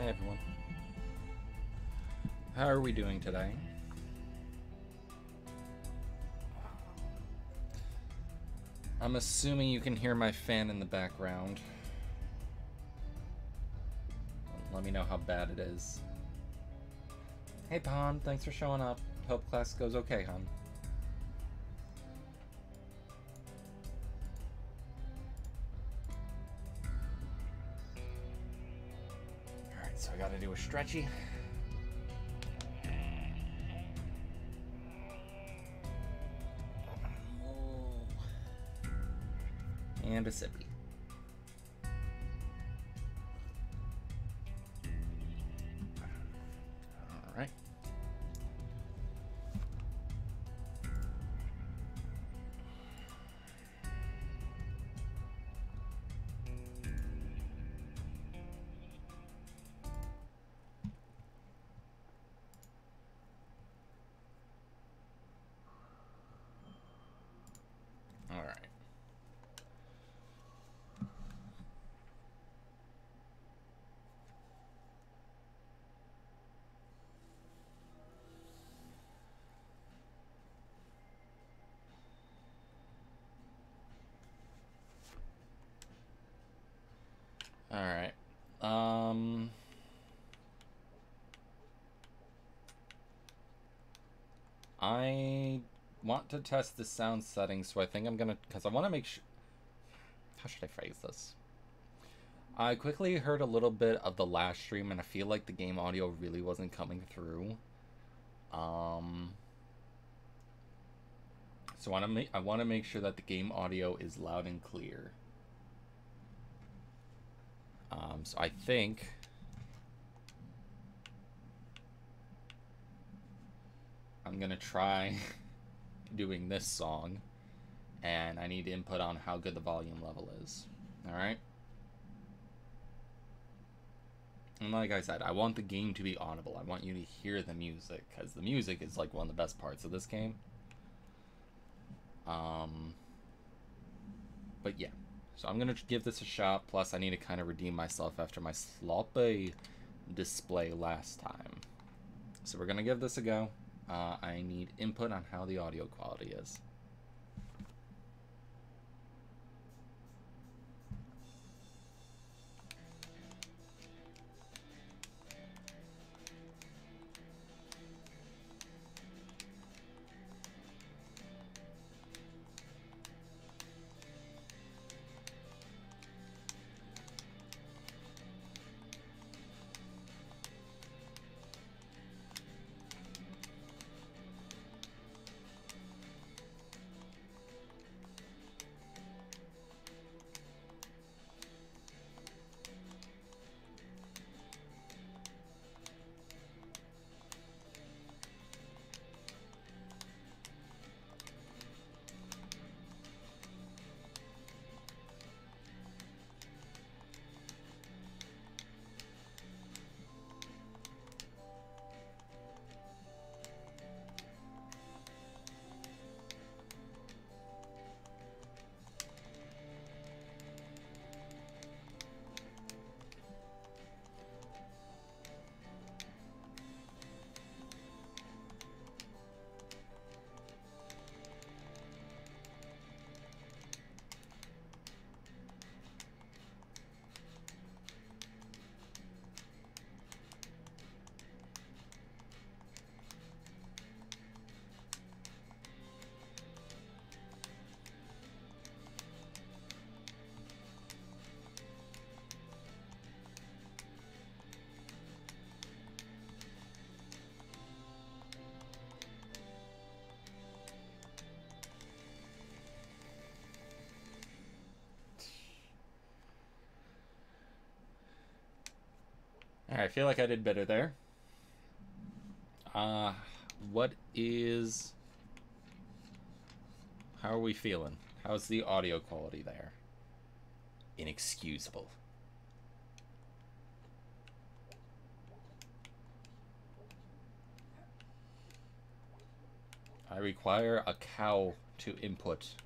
Hey everyone. How are we doing today? I'm assuming you can hear my fan in the background. Let me know how bad it is. Hey Pon, thanks for showing up. Hope class goes okay, hon. Alright, so I gotta do a stretchy. And a sippy. Alright. Alright. Alright. I want to test the sound settings, so I think I'm gonna, because I want to make sure. How should I phrase this? I quickly heard a little bit of the last stream, and I feel like the game audio really wasn't coming through. So I want to make sure that the game audio is loud and clear. So I think I'm gonna try doing this song, and I need input on how good the volume level is. All right. And like I said, I want the game to be audible. I want you to hear the music, because the music is like one of the best parts of this game. But yeah, so I'm gonna give this a shot. Plus, I need to kind of redeem myself after my sloppy display last time. So we're gonna give this a go. I need input on how the audio quality is. Alright, I feel like I did better there. What is... How are we feeling? How's the audio quality there? Inexcusable. I require a cow to input.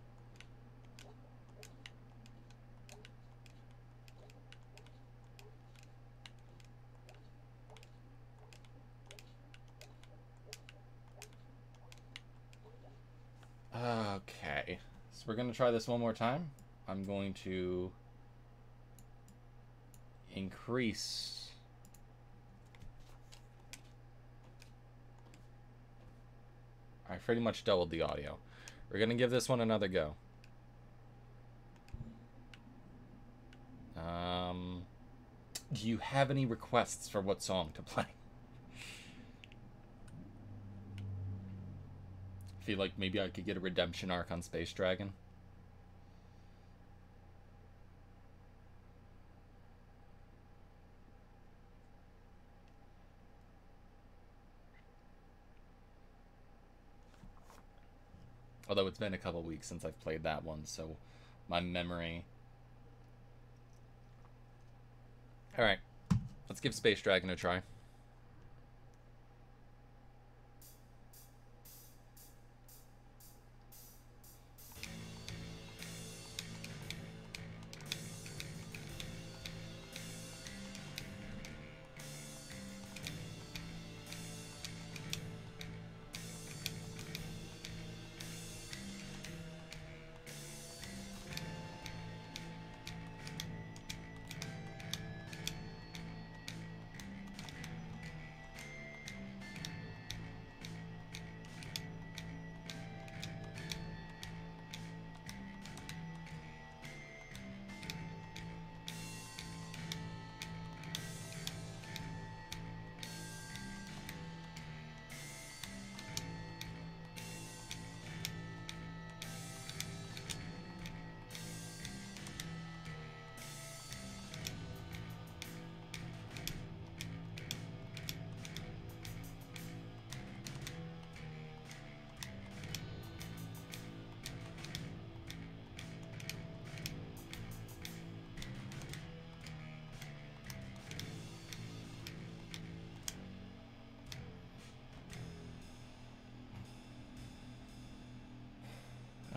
Okay. So we're going to try this one more time. I'm going to increase. I pretty much doubled the audio. We're going to give this one another go. Do you have any requests for what song to play? I feel like maybe I could get a redemption arc on Space Dragon. Although it's been a couple weeks since I've played that one, so my memory... Alright, let's give Space Dragon a try.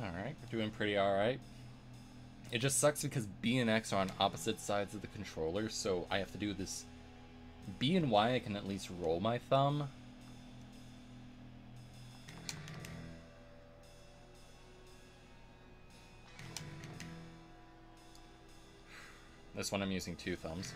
Alright, we're doing pretty alright. It just sucks because B and X are on opposite sides of the controller, so I have to do this. B and Y I can at least roll my thumb. This one I'm using 2 thumbs.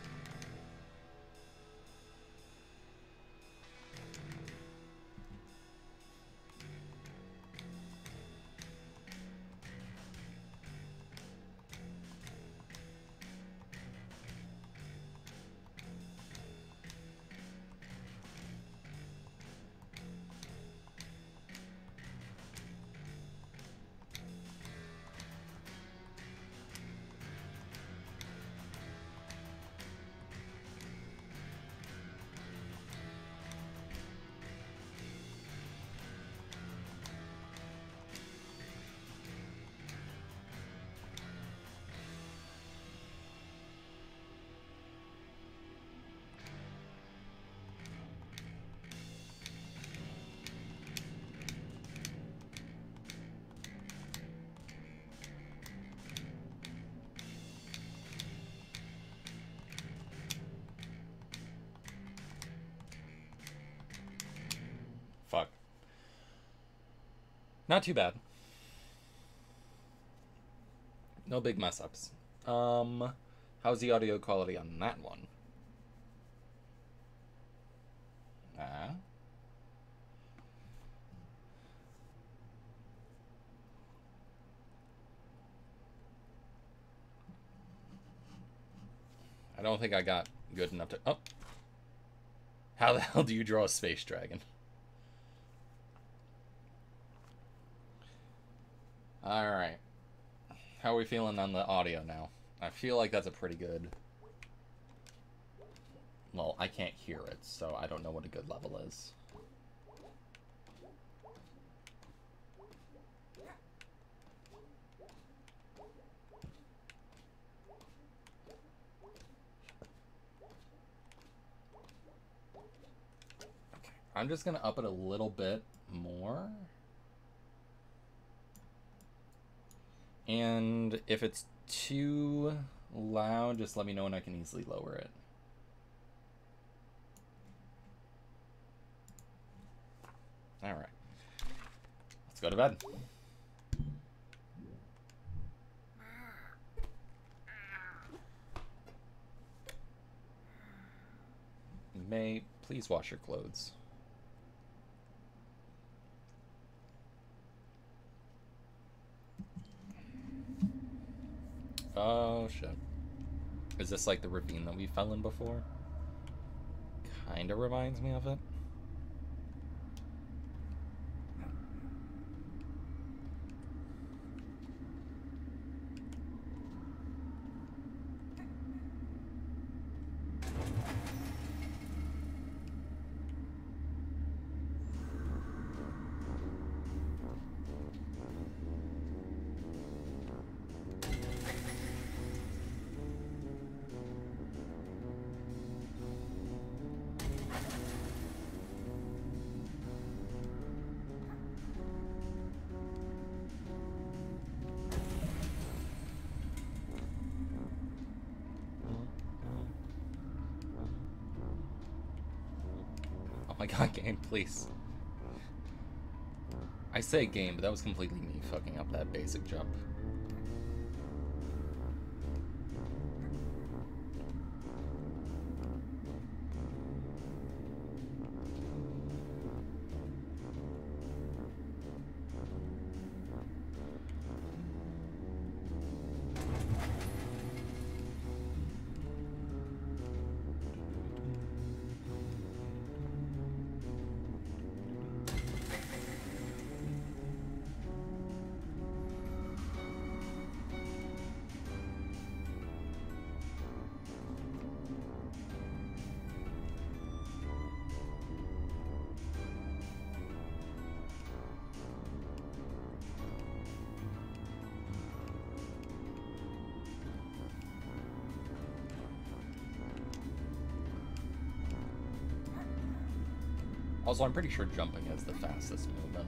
Fuck. Not too bad. No big mess ups. How's the audio quality on that one? I don't think I got good enough to... Oh! How the hell do you draw a space dragon? Alright. How are we feeling on the audio now? I feel like that's a pretty good... Well, I can't hear it, so I don't know what a good level is. Okay, I'm just gonna up it a little bit more. And if it's too loud, just let me know and I can easily lower it. Alright. Let's go to bed. May, please wash your clothes. Oh, shit. Is this like the ravine that we fell in before? Kinda reminds me of it. Oh my god, game, please. I say game, but that was completely me fucking up that basic jump. Also, I'm pretty sure jumping is the fastest movement.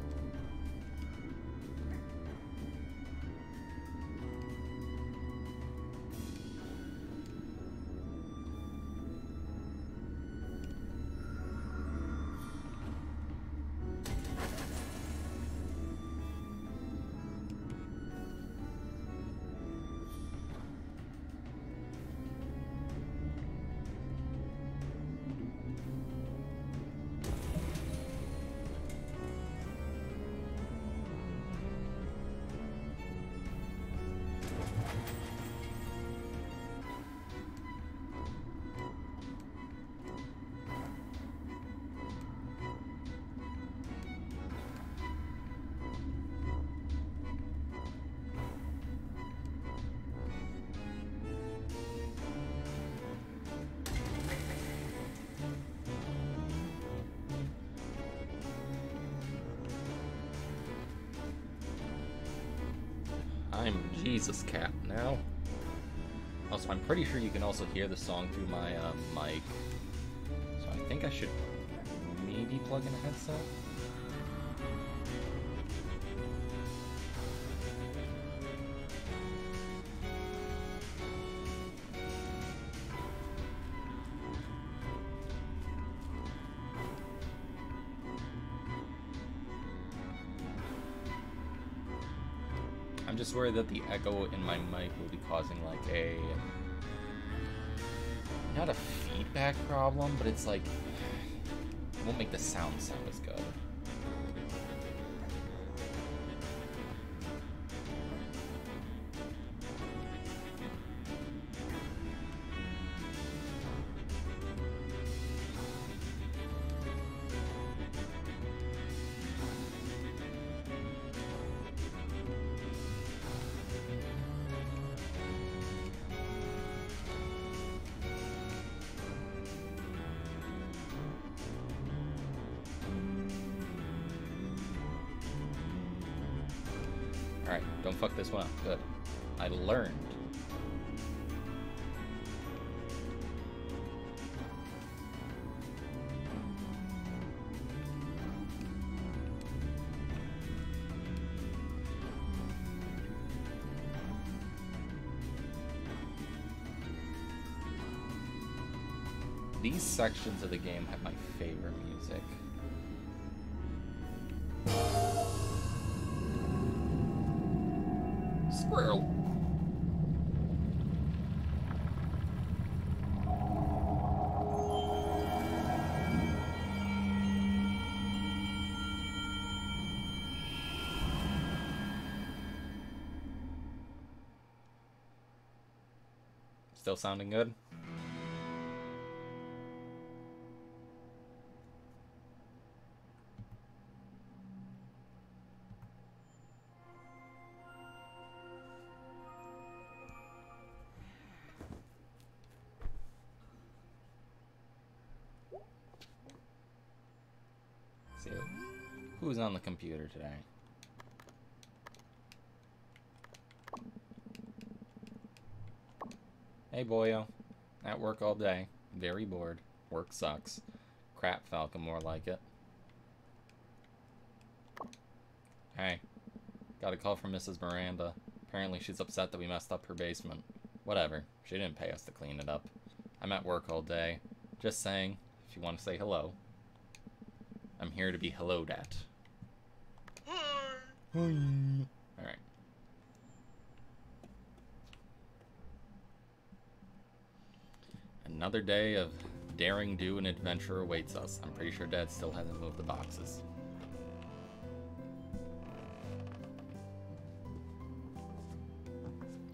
I'm Jesus Cat now. Also, I'm pretty sure you can also hear the song through my mic. So I think I should maybe plug in a headset. I'm just worried that the echo in my mic will be causing like a, not a feedback problem, but it's like, it won't make the sound as good. Alright, don't fuck this one up. Good. I learned. These sections of the game have my favorite music. Squirrel. Still sounding good? See who's on the computer today. Hey boyo, at work all day, very bored, work sucks. Crap Falcon, more like it. Hey, got a call from Mrs. Miranda. Apparently she's upset that we messed up her basement. Whatever, she didn't pay us to clean it up. I'm at work all day, just saying, if you want to say hello. I'm here to be helloed at. Alright. Another day of daring do and adventure awaits us. I'm pretty sure Dad still hasn't moved the boxes.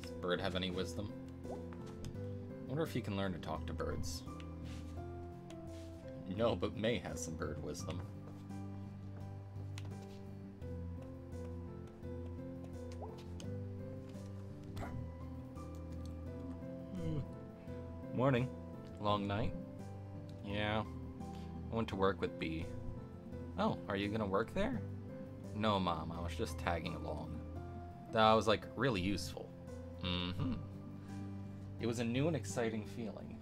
Does Bird have any wisdom? I wonder if he can learn to talk to birds. No, but May has some bird wisdom. Morning. Long night? Yeah. I went to work with B. Oh, are you gonna work there? No, Mom, I was just tagging along. That was, like, really useful. Mm-hmm. It was a new and exciting feeling.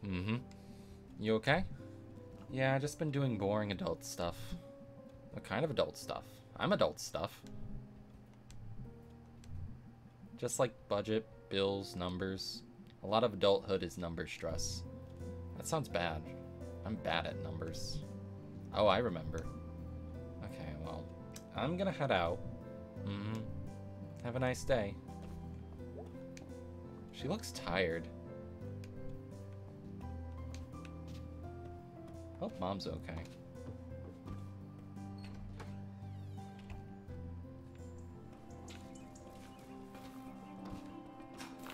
Mm-hmm. You okay? Yeah, I just been doing boring adult stuff. What kind of adult stuff? I'm adult stuff. Just like budget, bills, numbers. A lot of adulthood is number stress. That sounds bad. I'm bad at numbers. Oh, I remember. Okay, well, I'm gonna head out. Mm-hmm. Have a nice day. She looks tired. Hope Mom's okay.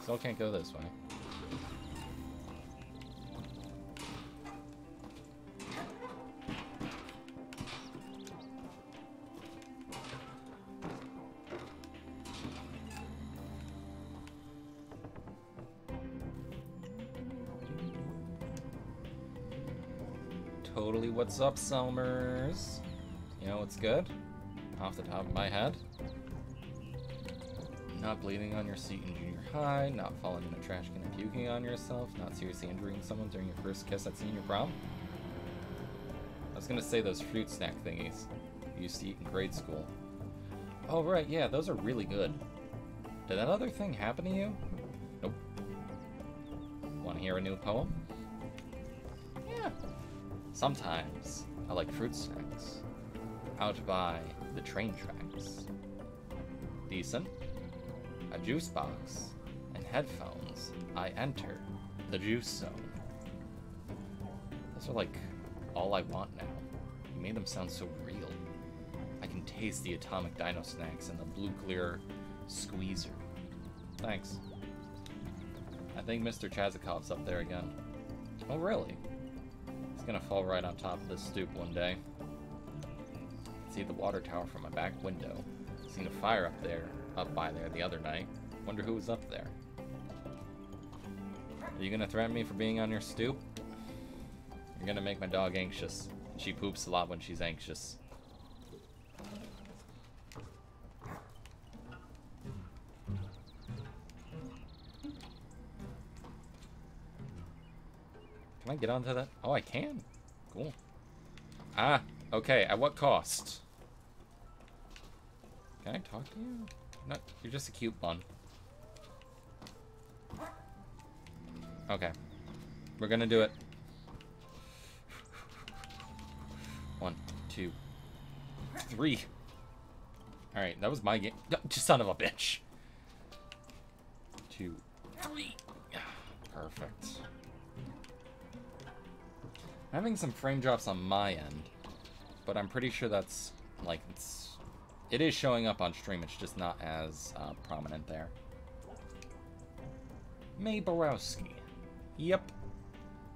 Still can't go this way. Totally, what's up, Selmers? You know what's good? Off the top of my head? Not bleeding on your seat in junior high, not falling in a trash can and puking on yourself, not seriously injuring someone during your first kiss at senior prom. I was gonna say those fruit snack thingies you used to eat in grade school. Oh right, yeah, those are really good. Did that other thing happen to you? Nope. Wanna hear a new poem? Yeah. Sometimes I like fruit snacks. Out by the train tracks. Decent. A juice box and headphones, I enter the juice zone. Those are like all I want now. You made them sound so real. I can taste the atomic dino snacks and the blue clear squeezer. Thanks. I think Mr. Chazakov's up there again. Oh really? He's gonna fall right on top of this stoop one day. See the water tower from my back window. Seen a fire up by there the other night. Wonder who was up there. Are you gonna threaten me for being on your stoop? You're gonna make my dog anxious. She poops a lot when she's anxious. Can I get onto that? Oh, I can. Cool. Ah, okay. At what cost? Can I talk to you? No, you're just a cute bun. Okay. We're gonna do it. 1, 2, 3. Alright, that was my game. Son of a bitch. 2, 3. Perfect. I'm having some frame drops on my end, but I'm pretty sure that's Like, it is showing up on stream, it's just not as prominent there. May Borowski. Yep.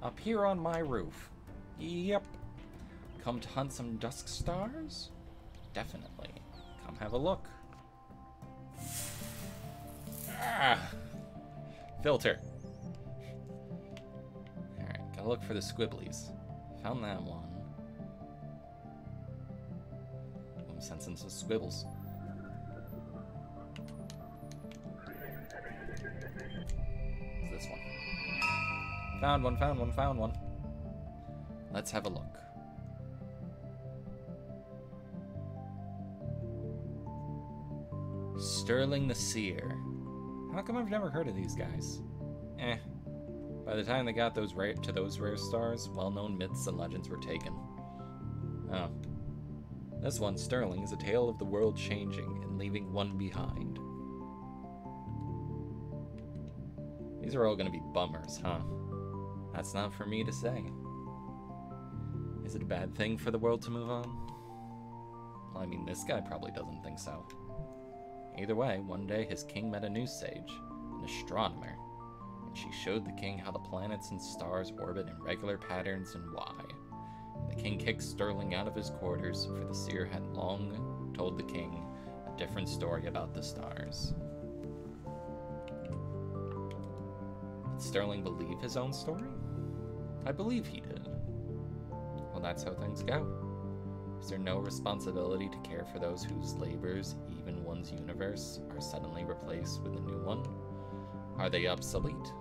Up here on my roof. Yep. Come to hunt some dusk stars? Definitely. Come have a look. Ah! Filter. Alright, gotta look for the squibblies. Found that one. I'm sensing some squibbles. It's this one. Found one, found one, found one. Let's have a look. Sterling the Seer. How come I've never heard of these guys? Eh. By the time they got those to those rare stars, well-known myths and legends were taken. Oh. This one, Sterling, is a tale of the world changing and leaving one behind. These are all gonna be bummers, huh? That's not for me to say. Is it a bad thing for the world to move on? Well, I mean, this guy probably doesn't think so. Either way, one day his king met a new sage, an astronomer, and she showed the king how the planets and stars orbit in regular patterns and why. The king kicked Sterling out of his quarters, for the seer had long told the king a different story about the stars. Did Sterling believe his own story? I believe he did. Well, that's how things go. Is there no responsibility to care for those whose labors, even one's universe, are suddenly replaced with a new one? Are they obsolete?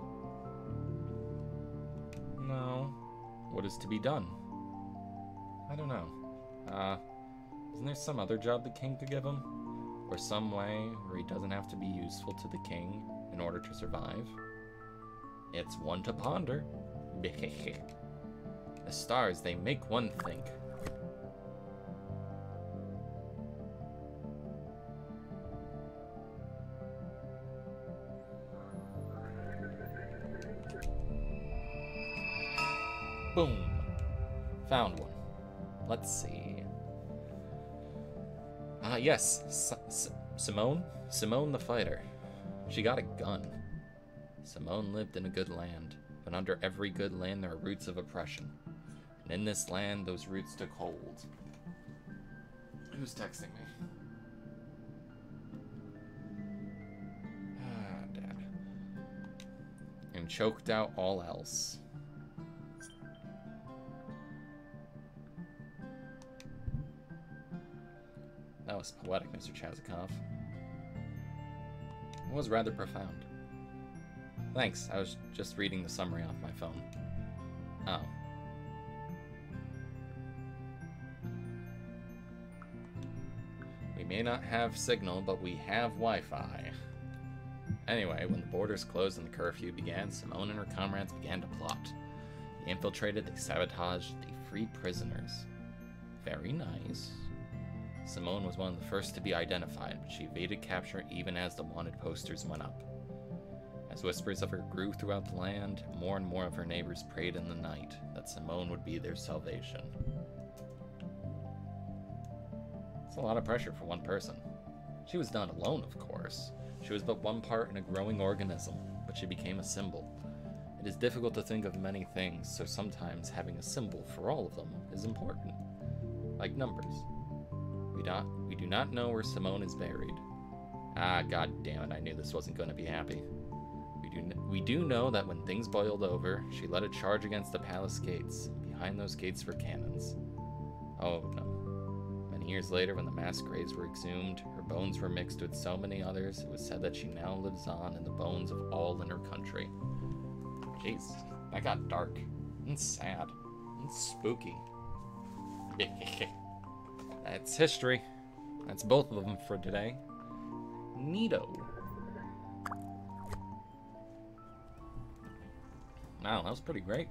No. What is to be done? I don't know. Isn't there some other job the king could give him? Or some way where he doesn't have to be useful to the king in order to survive? It's one to ponder. The stars, they make one think. Boom. Found one. Let's see. Yes. Simone? Simone the fighter. She got a gun. Simone lived in a good land, but under every good land there are roots of oppression. And in this land, those roots took hold. Who's texting me? Ah, Dad. And choked out all else. That was poetic, Mr. Chazikov. It was rather profound. Thanks, I was just reading the summary off my phone. Oh. We may not have signal, but we have Wi-Fi. Anyway, when the borders closed and the curfew began, Simone and her comrades began to plot. They infiltrated, they sabotaged, they freed prisoners. Very nice. Simone was one of the first to be identified, but she evaded capture even as the wanted posters went up. As whispers of her grew throughout the land, more and more of her neighbors prayed in the night that Simone would be their salvation. It's a lot of pressure for one person. She was not alone, of course. She was but one part in a growing organism, but she became a symbol. It is difficult to think of many things, so sometimes having a symbol for all of them is important. Like numbers. We do not know where Simone is buried. Ah, god damn it, I knew this wasn't going to be happy. We do know that when things boiled over, she led a charge against the palace gates. Behind those gates were cannons. Oh no. Many years later, when the mass graves were exhumed, her bones were mixed with so many others, it was said that she now lives on in the bones of all in her country. Jeez, that got dark. And sad. And spooky. That's history. That's both of them for today. Neato. Wow, that was pretty great.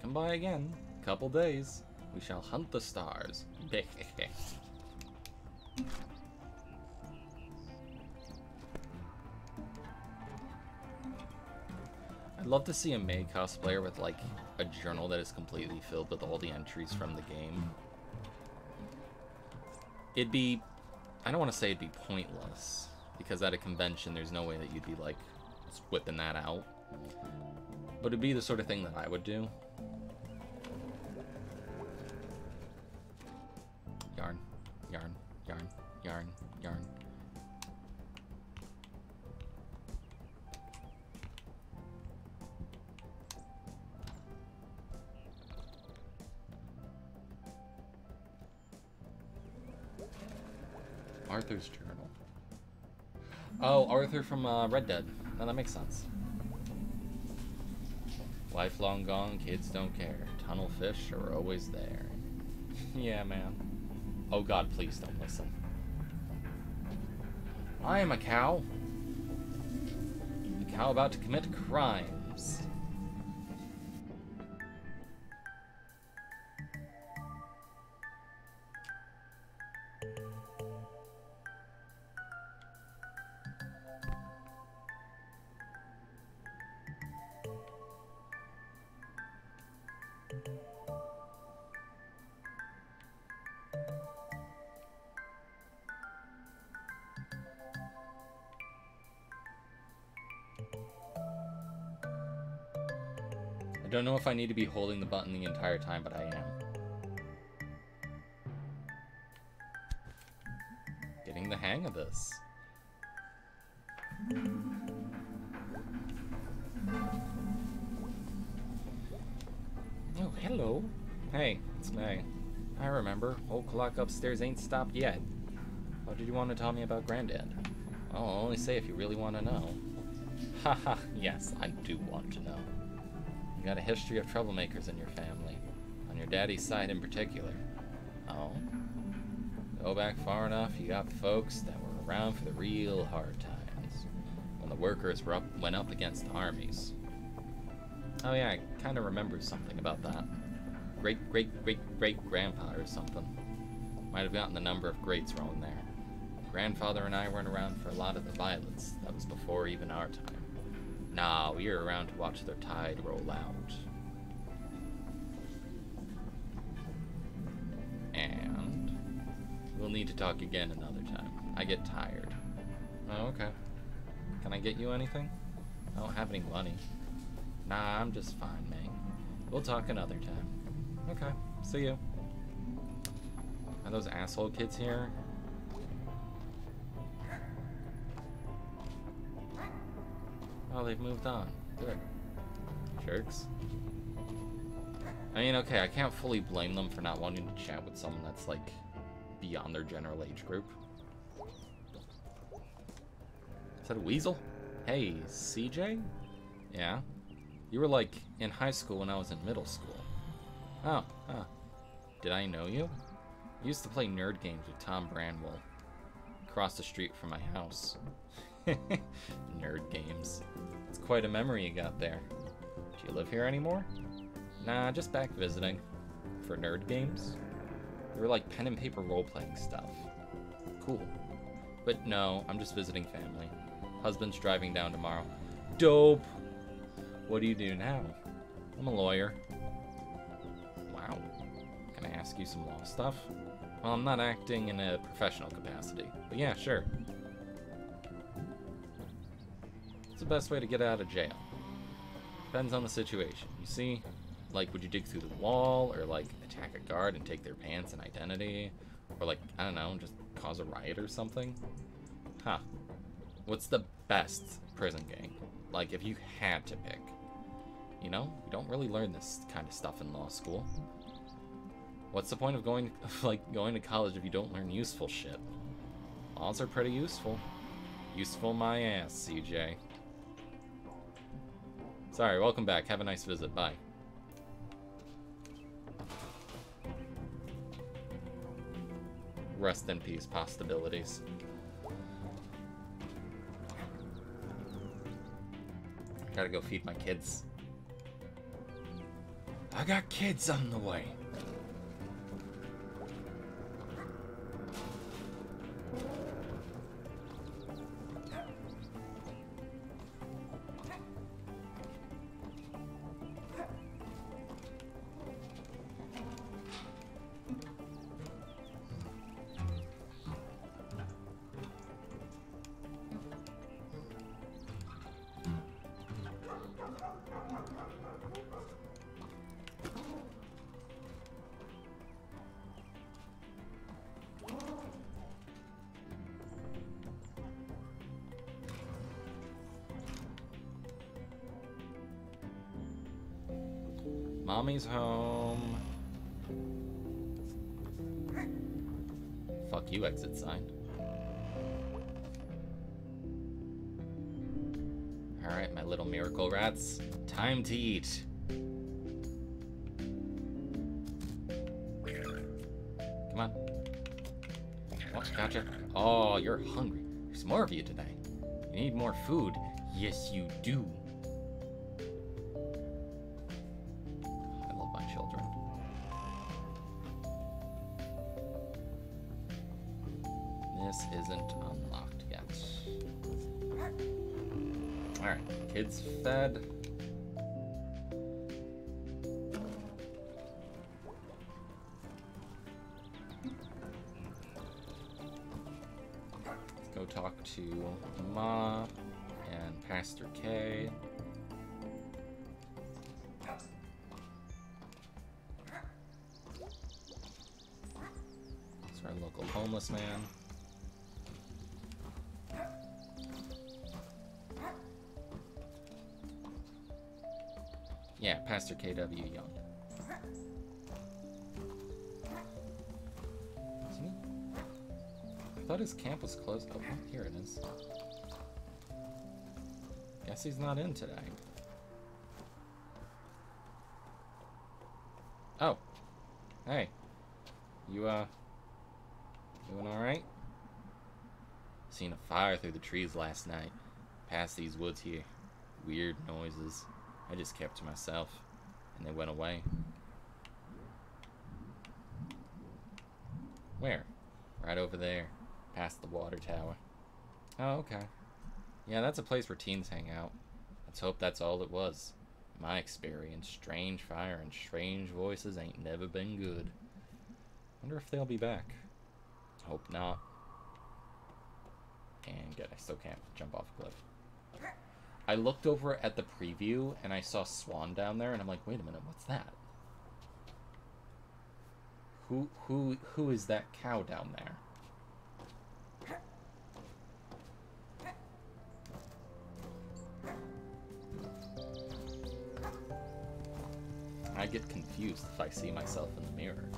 Come by again. Couple days. We shall hunt the stars. I'd love to see a May cosplayer with like a journal that is completely filled with all the entries from the game. it'd be, I don't want to say it'd be pointless, because at a convention there's no way that you'd be like whipping that out, but it'd be the sort of thing that I would do. Yarn, yarn, yarn, yarn, yarn. Arthur's journal. Oh, Arthur from Red Dead. No, that makes sense. Life long gone, kids don't care. Tunnel fish are always there. Yeah, man. Oh god, please don't listen. I am a cow. A cow about to commit crimes. I don't know if I need to be holding the button the entire time, but I am. Getting the hang of this. Oh, hello. Hey, it's May. I remember. Old clock upstairs ain't stopped yet. What did you want to tell me about Granddad? Oh, I'll only say if you really want to know. Haha, yes, I do want to know. You got a history of troublemakers in your family. On your daddy's side in particular. Oh? Go back far enough, you got folks that were around for the real hard times. When the workers went up against the armies. Oh yeah, I kind of remember something about that. Great-great-great-great-grandpa or something. Might have gotten the number of greats wrong there. Grandfather and I weren't around for a lot of the violence. That was before even our time. Nah, we were around to watch their tide roll out. And we'll need to talk again another time. I get tired. Oh, okay. Can I get you anything? I don't have any money. Nah, I'm just fine, May. We'll talk another time. Okay, see you. Are those asshole kids here? Oh, they've moved on. Good. Jerks. I mean, okay, I can't fully blame them for not wanting to chat with someone that's, like, beyond their general age group. Is that a weasel? Hey, CJ? Yeah? You were, like, in high school when I was in middle school. Oh, huh. Did I know you? I used to play nerd games with Tom Branwell. Across the street from my house. Nerd games. It's quite a memory you got there. Do you live here anymore? Nah, just back visiting. For nerd games? They were like pen and paper role-playing stuff. Cool. But no, I'm just visiting family. Husband's driving down tomorrow. Dope! What do you do now? I'm a lawyer. Wow. Can I ask you some law stuff? Well, I'm not acting in a professional capacity. But yeah, sure. What's the best way to get out of jail? Depends on the situation. You see, like, would you dig through the wall, or, like, attack a guard and take their pants and identity? Or, like, I don't know, just cause a riot or something? Huh. What's the best prison gang? Like, if you had to pick. You know, you don't really learn this kind of stuff in law school. What's the point of going to college if you don't learn useful shit? Laws are pretty useful. Useful my ass, CJ. Sorry, welcome back. Have a nice visit. Bye. Rest in peace, possibilities. Gotta go feed my kids. I got kids on the way. Mommy's home. Fuck you, exit sign. Alright, my little miracle rats. Time to eat. Come on. Oh, gotcha. Oh, you're hungry. There's more of you today. You need more food. Yes, you do. I love my children. This isn't unlocked yet. Alright, kids fed. Let's go talk to Ma and Pastor K. It's our local homeless man. Yeah, Pastor K.W. Young. Isn't he? I thought his camp was closed. Oh, here it is. Guess he's not in today. Oh. Hey. You, doing alright? Seen a fire through the trees last night. Past these woods here. Weird noises. I just kept to myself, and they went away. Where? Right over there, past the water tower. Oh, okay. Yeah, that's a place where teens hang out. Let's hope that's all it was. My experience, strange fire and strange voices ain't never been good. Wonder if they'll be back. Hope not. And good, I still can't jump off a cliff. I looked over at the preview and I saw Swan down there and I'm like, wait a minute, what's that? Who is that cow down there? I get confused if I see myself in the mirror.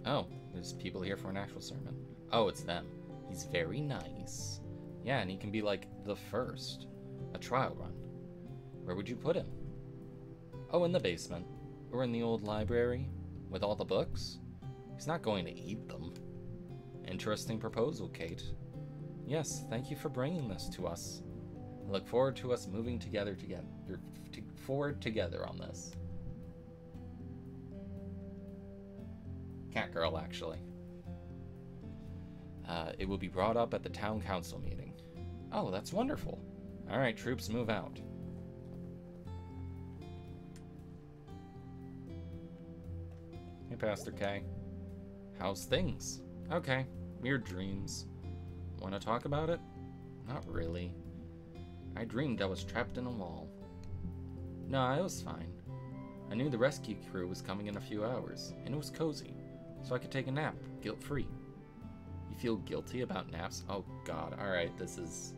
Oh, there's people here for an actual sermon. Oh, it's them. He's very nice. Yeah, and he can be like the first. A trial run. Where would you put him? Oh, in the basement. Or in the old library. With all the books. He's not going to eat them. Interesting proposal, Kate. Yes, thank you for bringing this to us. I look forward to us moving together on this. Catgirl, actually. It will be brought up at the town council meeting. Oh, that's wonderful. Alright, troops, move out. Hey, Pastor K. How's things? Okay, weird dreams. Want to talk about it? Not really. I dreamed I was trapped in a wall. No, I was fine. I knew the rescue crew was coming in a few hours, and it was cozy. So I could take a nap, guilt-free. You feel guilty about naps? Oh god, alright, this is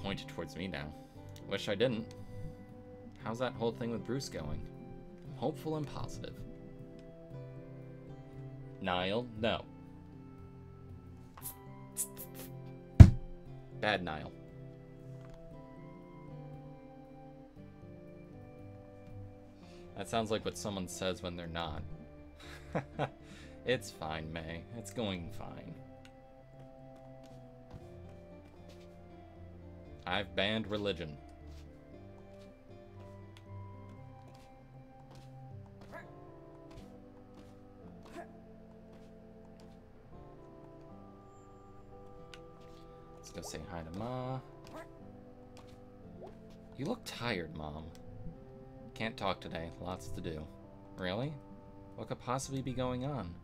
pointed towards me now. Wish I didn't. How's that whole thing with Bruce going? I'm hopeful and positive. Niall, no. Bad Niall. That sounds like what someone says when they're not. It's fine, May. It's going fine. I've banned religion. Let's go say hi to Ma. You look tired, Mom. Can't talk today. Lots to do. Really? What could possibly be going on?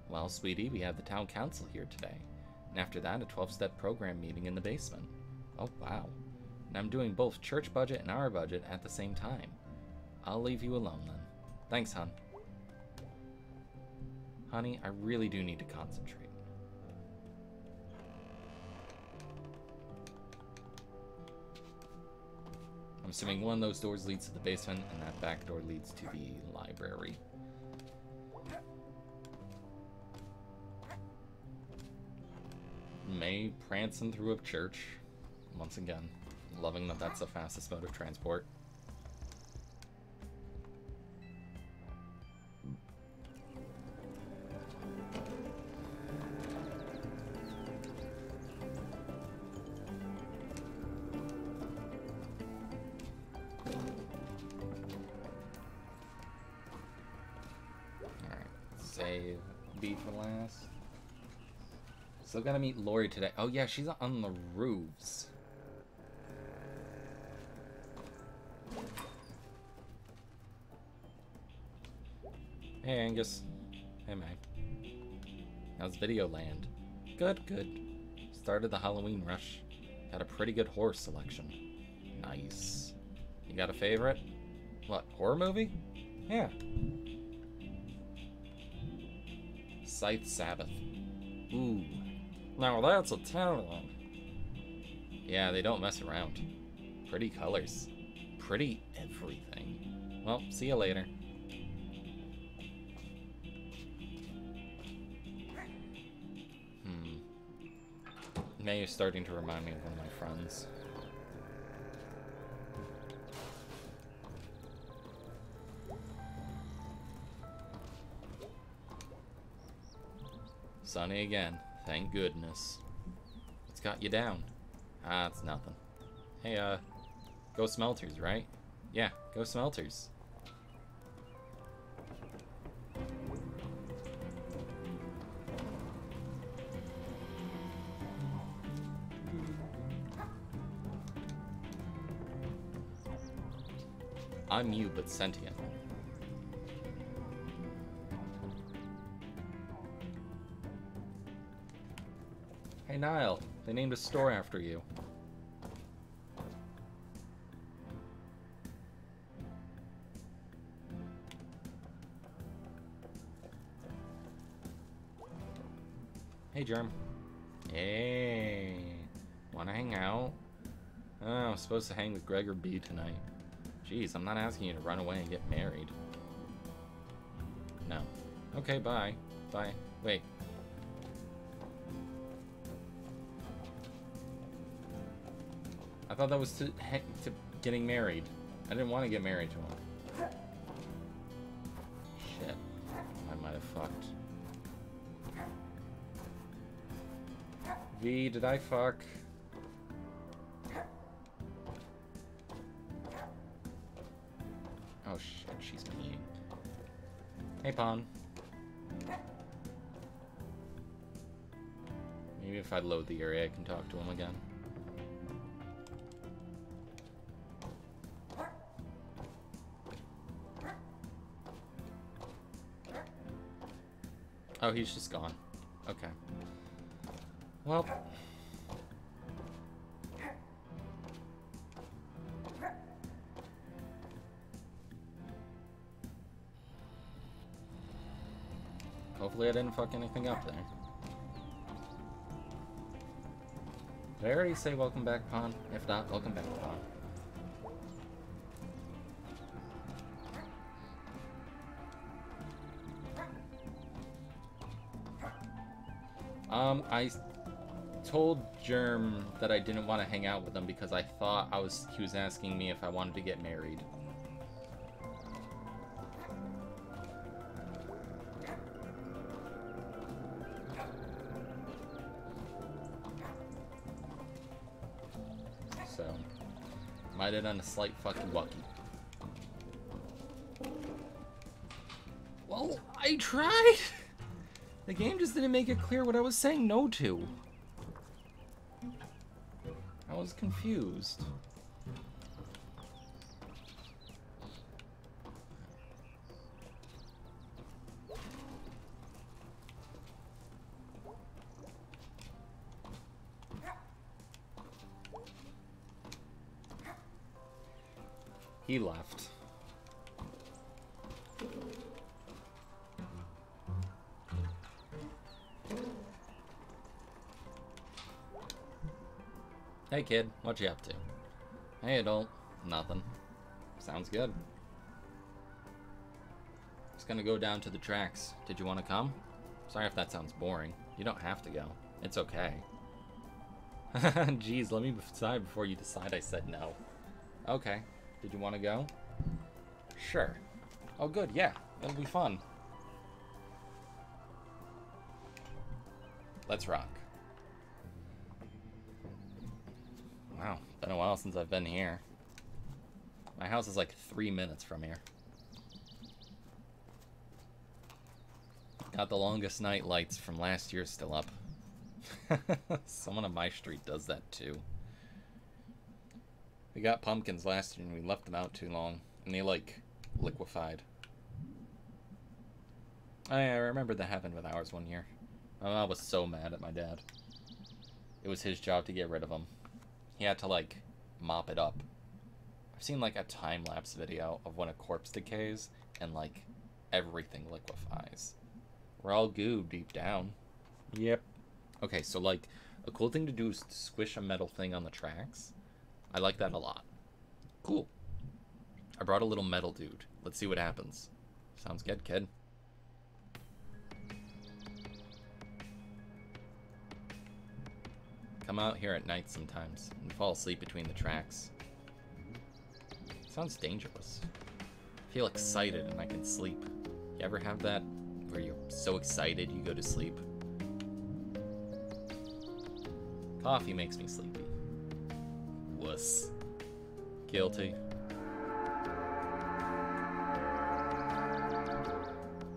Well, sweetie, we have the town council here today. And after that, a 12-step program meeting in the basement. Oh, wow. And I'm doing both church budget and our budget at the same time. I'll leave you alone then. Thanks, hon. Honey, I really do need to concentrate. I'm assuming one of those doors leads to the basement, and that back door leads to the library. May prancing through a church. Once again, loving that that's the fastest mode of transport. Save B for last. Still gotta meet Lori today. Oh yeah, she's on the roofs. Hey Angus. Hey May. How's Video Land? Good, good. Started the Halloween rush. Got a pretty good horror selection. Nice. You got a favorite? What, horror movie? Yeah. Scythe Sabbath. Ooh. Now that's a talent. Yeah, they don't mess around. Pretty colors. Pretty everything. Well, see you later. May is starting to remind me of one of my friends. Sunny again. Thank goodness. What's got you down? Ah, it's nothing. Hey, go Smelters, right? Yeah, go Smelters. I'm you, but sentient. Hey Niall, they named a store after you. Hey Germ. Hey, wanna hang out? Oh, I'm supposed to hang with Gregor B tonight. Jeez, I'm not asking you to run away and get married. No. Okay, bye. Bye. Wait. I thought that was to getting married. I didn't want to get married to him. Shit. I might have fucked. V, did I fuck? Oh shit, she's peeing. Hey, Pawn. Maybe if I load the area, I can talk to him again. Oh, he's just gone. Okay. Well. Hopefully I didn't fuck anything up there. Did I already say welcome back, Pawn? If not, welcome back, Pawn. I told Germ that I didn't want to hang out with him because I thought he was asking me if I wanted to get married. So, might have done a slight fucking wucky. Well, I tried! The game just didn't make it clear what I was saying no to. I was confused. He left. Hey kid, what you up to? Hey adult, nothing. Sounds good. Just gonna go down to the tracks. Did you want to come? Sorry if that sounds boring. You don't have to go. It's okay. Jeez, let me decide before you decide I said no. Okay. Did you want to go? Sure. Oh good, yeah. It'll be fun. Let's rock. Wow, been a while since I've been here. My house is like 3 minutes from here. Got the longest night lights from last year still up. Someone on my street does that too. We got pumpkins last year and we left them out too long. And they like liquefied. I remember that happened with ours one year. My mom was so mad at my dad. It was his job to get rid of them. He had to like mop it up. I've seen like a time-lapse video of when a corpse decays and like everything liquefies. We're all goo deep down. Yep. Okay, so like a cool thing to do is to squish a metal thing on the tracks. I like that a lot. Cool. I brought a little metal dude. Let's see what happens. Sounds good, kid. Come out here at night sometimes and fall asleep between the tracks. Sounds dangerous. I feel excited and I can sleep. You ever have that where you're so excited you go to sleep? Coffee makes me sleepy. Wuss. Guilty.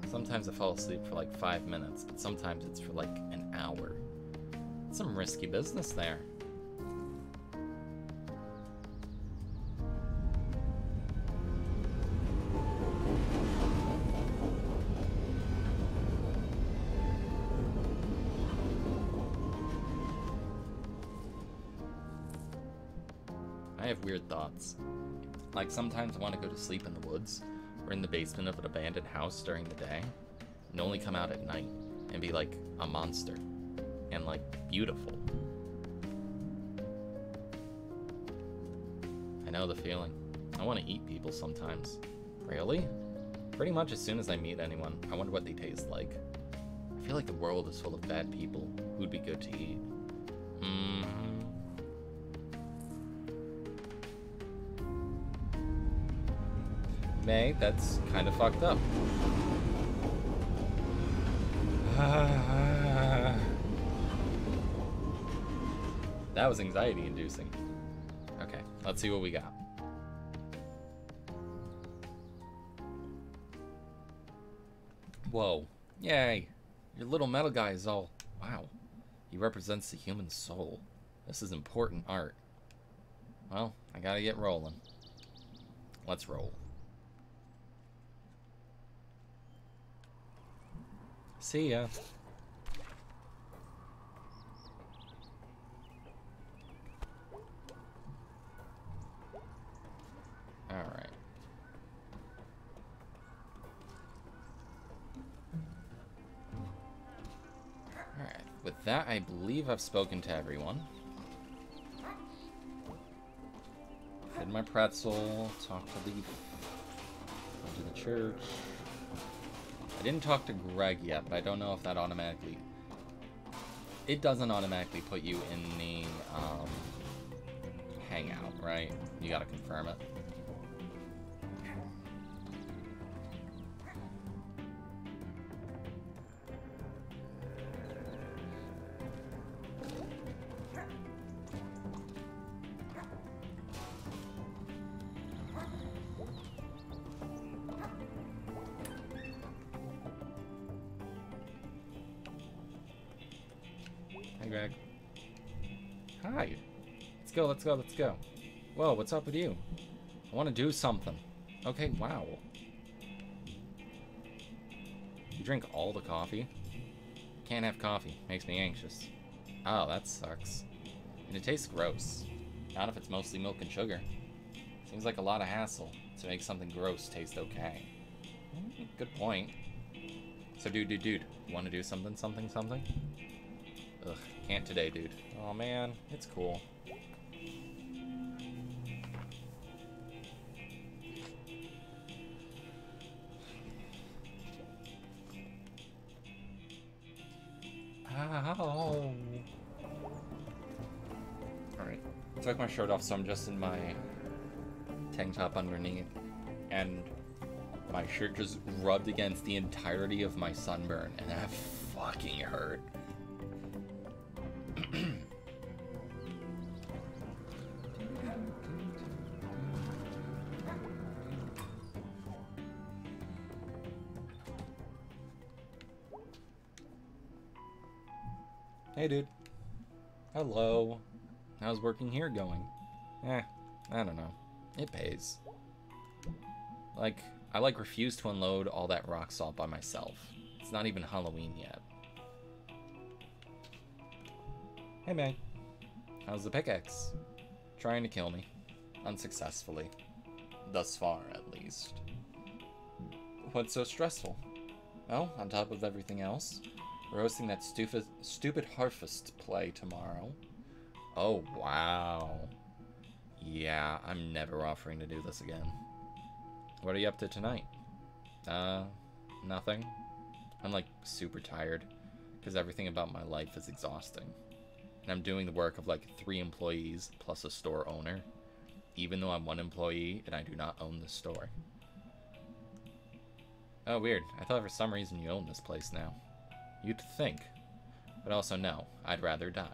Sometimes I fall asleep for like 5 minutes, but sometimes it's for like an hour. Some risky business there. I have weird thoughts. Like sometimes I want to go to sleep in the woods or in the basement of an abandoned house during the day and only come out at night and be like a monster. And like beautiful. I know the feeling. I want to eat people sometimes. Really? Pretty much as soon as I meet anyone, I wonder what they taste like. I feel like the world is full of bad people who'd be good to eat. May, that's kind of fucked up. That was anxiety-inducing. Okay, let's see what we got. Whoa. Yay. Your little metal guy is all... Wow. He represents the human soul. This is important art. Well, I gotta get rolling. Let's roll. See ya. Alright. Alright, with that, I believe I've spoken to everyone. Fed my pretzel, talked to Leaf, went to the church. I didn't talk to Greg yet, but I don't know if that automatically... It doesn't automatically put you in the hangout, right? You gotta confirm it. Hey, Greg. Hi. Let's go, let's go, let's go. Whoa, what's up with you? I want to do something. Okay, wow. You drink all the coffee? Can't have coffee. Makes me anxious. Oh, that sucks. And it tastes gross. Not if it's mostly milk and sugar. Seems like a lot of hassle. to make something gross taste okay. Good point. So, dude, you want to do something? Ugh, can't today, dude. Oh man, it's cool. Ow. Alright, took my shirt off, so I'm just in my tank top underneath, and my shirt just rubbed against the entirety of my sunburn, and that fucking hurt. Hey, dude. Hello. How's working here going? I don't know. It pays. Like, I refuse to unload all that rock salt by myself. It's not even Halloween yet. Hey, man. How's the pickaxe? Trying to kill me. Unsuccessfully. Thus far, at least. What's so stressful? Well, on top of everything else, we're hosting that stupid harvest play tomorrow. Oh, wow. Yeah, I'm never offering to do this again. What are you up to tonight? Nothing. I'm like super tired because everything about my life is exhausting. And I'm doing the work of like 3 employees plus a store owner, even though I'm 1 employee and I do not own the store. Oh, weird. I thought for some reason you own this place now. You'd think. But also no, I'd rather die.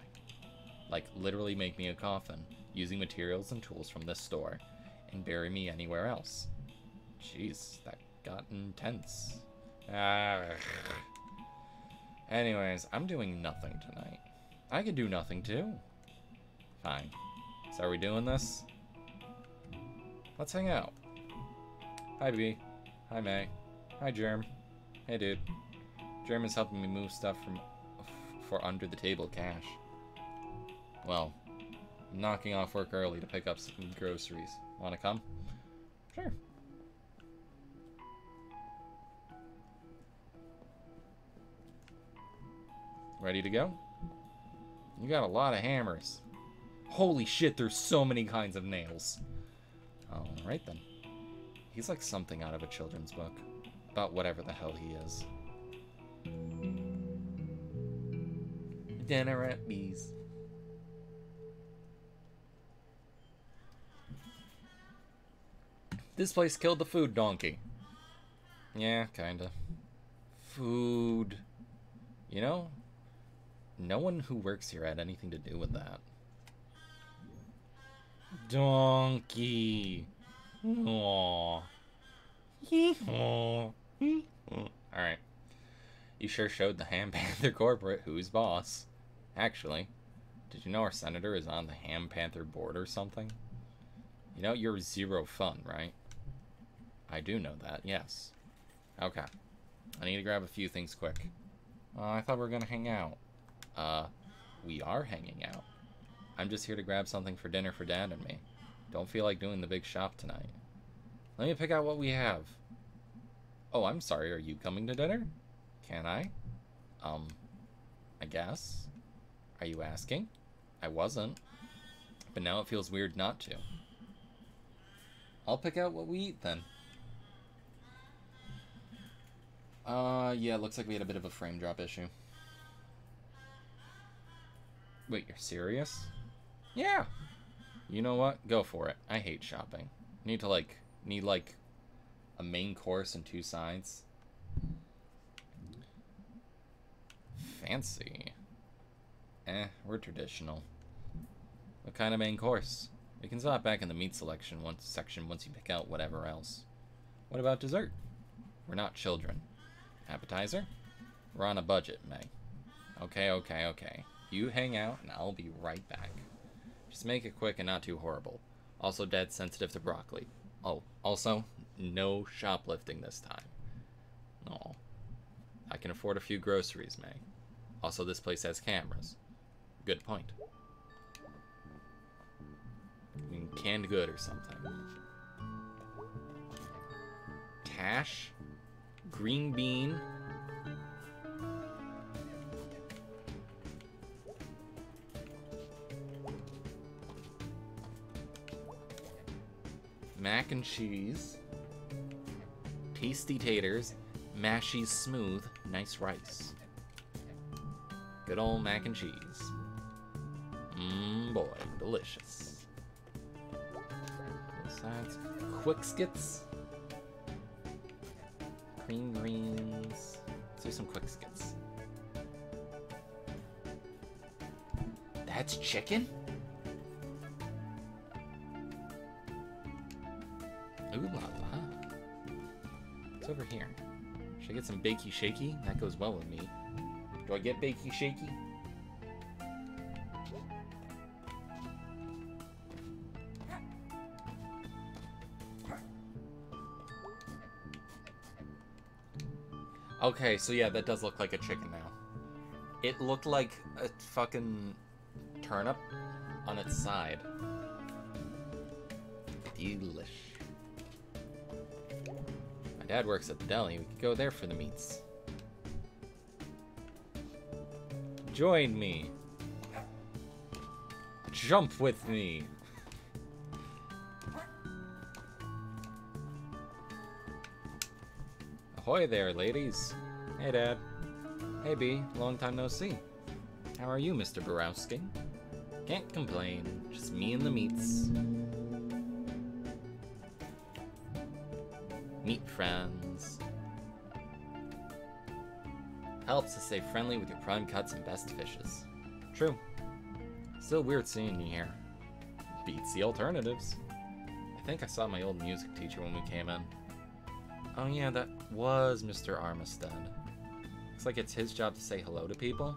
Like, literally make me a coffin, using materials and tools from this store, and bury me anywhere else. Jeez, that got intense. Anyways, I'm doing nothing tonight. I could do nothing too. Fine. So are we doing this? Let's hang out. Hi, B. Hi, May. Hi, Germ. Hey, dude. Germ is helping me move stuff for under the table cash. Well, I'm knocking off work early to pick up some groceries. Wanna come? Sure. Ready to go? You got a lot of hammers. Holy shit, there's so many kinds of nails. Alright then. He's like something out of a children's book. About whatever the hell he is. Dinner at Bees. This place killed the food donkey. Yeah, kinda. Food. You know, no one who works here had anything to do with that. Donkey. Aww. Alright. You sure showed the Ham Panther corporate who's boss. Actually, did you know our senator is on the Ham Panther board or something? You know, you're zero fun, right? I do know that, yes. Okay. I need to grab a few things quick. I thought we were gonna hang out. We are hanging out. I'm just here to grab something for dinner for Dad and me. Don't feel like doing the big shop tonight. Let me pick out what we have. Oh, I'm sorry, are you coming to dinner? Can I? I guess. Are you asking? I wasn't. But now it feels weird not to. I'll pick out what we eat then. Yeah, looks like we had a bit of a frame drop issue. Wait, you're serious? Yeah. You know what? Go for it. I hate shopping. Need like a main course and 2 sides. Fancy. We're traditional. What kind of main course? We can stop back in the meat selection section once you pick out whatever else. What about dessert? We're not children. Appetizer? We're on a budget, May. Okay. You hang out and I'll be right back. Just make it quick and not too horrible. Also dead sensitive to broccoli. Oh, also, no shoplifting this time. Aw. I can afford a few groceries, May. Also, this place has cameras. Good point. I mean, canned good or something. hash, green bean, mac and cheese, tasty taters, mashy smooth, nice rice. Good old mac and cheese. Mmm, boy, delicious. Besides, quick skits, cream greens. Let's do some quick skits. That's chicken? Ooh la la. It's over here. Should I get some bakey shaky? That goes well with me. Do I get bakey shaky? Okay, so yeah, that does look like a chicken now. It looked like a fucking turnip on its side. Delish. My dad works at the deli. We could go there for the meats. Join me. Jump with me. Ahoy there, ladies. Hey, Dad. Hey, B. Long time no see. How are you, Mr. Borowski? Can't complain. Just me and the meats. Meat friends. Helps to stay friendly with your prime cuts and best fishes. True. Still weird seeing you here. Beats the alternatives. I think I saw my old music teacher when we came in. Oh yeah, that was Mr. Armistead. Looks like it's his job to say hello to people.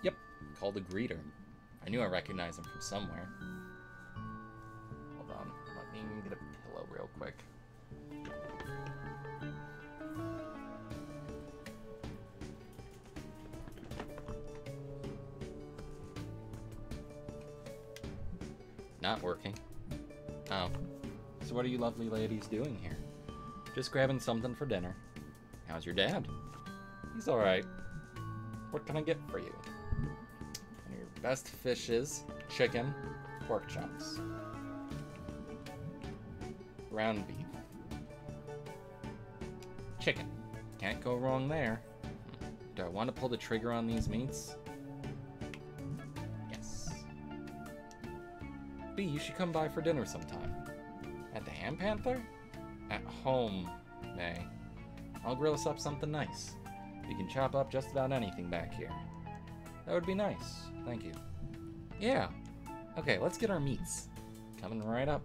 Yep, called a greeter. I knew I recognized him from somewhere. Hold on, let me get a pillow real quick. Not working. Oh. So what are you lovely ladies doing here? Just grabbing something for dinner. How's your dad? He's alright. What can I get for you? One of your best fishes, chicken, pork chops. Ground beef. Chicken. Can't go wrong there. Do I want to pull the trigger on these meats? Yes. B, you should come by for dinner sometime. At the Ham Panther? At home, May. I'll grill us up something nice. We can chop up just about anything back here. That would be nice. Thank you. Yeah. Okay, let's get our meats. Coming right up.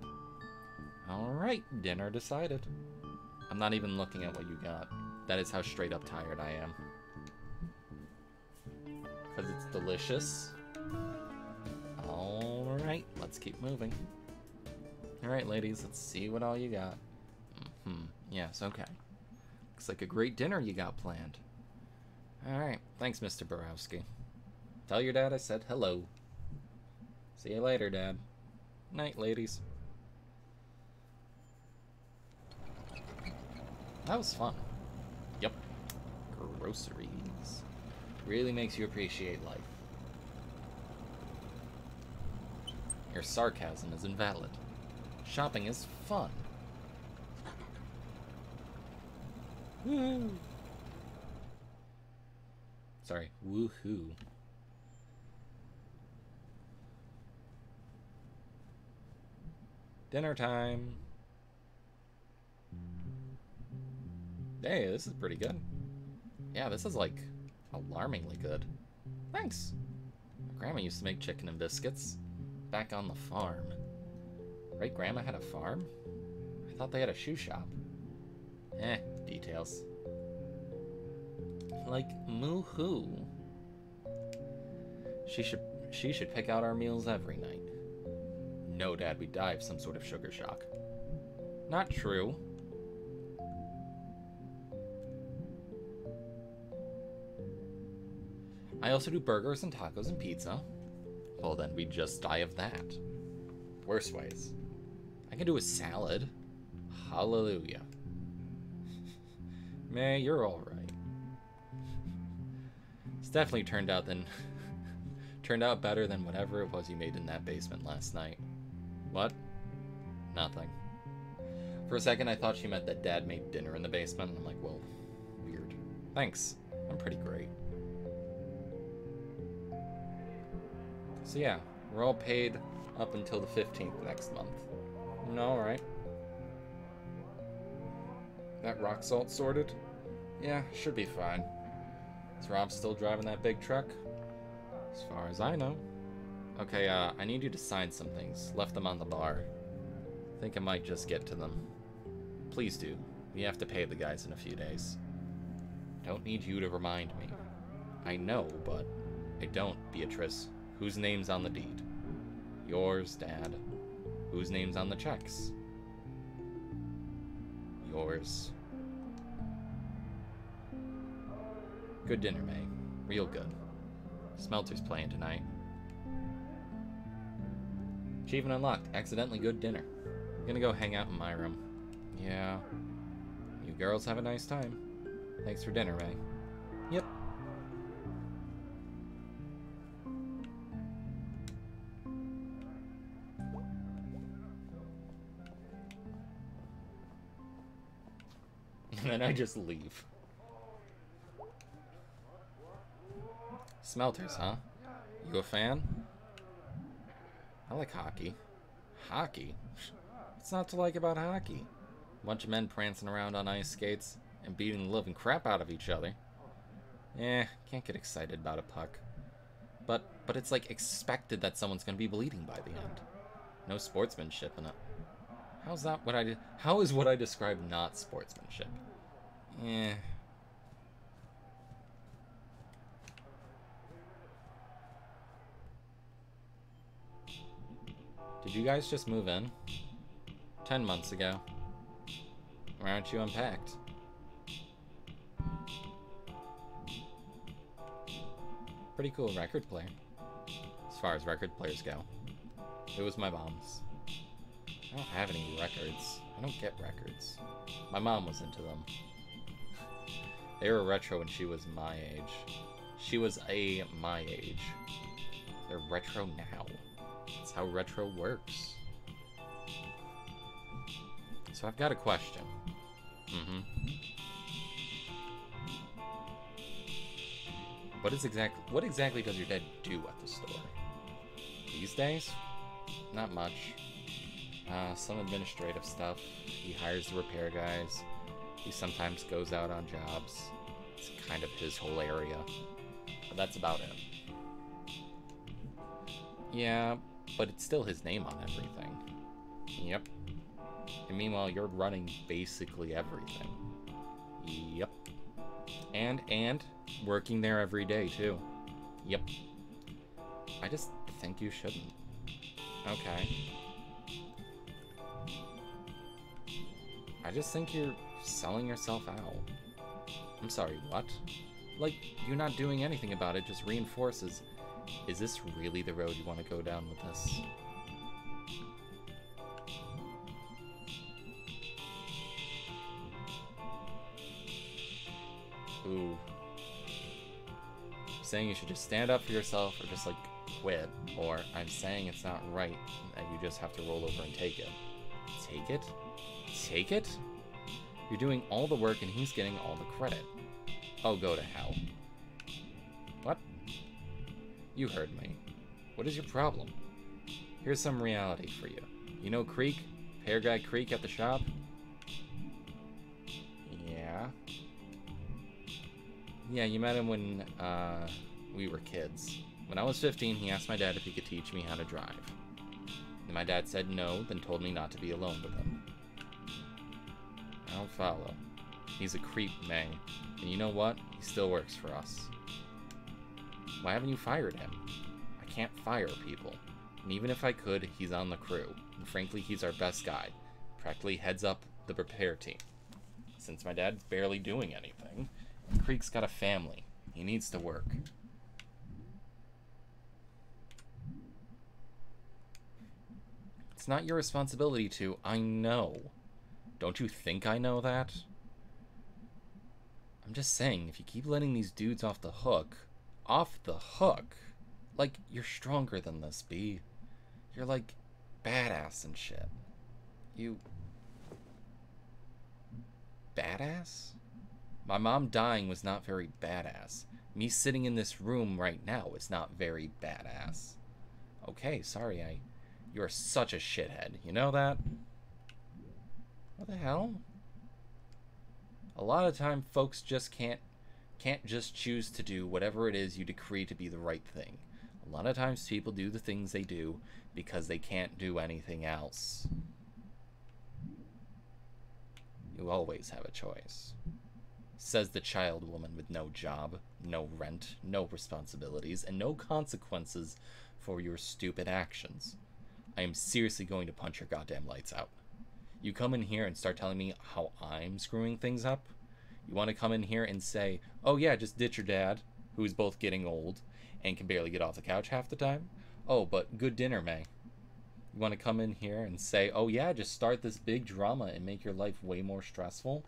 Alright, dinner decided. I'm not even looking at what you got. That is how straight up tired I am. Because it's delicious. Alright, let's keep moving. Alright, ladies, let's see what all you got. Yes, okay. Looks like a great dinner you got planned. Alright, thanks, Mr. Borowski. Tell your dad I said hello. See you later, Dad. Night, ladies. That was fun. Yep. Groceries. Really makes you appreciate life. Your sarcasm is invalid. Shopping is fun. Woo! Sorry, woohoo. Dinner time. Hey, this is pretty good. Yeah, this is like alarmingly good. Thanks. My grandma used to make chicken and biscuits back on the farm. Right, Grandma had a farm? I thought they had a shoe shop. Details. Like moo-hoo. She should pick out our meals every night. No, Dad, we'd die of some sort of sugar shock. Not true. I also do burgers and tacos and pizza. Well, then we'd just die of that. Worse ways. I can do a salad. Hallelujah. May, you're alright. It's definitely turned out better than whatever it was you made in that basement last night. What? Nothing. For a second, I thought she meant that Dad made dinner in the basement. I'm like, well, weird. Thanks. I'm pretty great. So yeah, we're all paid up until the 15th next month. No, alright. That rock salt sorted? Yeah, should be fine. Is Rob still driving that big truck? As far as I know. Okay, I need you to sign some things. Left them on the bar. Think I might just get to them. Please do. We have to pay the guys in a few days. Don't need you to remind me. I know, but I don't, Beatrice. Whose name's on the deed? Yours, Dad. Whose name's on the checks? Yours. Good dinner, May. Real good. Smelter's playing tonight. Achievement unlocked. Accidentally good dinner. I'm gonna go hang out in my room. Yeah. You girls have a nice time. Thanks for dinner, May. Yep. And then I just leave. Smelters, huh? You a fan? I like hockey. Hockey? What's not to like about hockey? A bunch of men prancing around on ice skates and beating the living crap out of each other. Can't get excited about a puck. But it's like expected that someone's gonna be bleeding by the end. No sportsmanship in it. How is what I describe not sportsmanship? Did you guys just move in? 10 months ago. Why aren't you unpacked? Pretty cool record player. As far as record players go. It was my mom's. I don't have any records. I don't get records. My mom was into them. They were retro when she was my age. She was my age. They're retro now. That's how retro works. So I've got a question. What exactly does your dad do at the store? These days? Not much. Some administrative stuff. He hires the repair guys. He sometimes goes out on jobs. It's kind of his whole area. But that's about it. Yeah, but it's still his name on everything. Yep. And meanwhile, you're running basically everything. Yep. And working there every day, too. Yep. I just think you shouldn't. Okay. I just think you're selling yourself out. I'm sorry, what? Like, you not doing anything about it just reinforces... Is this really the road you want to go down with this? Ooh. I'm saying you should just stand up for yourself or just, like, quit. Or I'm saying it's not right and you just have to roll over and take it. Take it? Take it? You're doing all the work and he's getting all the credit. Oh, go to hell. What? You heard me. What is your problem? Here's some reality for you. You know Creek? Hair guy Creek at the shop? Yeah. Yeah, you met him when, we were kids. When I was 15, he asked my dad if he could teach me how to drive. And my dad said no, then told me not to be alone with him. I don't follow. He's a creep, May. And you know what? He still works for us. Why haven't you fired him? I can't fire people. And even if I could, he's on the crew. And frankly, he's our best guy. Practically heads up the repair team. Since my dad's barely doing anything, Creek's got a family. He needs to work. It's not your responsibility to. I know. Don't you think I know that? I'm just saying, if you keep letting these dudes off the hook, like, you're stronger than this, B. You're, like, badass and shit. You... Badass? My mom dying was not very badass. Me sitting in this room right now is not very badass. Okay, sorry, you're such a shithead. You know that? What the hell? A lot of time, folks just can't just choose to do whatever it is you decree to be the right thing. A lot of times people do the things they do because they can't do anything else. You always have a choice. Says the child woman with no job, no rent, no responsibilities, and no consequences for your stupid actions. I am seriously going to punch your goddamn lights out. You come in here and start telling me how I'm screwing things up? You want to come in here and say, oh yeah, just ditch your dad, who's both getting old and can barely get off the couch half the time? Oh, but good dinner, May. You want to come in here and say, oh yeah, just start this big drama and make your life way more stressful?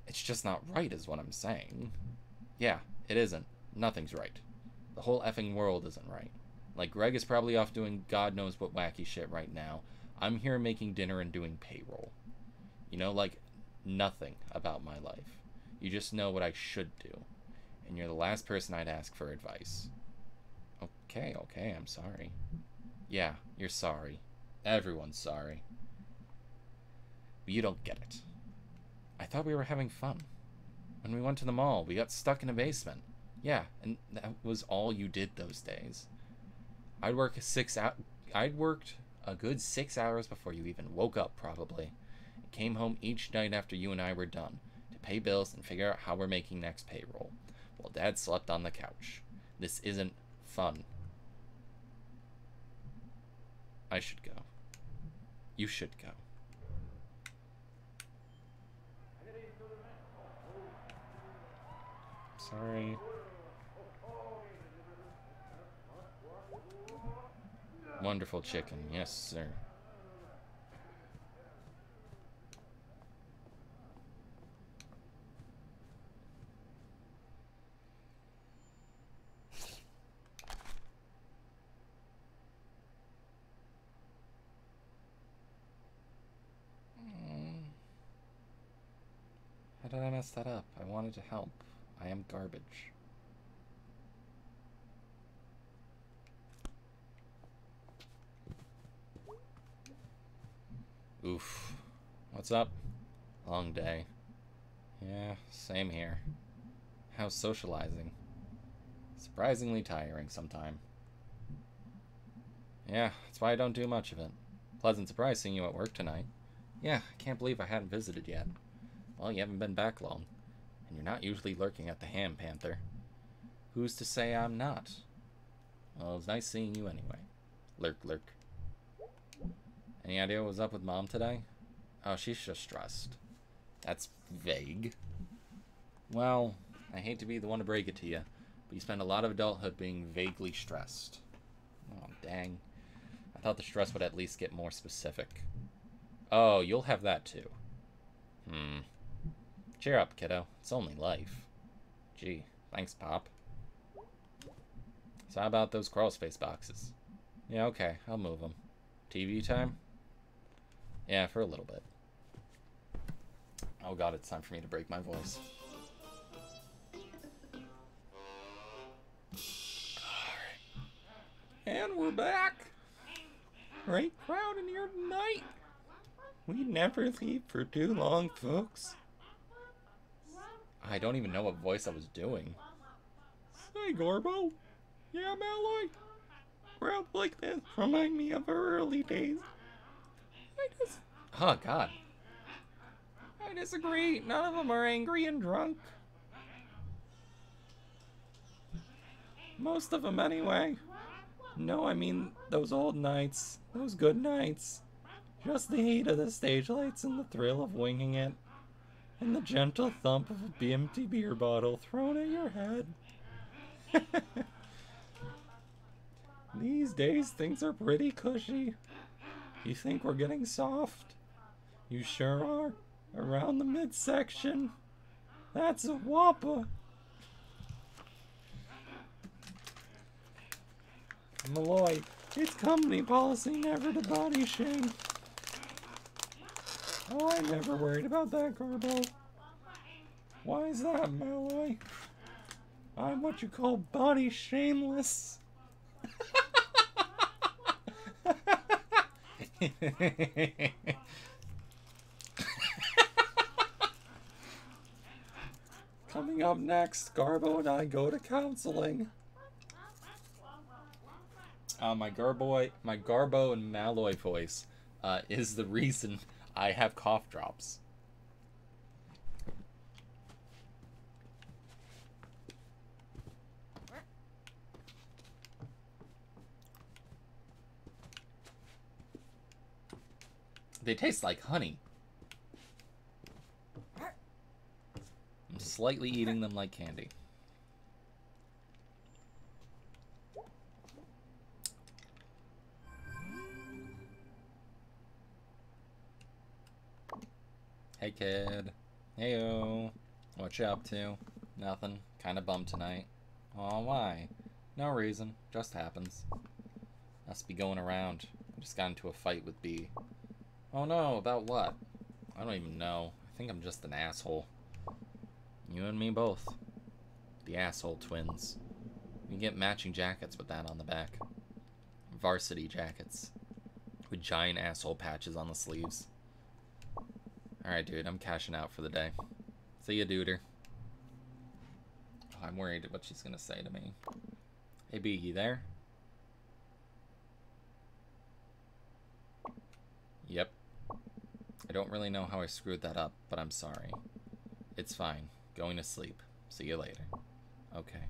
It's just not right is what I'm saying. Yeah, it isn't. Nothing's right. The whole effing world isn't right. Like, Greg is probably off doing God knows what wacky shit right now. I'm here making dinner and doing payroll. You know, like, nothing about my life. You just know what I should do. And you're the last person I'd ask for advice. Okay, I'm sorry. Yeah, you're sorry. Everyone's sorry. But you don't get it. I thought we were having fun. When we went to the mall, we got stuck in a basement. Yeah, and that was all you did those days. I'd worked a good 6 hours before you even woke up, probably. And came home each night after you and I were done to pay bills and figure out how we're making next payroll, while Dad slept on the couch. This isn't fun. I should go. You should go. Sorry. Wonderful chicken, yes, sir. How did I mess that up? I wanted to help. I am garbage. Oof. What's up? Long day. Yeah, same here. How's socializing? Surprisingly tiring sometime. Yeah, that's why I don't do much of it. Pleasant surprise seeing you at work tonight. Yeah, I can't believe I hadn't visited yet. Well, you haven't been back long. And you're not usually lurking at the Ham Panther. Who's to say I'm not? Well, it was nice seeing you anyway. Lurk, lurk. Any idea what was up with Mom today? Oh, she's just stressed. That's vague. Well, I hate to be the one to break it to you, but you spend a lot of adulthood being vaguely stressed. Oh, dang. I thought the stress would at least get more specific. Oh, you'll have that too. Cheer up, kiddo. It's only life. Gee, thanks, Pop. So how about those crawl space boxes? Yeah, okay, I'll move them. TV time? Yeah, for a little bit. Oh god, it's time for me to break my voice. Alright. And we're back! Great crowd in here tonight! We never leave for too long, folks. I don't even know what voice I was doing. Say, Gorbo. Yeah, Malloy. Crowds like this remind me of our early days. Oh, God. I disagree. None of them are angry and drunk. Most of them, anyway. No, I mean those old nights. Those good nights. Just the heat of the stage lights and the thrill of winging it. And the gentle thump of a empty beer bottle thrown at your head. These days, things are pretty cushy. You think we're getting soft? You sure are. Around the midsection. That's a whopper. Malloy, it's company policy never to body shame. Oh, I never worried about that, Garbo. Why is that, Malloy? I'm what you call body shameless. Coming up next, Garbo and I go to counseling. My Garbo and Malloy voice is the reason I have cough drops. They taste like honey. I'm slightly eating them like candy. Hey kid. Heyo. What you up to? Nothing. Kinda bummed tonight. Aw, why? No reason. Just happens. Must be going around. I just got into a fight with B. Oh no, about what? I don't even know. I think I'm just an asshole. You and me both. The asshole twins. We can get matching jackets with that on the back. Varsity jackets. With giant asshole patches on the sleeves. Alright, dude, I'm cashing out for the day. See ya, duder. Oh, I'm worried what she's gonna say to me. Hey, B, you there? Yep. I don't really know how I screwed that up, but I'm sorry. It's fine. Going to sleep. See you later. Okay.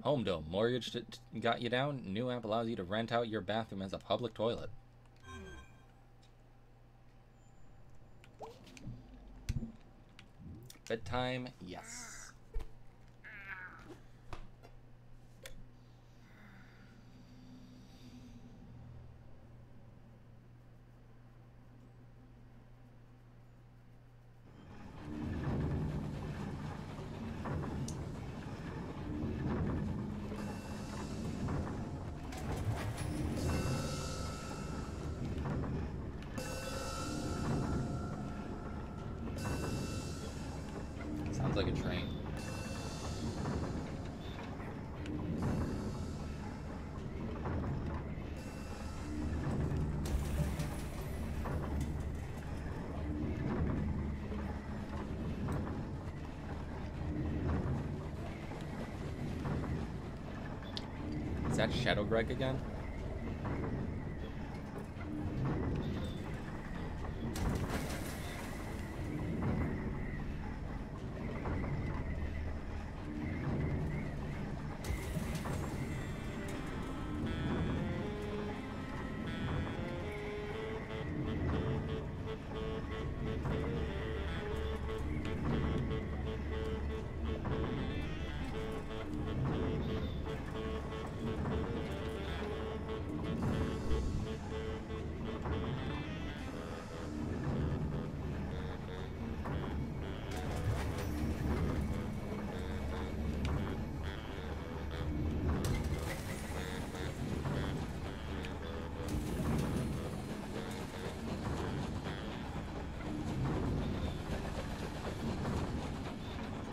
Home Dome. Mortgage got you down. New app allows you to rent out your bathroom as a public toilet. Bedtime? Yes. Sounds like a train. Is that Shadow Greg again?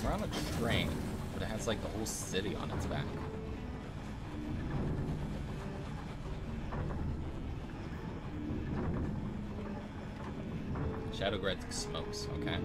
We're on a train, but it has like the whole city on its back. Shadow Greg smokes, okay.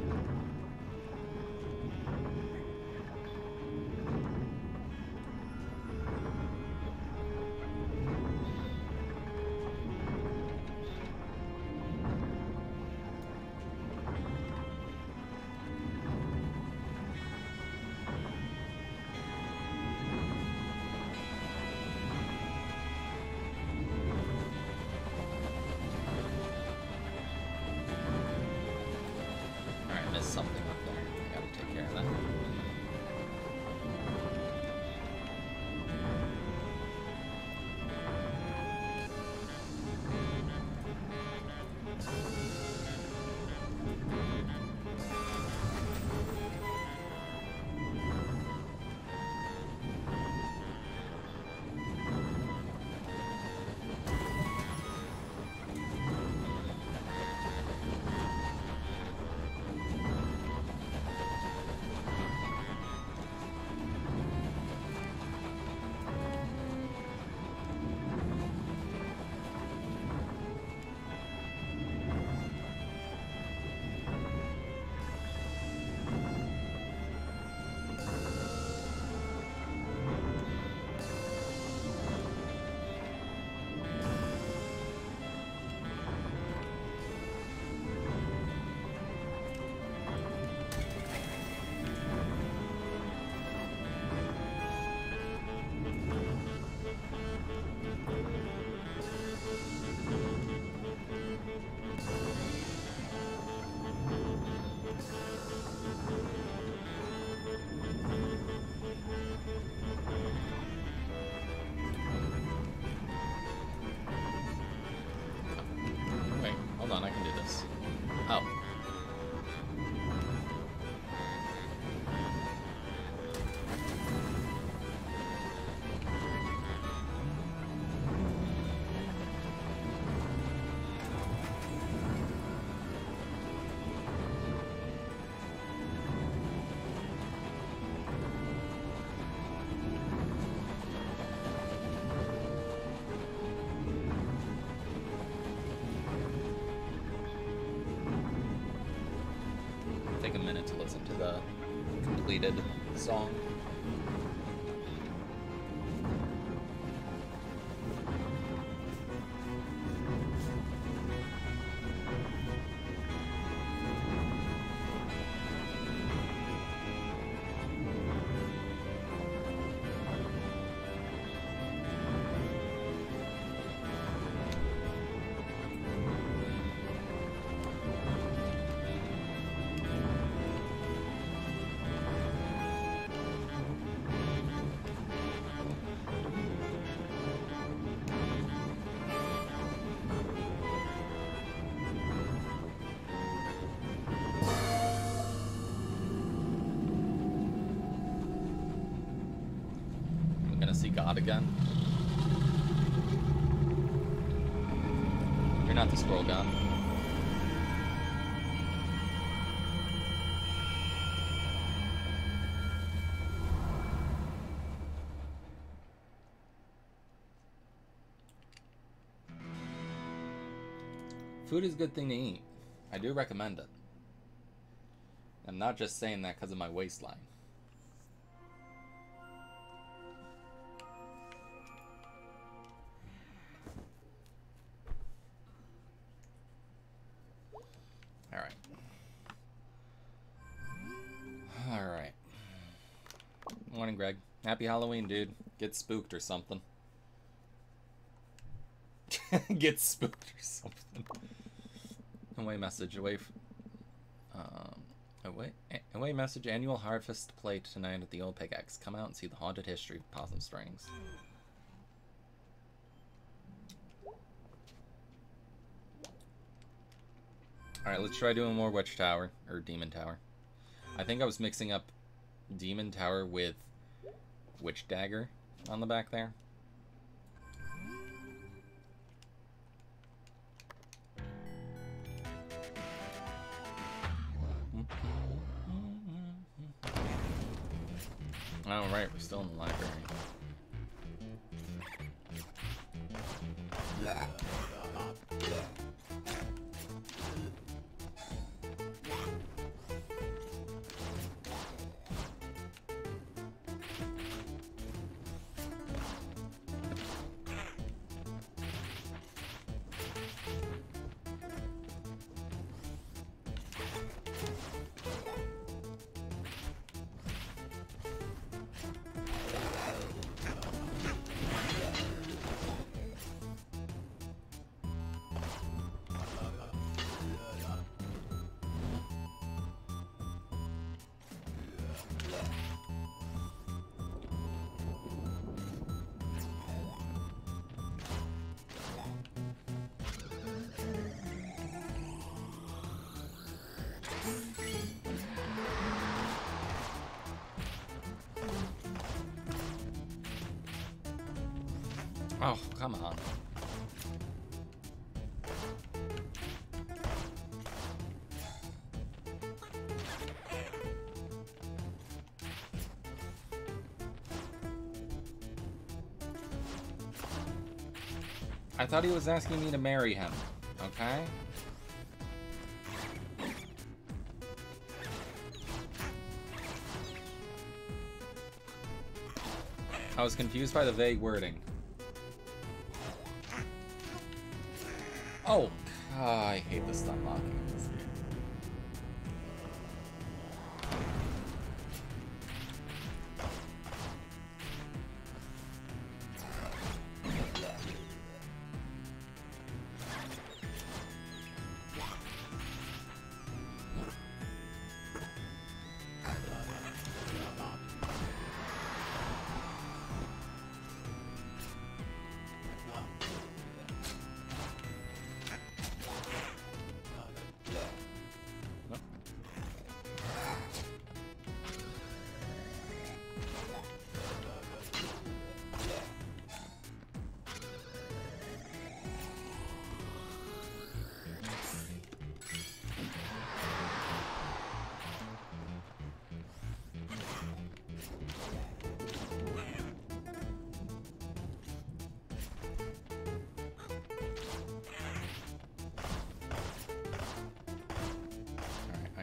to the completed song. See God again. You're not the squirrel god. Food is a good thing to eat. I do recommend it. I'm not just saying that because of my waistline. Alright. Morning, Greg. Happy Halloween, dude. Get spooked or something. Get spooked or something. Away message. Away message. Annual Harvest play tonight at the Old Pickaxe. Come out and see the haunted history of Possum Springs. Alright, let's try doing more Witch Tower. Or Demon Tower. I think I was mixing up Demon Tower with Witch Dagger on the back there. Oh, right, we're still in the library. Oh, come on. I thought he was asking me to marry him, okay? I was confused by the vague wording. Oh, I hate the stun locking in this game.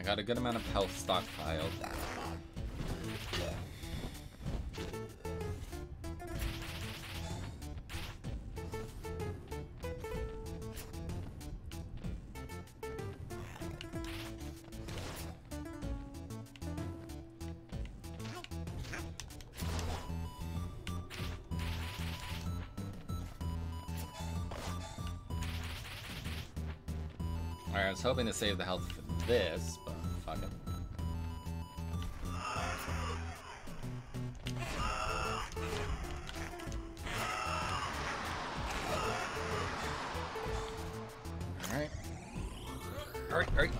got a good amount of health stockpiled. Alright, I was hoping to save the health for this, but fuck it. Alright. Alright.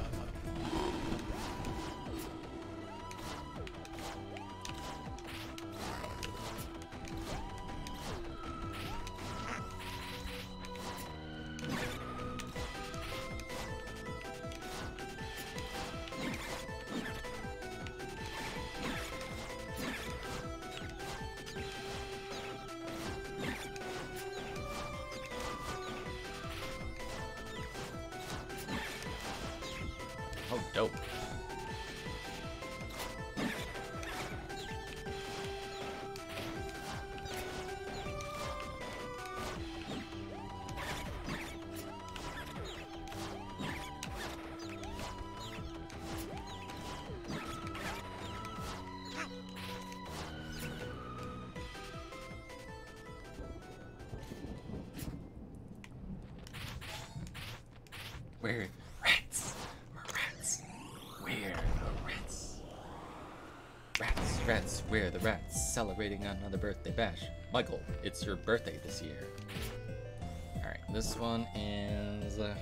Oh, dope. Where? Rats! Where the rats? Rats, where the rats? Celebrating another birthday bash. Michael, it's your birthday this year. Alright, this one is... 1,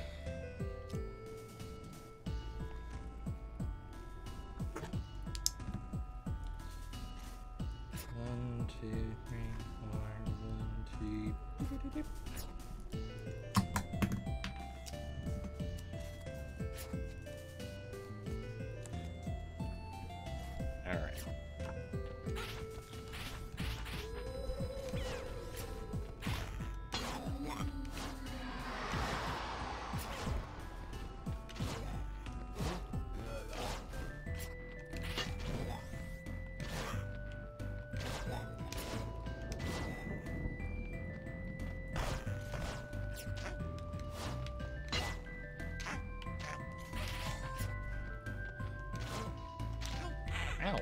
2, 3, 4, 1, 2... Alright. Ow.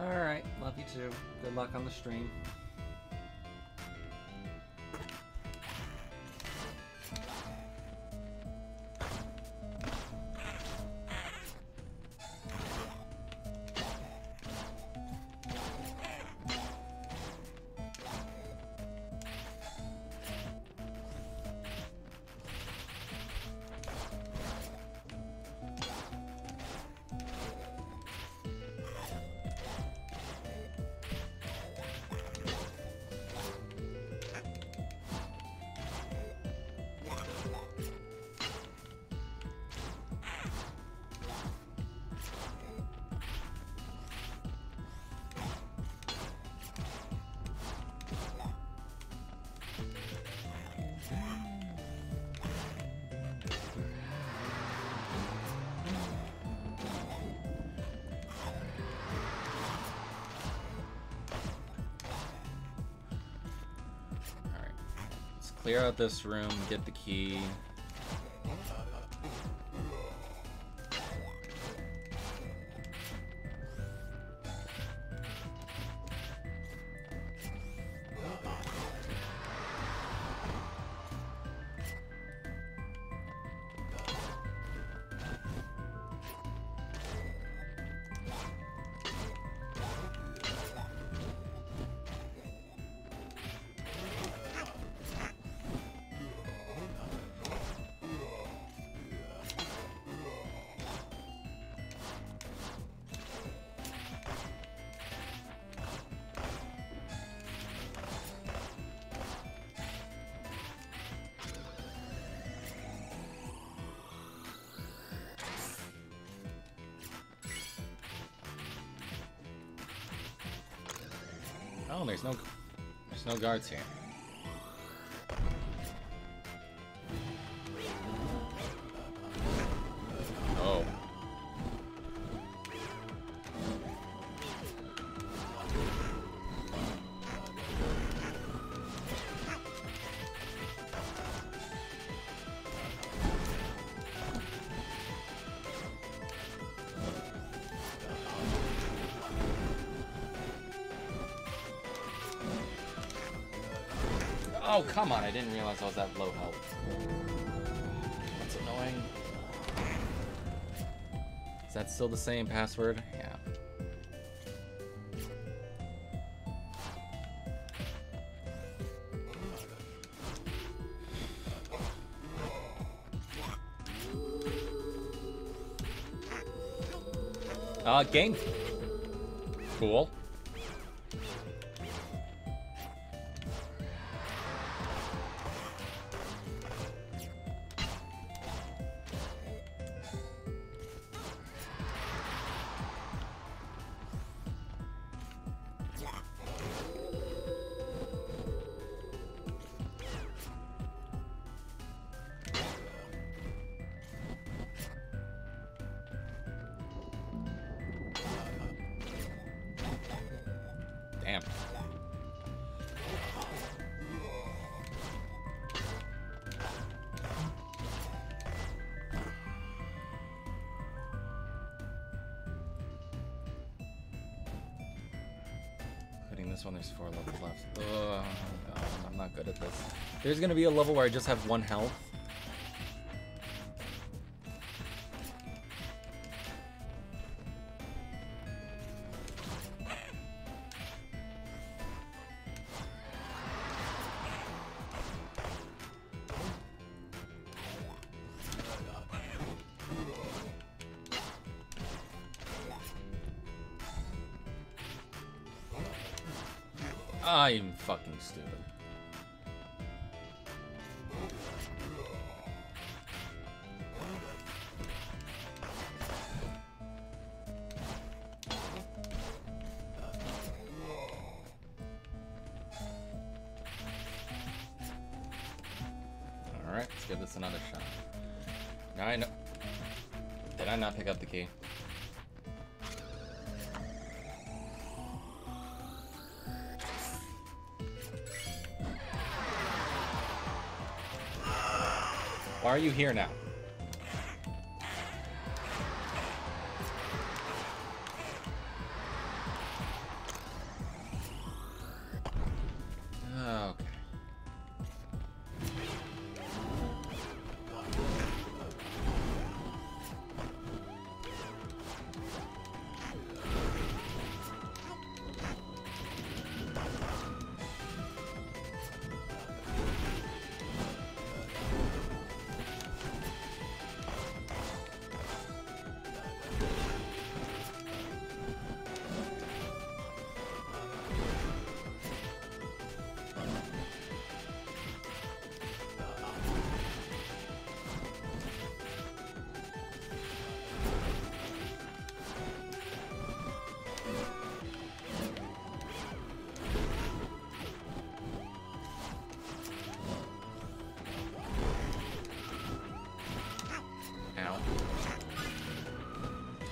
Alright, love you too. Good luck on the stream. Clear out this room, get the key. Oh, there's no guards here. Oh. Oh, come on, I didn't realize I was at low health. That's annoying. Is that still the same password? Yeah. Game. Cool. Damn. Including this one, there's 4 levels left. Oh, God, I'm not good at this. There's gonna be a level where I just have 1 health. I'm fucking stupid. Alright, let's give this another shot. Now I know. Did I not pick up the key? Why are you here now? Okay.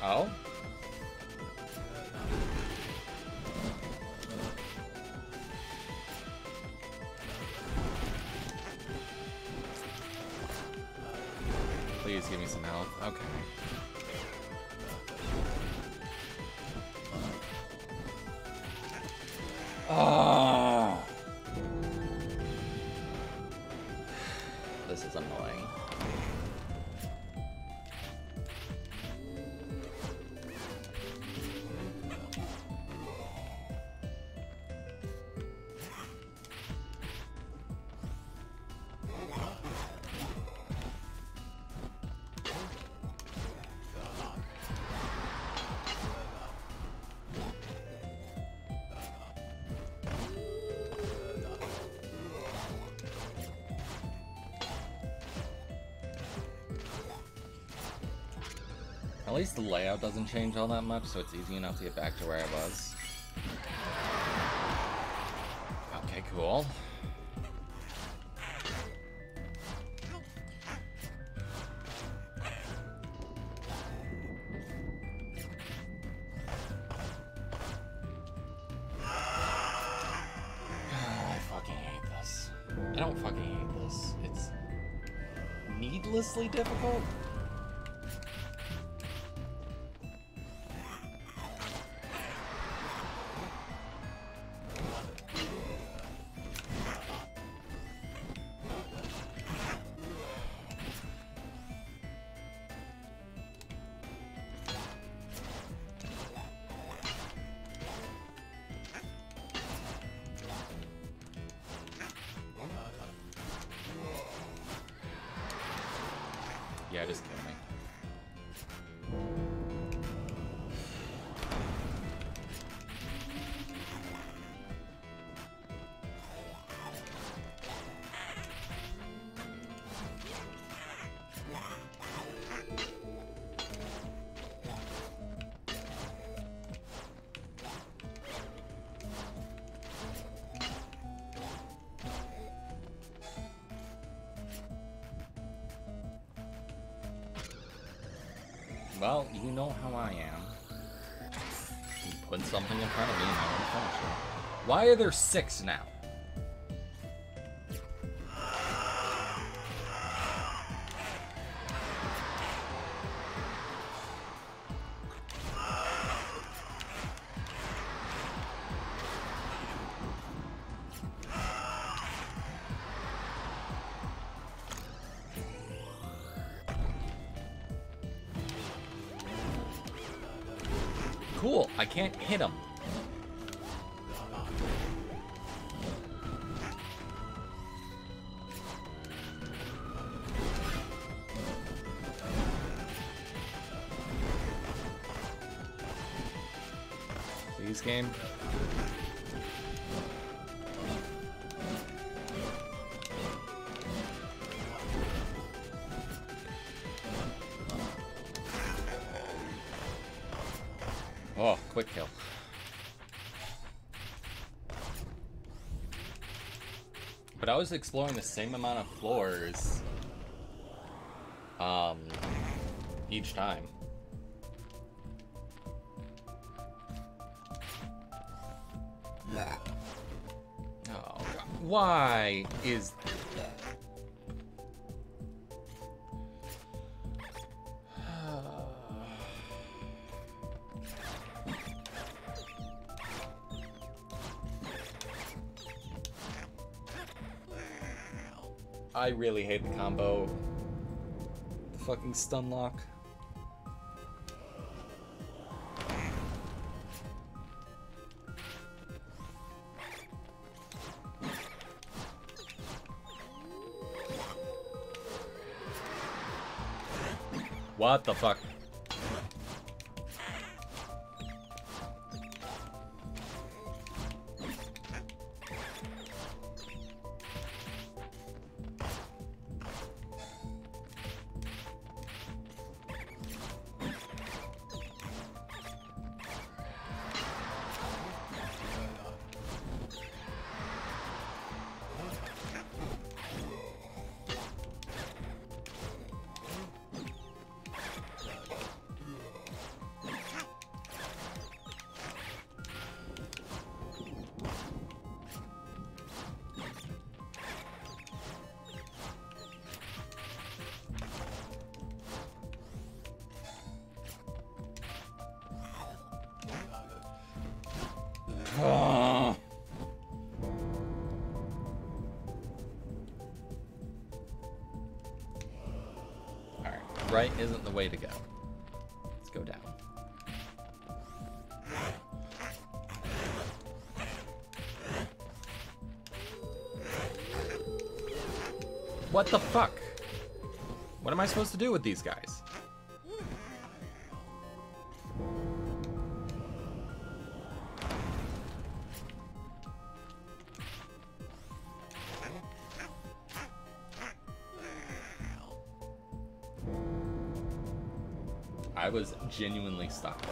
Oh? Please give me some health. Okay. Ah. This is annoying. At least the layout doesn't change all that much, so it's easy enough to get back to where I was. Cool. I fucking hate this. I don't fucking hate this. It's needlessly difficult. Yeah, just kill me. Well, you know how I am. You put something in front of me and I want to finish it. Why are there 6 now? Cool, I can't hit him. Please, game. Oh, quick kill. But I was exploring the same amount of floors each time. Oh god. Why is I really hate the combo. The fucking stun lock. What the fuck? Alright, right isn't the way to go. Let's go down. What the fuck? What am I supposed to do with these guys? I was genuinely stuck.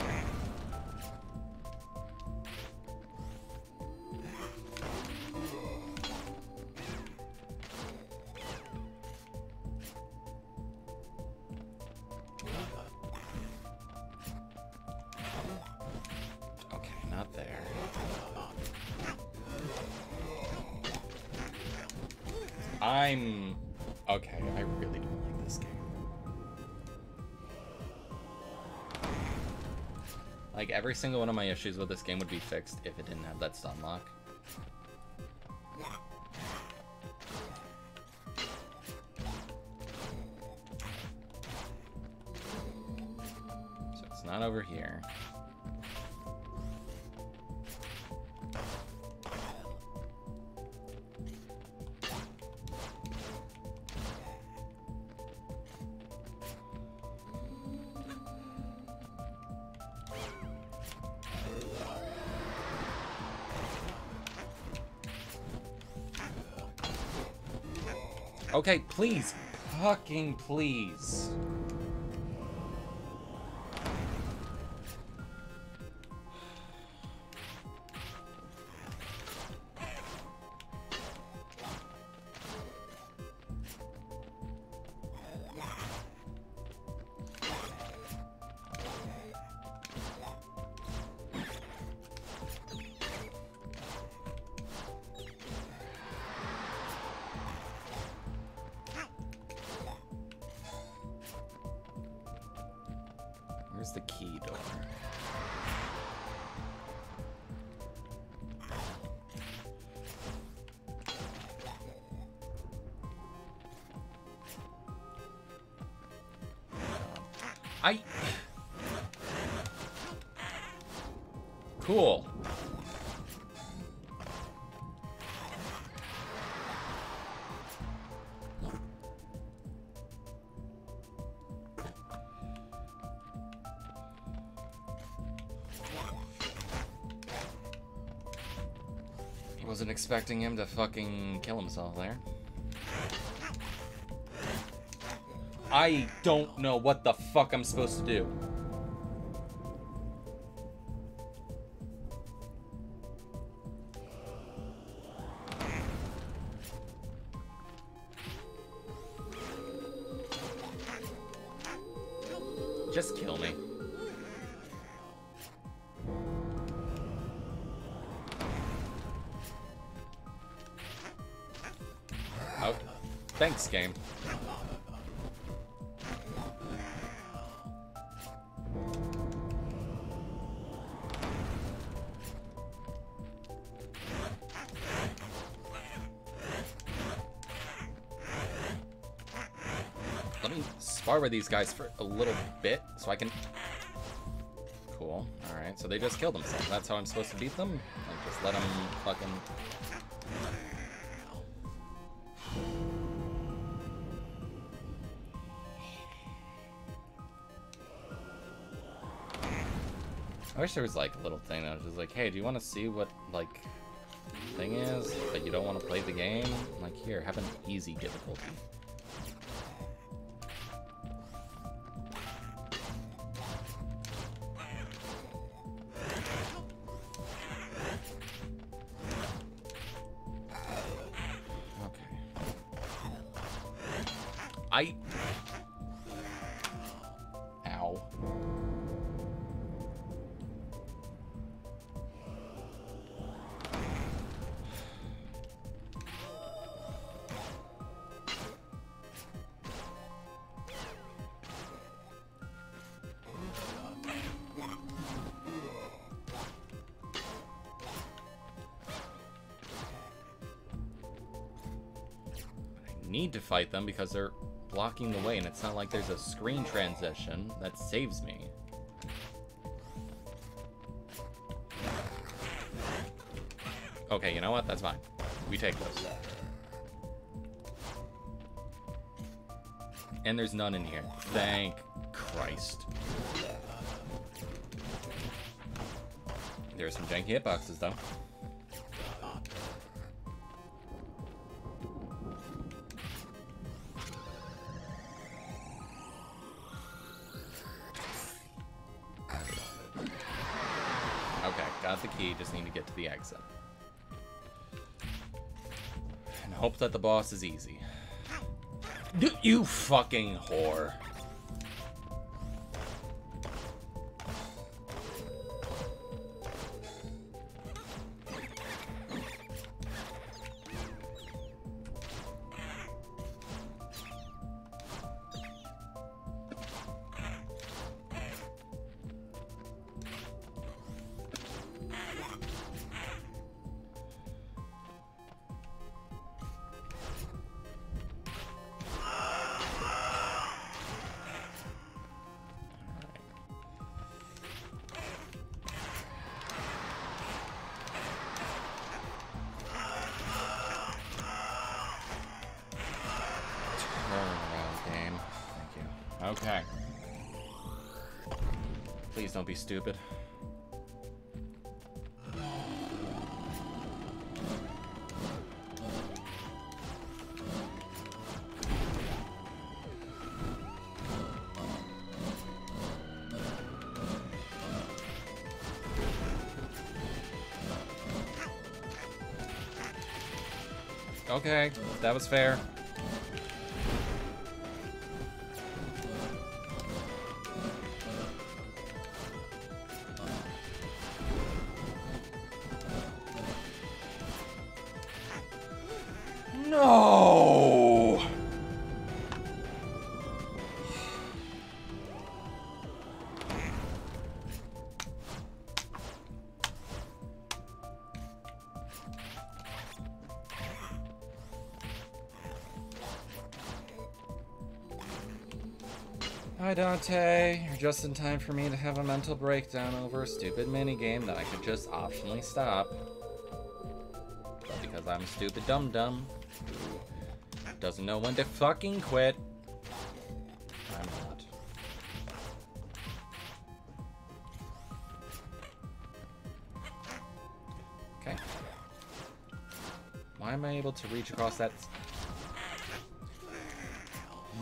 Okay, I really don't like this game. Like, every single one of my issues with this game would be fixed if it didn't have that stun lock. So it's not over here. Okay, please. Fucking please. Where's the key door? Cool. Wasn't expecting him to fucking kill himself there. I don't know what the fuck I'm supposed to do. Just kill me. Oh, thanks, game. Let me spar with these guys for a little bit so I can... Cool. Alright, so they just killed themselves. That's how I'm supposed to beat them? Like, just let them fucking... I wish there was like a little thing that was just like, hey, do you want to see what like thing is, but you don't want to play the game? Like, here, have an easy difficulty. Okay. Ow. Need to fight them because they're blocking the way, and it's not like there's a screen transition that saves me. Okay, you know what? That's fine. We take those. And there's none in here. Thank Christ. There's some janky hitboxes, though. Got the key, just need to get to the exit. And hope that the boss is easy. You fucking whore. Okay. Please don't be stupid. Okay, that was fair. No! Hi Dante, you're just in time for me to have a mental breakdown over a stupid minigame that I could just optionally stop. But because I'm a stupid dum-dum who doesn't know when to fucking quit, I'm not. Okay. Why am I able to reach across that?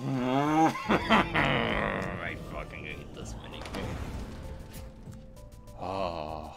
I fucking hate this minigame. Oh.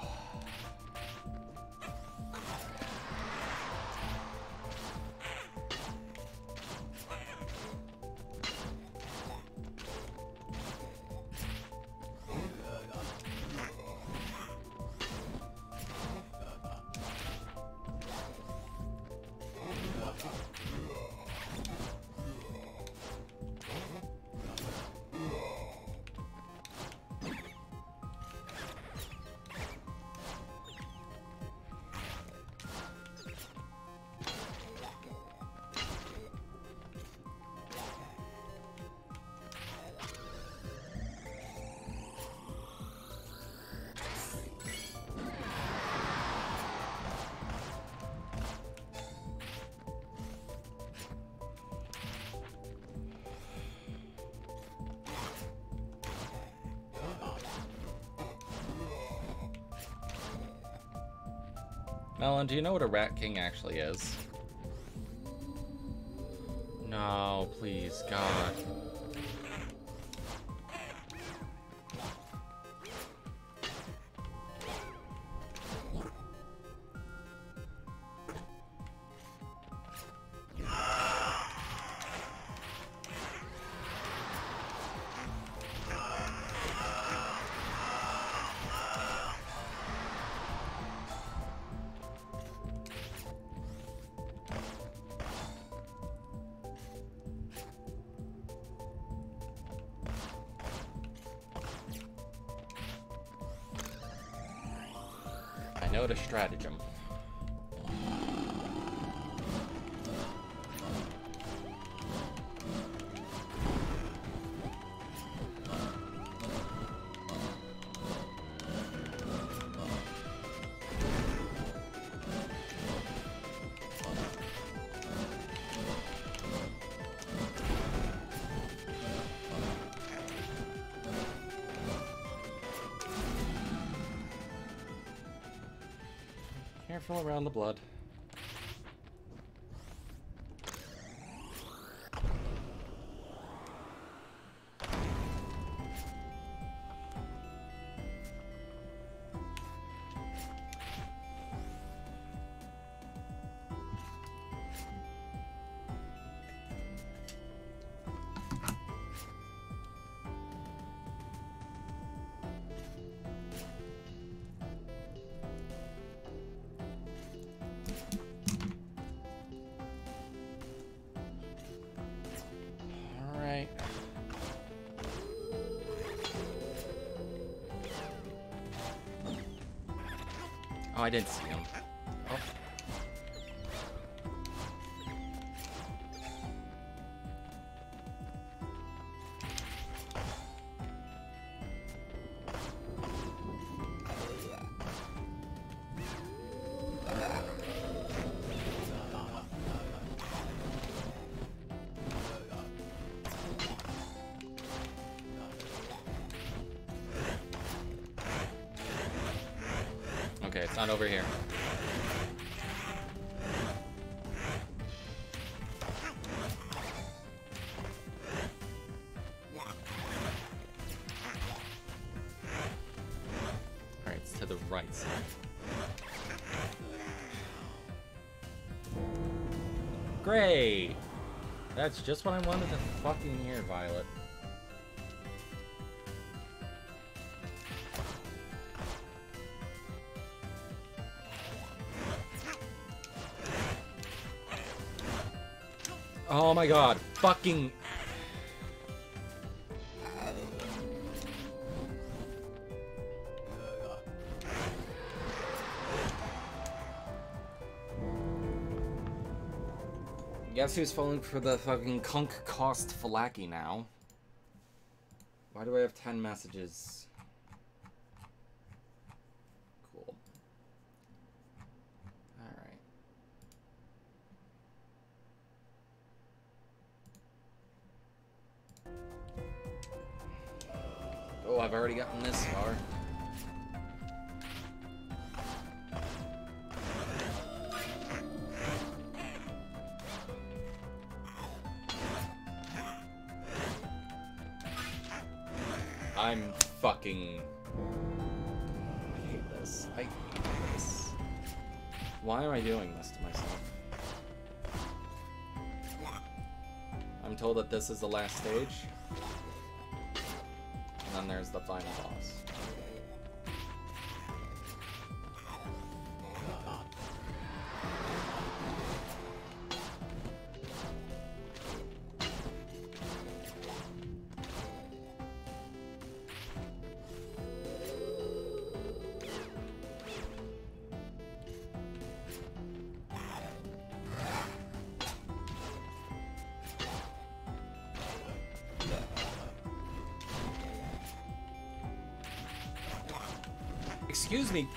Melon, do you know what a Rat King actually is? No, please, God. I know the stratagem. Careful around the blood. Oh, I didn't see him. Oh. Okay, it's not over here. Alright, it's to the right side. Great! That's just what I wanted to fucking hear, Violet. Oh my god, fucking... Guess who's falling for the fucking Kunk Cost Falaki now? Why do I have 10 messages? Cool. Alright. Oh, I've already gotten this far. I'm fucking... I hate this. I hate this. Why am I doing this to myself? I'm told that this is the last stage. And then there's the final boss. Excuse me.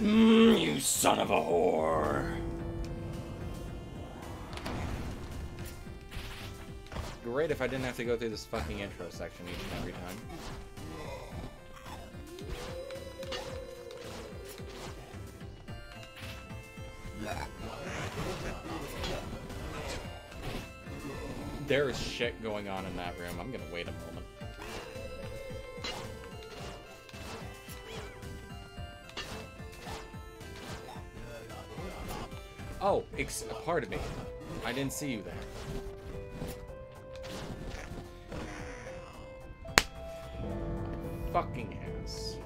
You son of a whore. Great if I didn't have to go through this fucking intro section each and every time. There is shit going on in that room. I'm gonna wait a moment. Oh, pardon me. I didn't see you there. Fucking ass.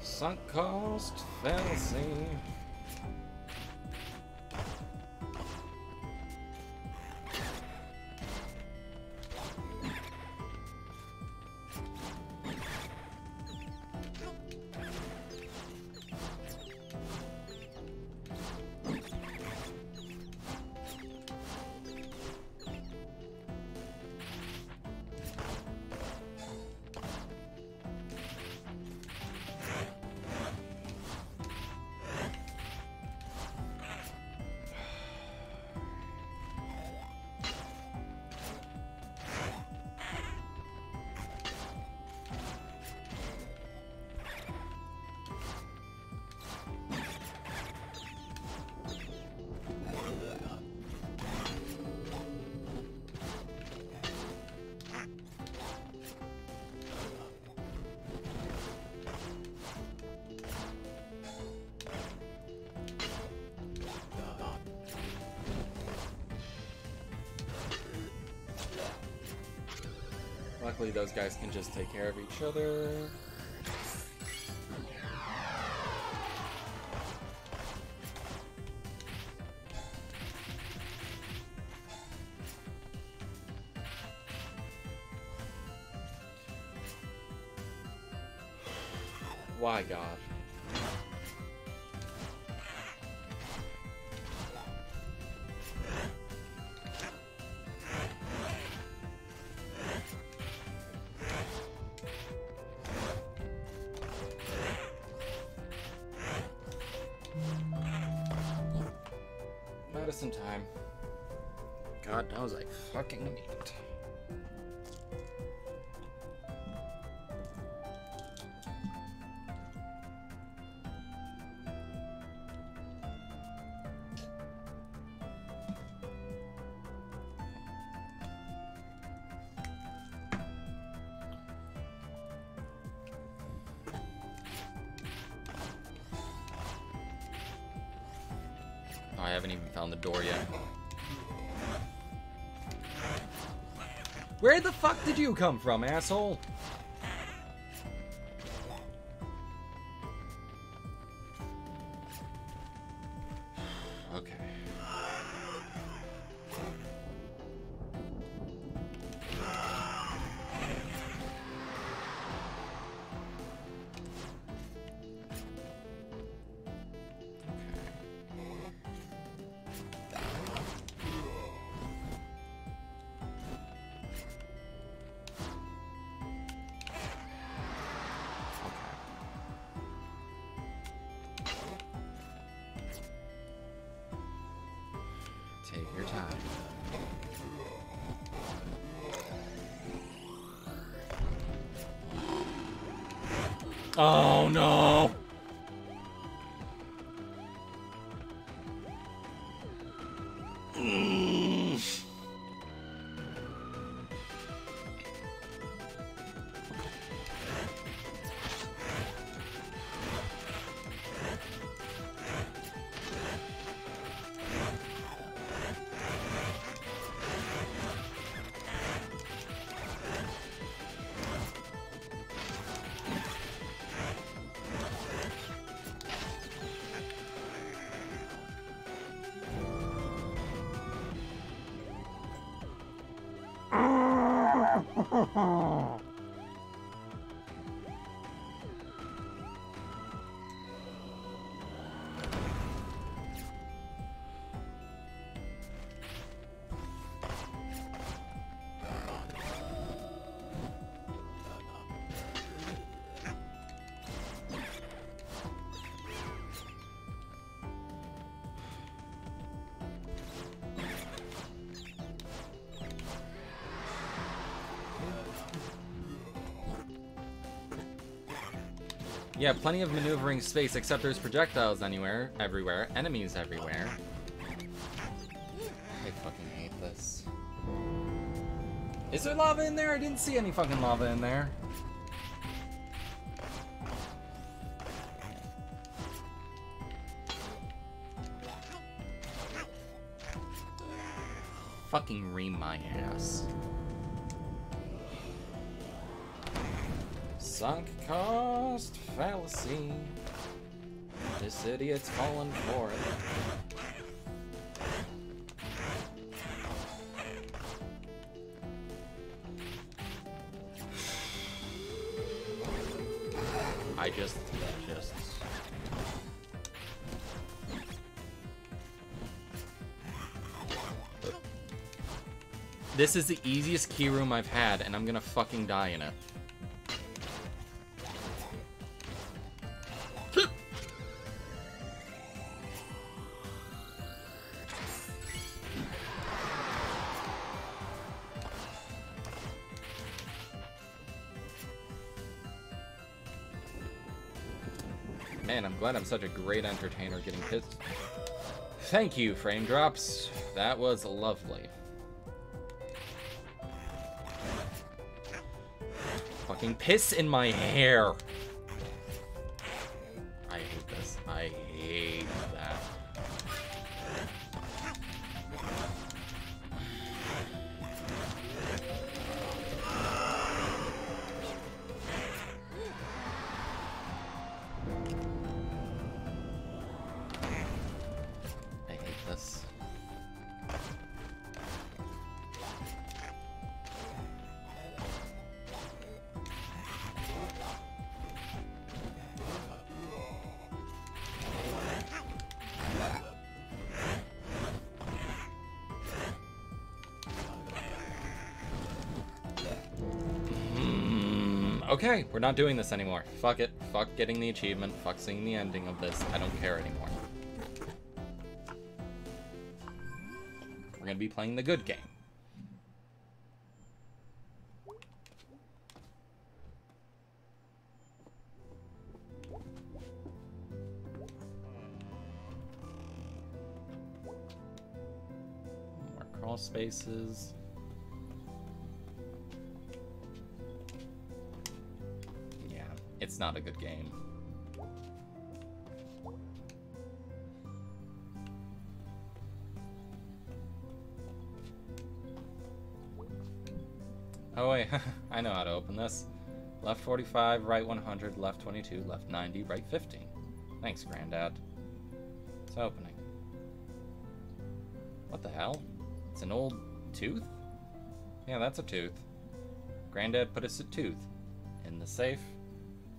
Sunk cost fallacy. Luckily, those guys can just take care of each other. Why, God? Medicine time. God knows I fucking need it. I haven't even found the door yet. Where the fuck did you come from, asshole? Okay. Take your time. Oh no! Yeah, plenty of maneuvering space, except there's projectiles everywhere, enemies everywhere. I fucking hate this. Is there lava in there? I didn't see any fucking lava in there. Fucking ream my ass. Sunk cost fallacy. This idiot's fallen for it. I just. This is the easiest key room I've had, and I'm gonna fucking die in it. Man, I'm glad I'm such a great entertainer getting pissed. Thank you, Frame Drops. That was lovely. Fucking piss in my hair. I hate this. I hate that. Okay, we're not doing this anymore. Fuck it. Fuck getting the achievement. Fuck seeing the ending of this. I don't care anymore. We're gonna be playing the good game. More crawl spaces. Yeah, it's not a good game. Oh wait, I know how to open this. Left 45, right 100, left 22, left 90, right 15. Thanks, Granddad. It's opening. What the hell? It's an old tooth? Yeah, that's a tooth. Granddad put us a tooth in the safe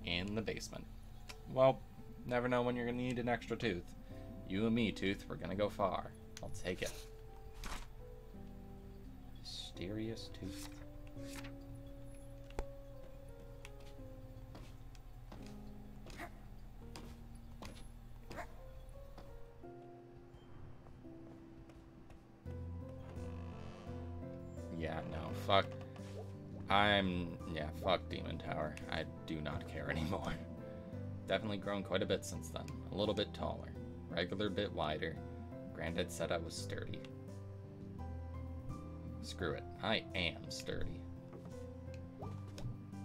in the basement. Well, never know when you're gonna need an extra tooth. You and me, tooth, we're gonna go far. I'll take it. Mysterious tooth. Yeah, no, fuck. Yeah, fuck Demon Tower. I do not care anymore. Definitely grown quite a bit since then. A little bit taller. Regular bit wider. Granddad said I was sturdy. Screw it. I am sturdy.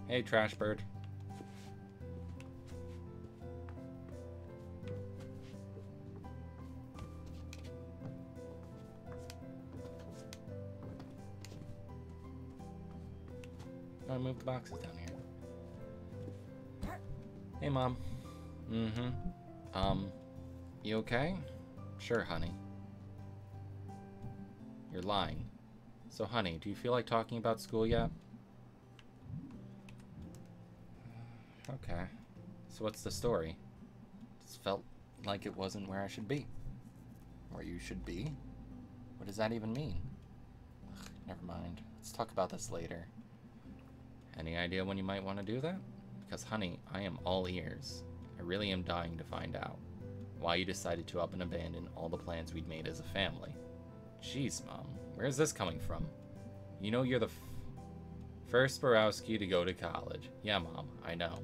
Hey, Trash Bird. I'm gonna move the boxes down here. Hey, Mom. You okay? Sure, honey. You're lying. So, honey, do you feel like talking about school yet? Okay. So what's the story? Just felt like it wasn't where I should be. Where you should be? What does that even mean? Ugh, never mind. Let's talk about this later. Any idea when you might want to do that? Because, honey, I am all ears. I really am dying to find out why you decided to up and abandon all the plans we'd made as a family. Jeez, Mom, where's this coming from? You know you're the first Borowski to go to college. Yeah, Mom, I know.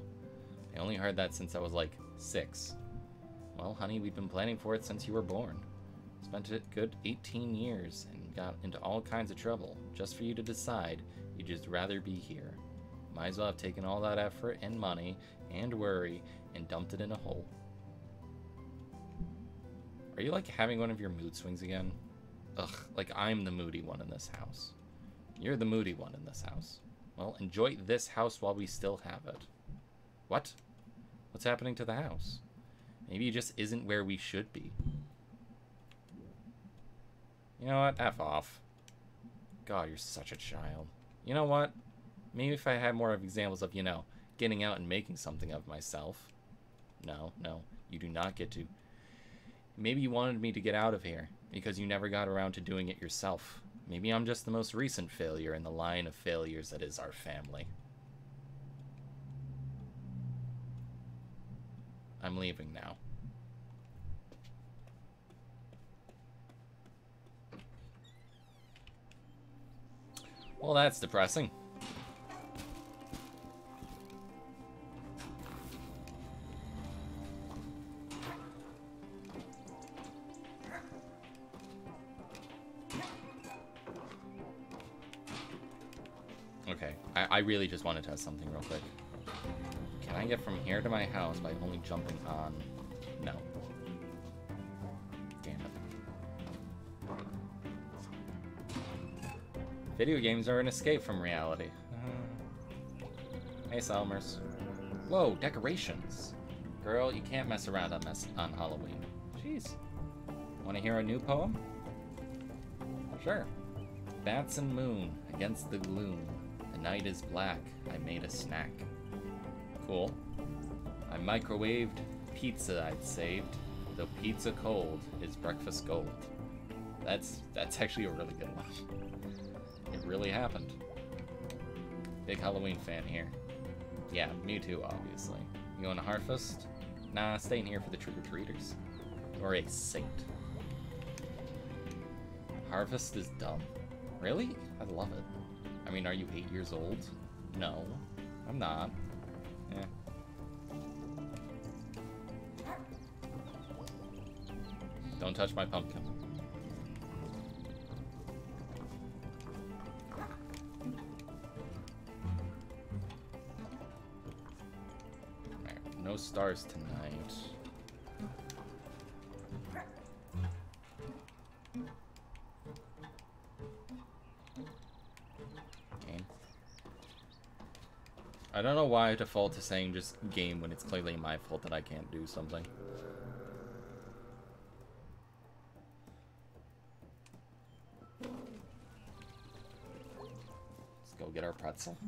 I only heard that since I was like 6. Well, honey, we've been planning for it since you were born. Spent a good 18 years and got into all kinds of trouble just for you to decide you'd just rather be here. Might as well have taken all that effort and money and worry and dumped it in a hole. Are you like having one of your mood swings again? Ugh, like I'm the moody one in this house. You're the moody one in this house. Well, enjoy this house while we still have it. What? What's happening to the house? Maybe it just isn't where we should be. You know what? F off. God, you're such a child. You know what? Maybe if I had more of examples of, you know, getting out and making something of myself. No, you do not get to. Maybe you wanted me to get out of here because you never got around to doing it yourself. Maybe I'm just the most recent failure in the line of failures that is our family. I'm leaving now. Well, that's depressing. Okay, I really just want to test something real quick. Can I get from here to my house by only jumping on? No. Damn it. Video games are an escape from reality. Hey, Salmers. Whoa, decorations. Girl, you can't mess around on Halloween. Jeez. Want to hear a new poem? Sure. Bats and moon against the gloom. The night is black. I made a snack. Cool. I microwaved pizza I'd saved. Though pizza cold is breakfast gold. That's actually a really good one. It really happened. Big Halloween fan here. Yeah, Mewtwo, obviously. You going to Harfest? Nah, staying here for the trick-or-treaters. Or a saint. Harvest is dumb. Really? I love it. I mean, are you 8 years old? No, I'm not. Eh. Don't touch my pumpkin. Right, no stars tonight. I don't know why I default to saying just game when it's clearly my fault that I can't do something. Let's go get our pretzel.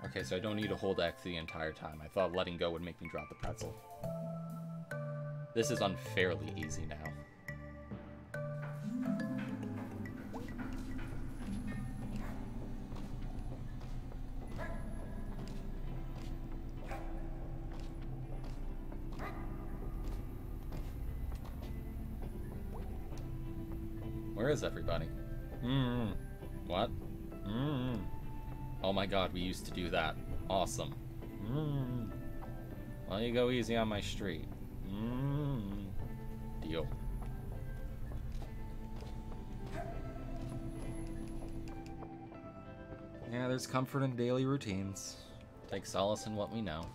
Okay, so I don't need to hold X the entire time. I thought letting go would make me drop the pretzel. This is unfairly easy now. Where is everybody? What? Oh my god, we used to do that. Awesome. Well, you go easy on my street. Deal. Yeah, there's comfort in daily routines. Take solace in what we know.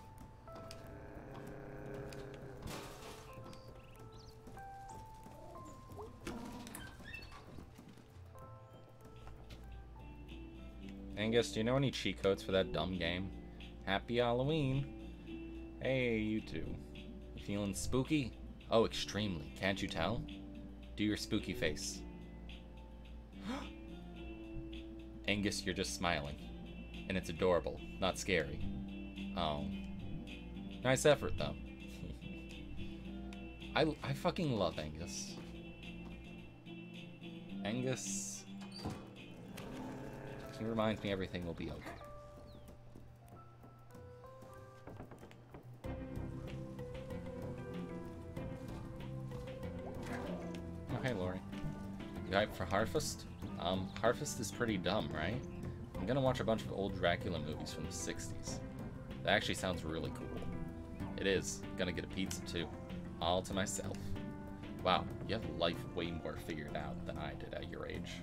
Angus, do you know any cheat codes for that dumb game? Happy Halloween. Hey, you two. You feeling spooky? Oh, extremely. Can't you tell? Do your spooky face. Angus, you're just smiling. And it's adorable, not scary. Oh. Nice effort, though. I fucking love Angus. Angus... He reminds me everything will be okay. Oh, hey, Lori. You hyped for Harfest? Harfest is pretty dumb, right? I'm gonna watch a bunch of old Dracula movies from the 60s. That actually sounds really cool. It is. Gonna get a pizza, too. All to myself. Wow, you have life way more figured out than I did at your age.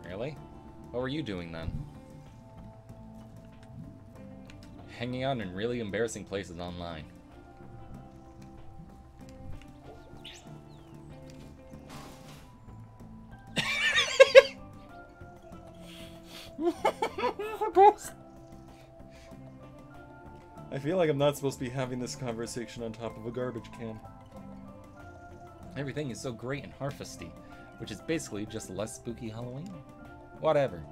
Really? What were you doing then? Hanging out in really embarrassing places online. I feel like I'm not supposed to be having this conversation on top of a garbage can. Everything is so great and harfesty, which is basically just less spooky Halloween. Whatever.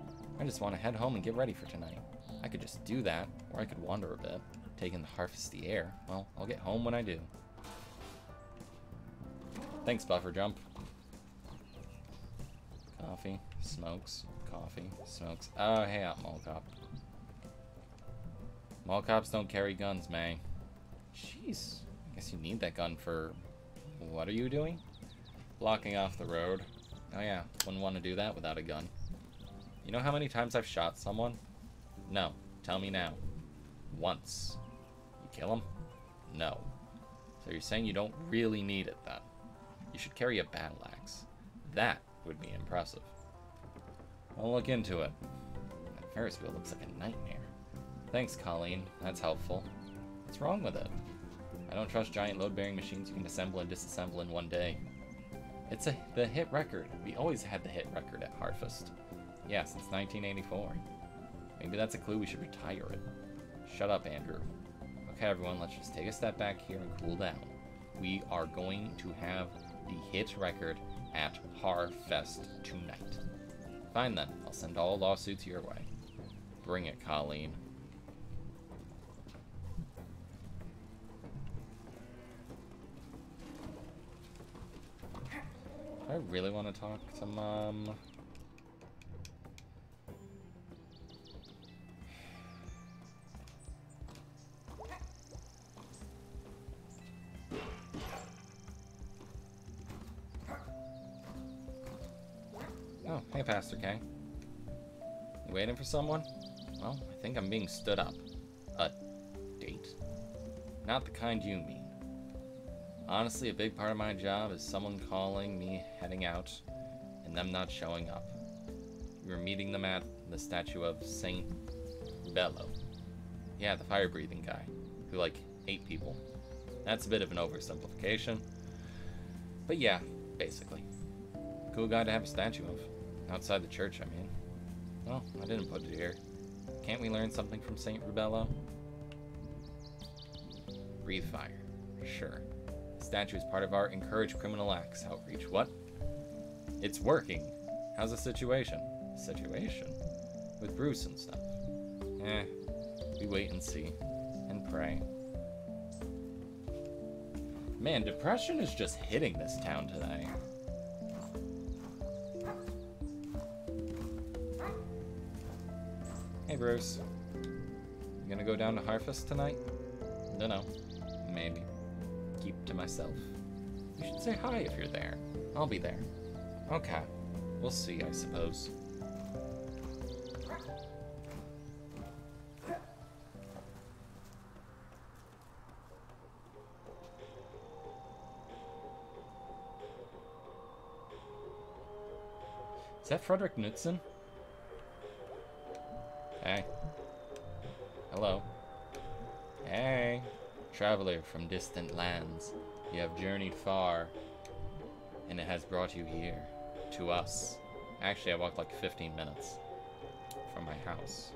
I just want to head home and get ready for tonight. I could just do that, or I could wander a bit, take in the harfesty air. Well, I'll get home when I do. Thanks, Buffer Jump. Coffee, smokes, coffee, smokes. Oh, hey out, Mall Cop. Mall Cops don't carry guns, man. Jeez. I guess you need that gun for... What are you doing? Blocking off the road. Oh yeah, wouldn't want to do that without a gun. You know how many times I've shot someone? No. Tell me now. Once. You kill him? No. So you're saying you don't really need it then? You should carry a battle axe. That would be impressive. I'll look into it. That Ferris wheel looks like a nightmare. Thanks, Colleen. That's helpful. What's wrong with it? I don't trust giant load-bearing machines you can assemble and disassemble in one day. It's the hit record. We always had the hit record at Harfest. Yeah, since 1984. Maybe that's a clue we should retire it. Shut up, Andrew. Okay, everyone, let's just take a step back here and cool down. We are going to have the hit record at Harfest tonight. Fine then, I'll send all lawsuits your way. Bring it, Colleen. I really want to talk to Mom. Oh, hey, Pastor K. You waiting for someone? Well, I think I'm being stood up. A date? Not the kind you mean. Honestly, a big part of my job is someone calling me heading out and them not showing up. We were meeting them at the statue of Saint Bello. Yeah, the fire-breathing guy who, like, ate people. That's a bit of an oversimplification. But yeah, basically. Cool guy to have a statue of. Outside the church, I mean. Well, I didn't put it here. Can't we learn something from Saint Rubello? Breathe fire. Sure. The statue is part of our Encourage Criminal Acts outreach. What? It's working. How's the situation? Situation? With Bruce and stuff. We wait and see. And pray. Man, depression is just hitting this town today. Hey, Bruce. You gonna go down to Harfest tonight? Dunno. Maybe. Keep to myself. You should say hi if you're there. I'll be there. Okay. We'll see, I suppose. Is that Frederick Knudsen? Hey. Hello. Hey. Traveler from distant lands, you have journeyed far, and it has brought you here, to us. Actually, I walked like 15 minutes from my house.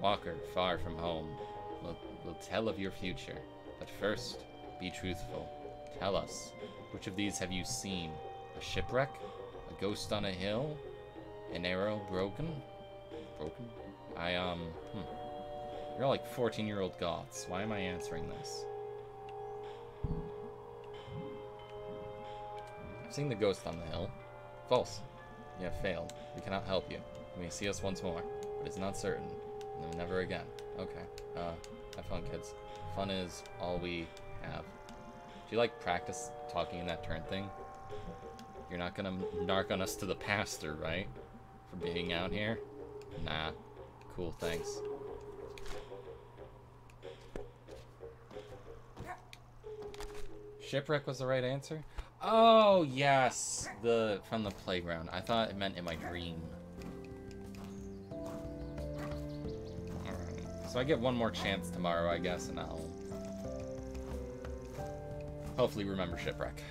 Walker, far from home, will tell of your future, but first, be truthful. Tell us, which of these have you seen? A shipwreck? A ghost on a hill? An arrow broken? Broken? You're all like 14-year-old goths. Why am I answering this? I've seen the ghost on the hill. False. You have failed. We cannot help you. You may see us once more, but it's not certain. And then never again. Okay. Have fun, kids. Fun is all we have. Do you like practice talking in that turn thing? You're not gonna narc on us to the pastor, right? For being out here? Nah. Cool, thanks. Shipwreck was the right answer? Oh, yes. From the playground. I thought it meant in my dream. Alright. So I get one more chance tomorrow, I guess, and I'll hopefully remember Shipwreck.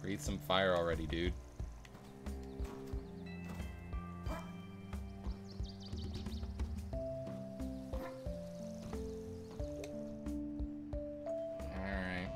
Breathe some fire already, dude. Alright.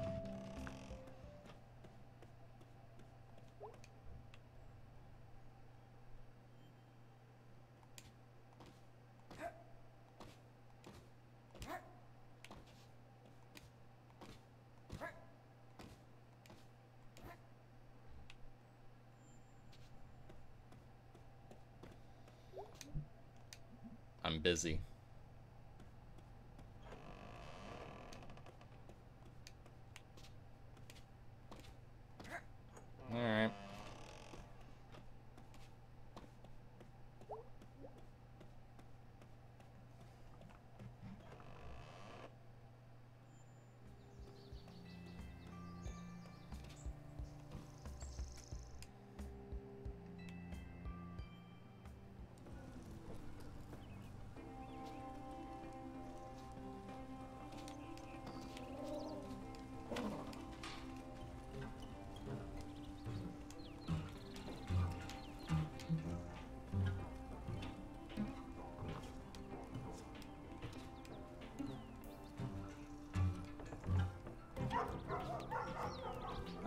I'm busy. All right.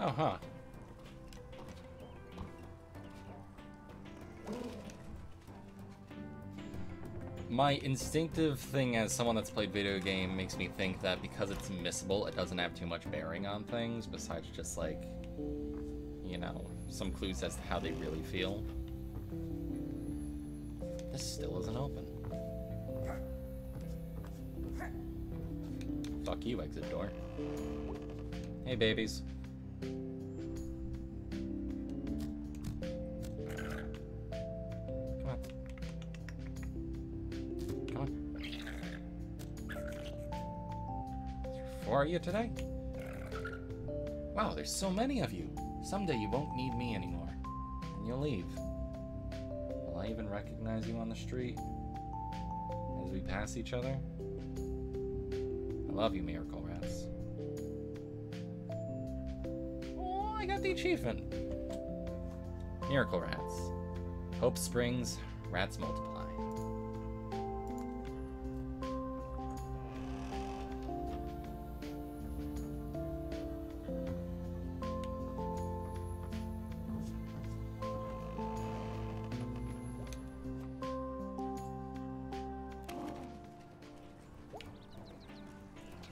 Oh, huh. My instinctive thing as someone that's played video game makes me think that because it's missable, it doesn't have too much bearing on things, besides just, like, you know, some clues as to how they really feel. This still isn't open. Fuck you, exit door. Hey, babies. Come on. Come on. Four are you today? Wow, there's so many of you. Someday you won't need me anymore. And you'll leave. Will I even recognize you on the street? As we pass each other? I love you, Miracle Rats. Oh, I got the achievement. Miracle Rats. Hope springs, rats multiply.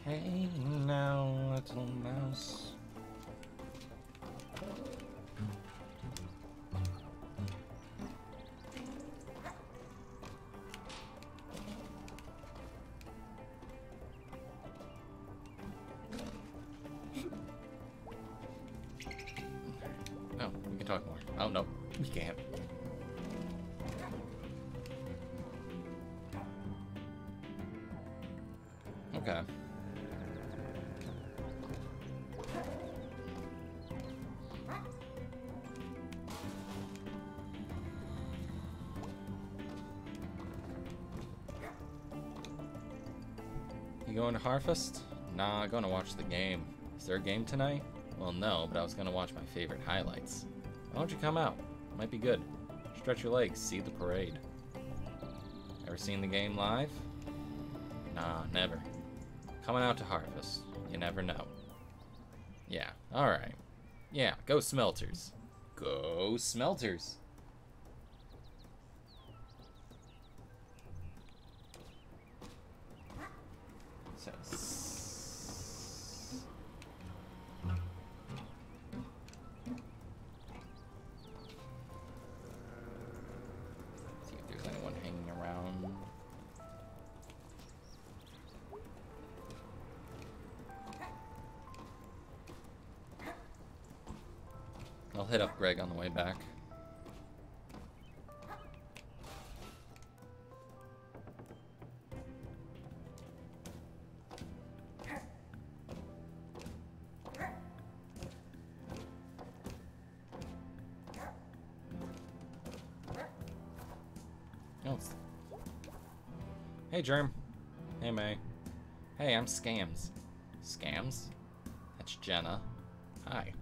Hey now, little mouse. Oh, we can talk more. Oh, no, we can't. Okay. You going to Harfest? Nah, going to watch the game. Is there a game tonight? Well, no, but I was going to watch my favorite highlights. Why don't you come out? Might be good. Stretch your legs, see the parade. Ever seen the game live? Nah, never. Coming out to Harfest. You never know. Yeah, alright. Yeah, go Smelters. Go Smelters. So, see if there's anyone hanging around. I'll hit up Greg on the way back. Oh, hey, Germ. Hey, May. Hey, I'm Scams. Scams? That's Jenna. Hi.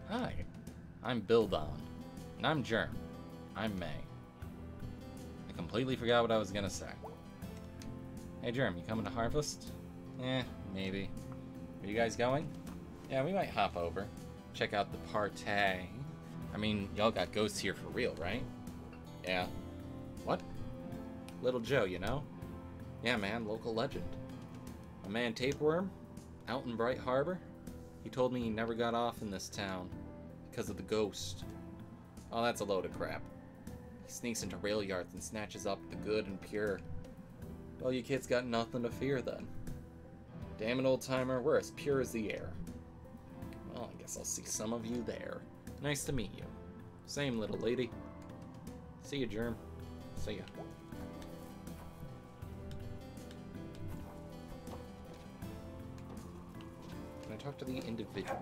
Hi. I'm Bildon. And I'm Germ. I'm May. I completely forgot what I was gonna say. Hey, Germ, you coming to Harvest? Maybe. Are you guys going? Yeah, we might hop over. Check out the partay. I mean, y'all got ghosts here for real, right? Yeah. What? Little Joe, you know? Yeah, man, local legend. My man Tapeworm, out in Bright Harbor, he told me he never got off in this town because of the ghost. Oh, that's a load of crap. He sneaks into rail yards and snatches up the good and pure. Well, you kids got nothing to fear then. Damn it, old-timer, we're as pure as the air. Well, I guess I'll see some of you there. Nice to meet you. Same, little lady. See ya, Germ. See ya. Can I talk to the individuals?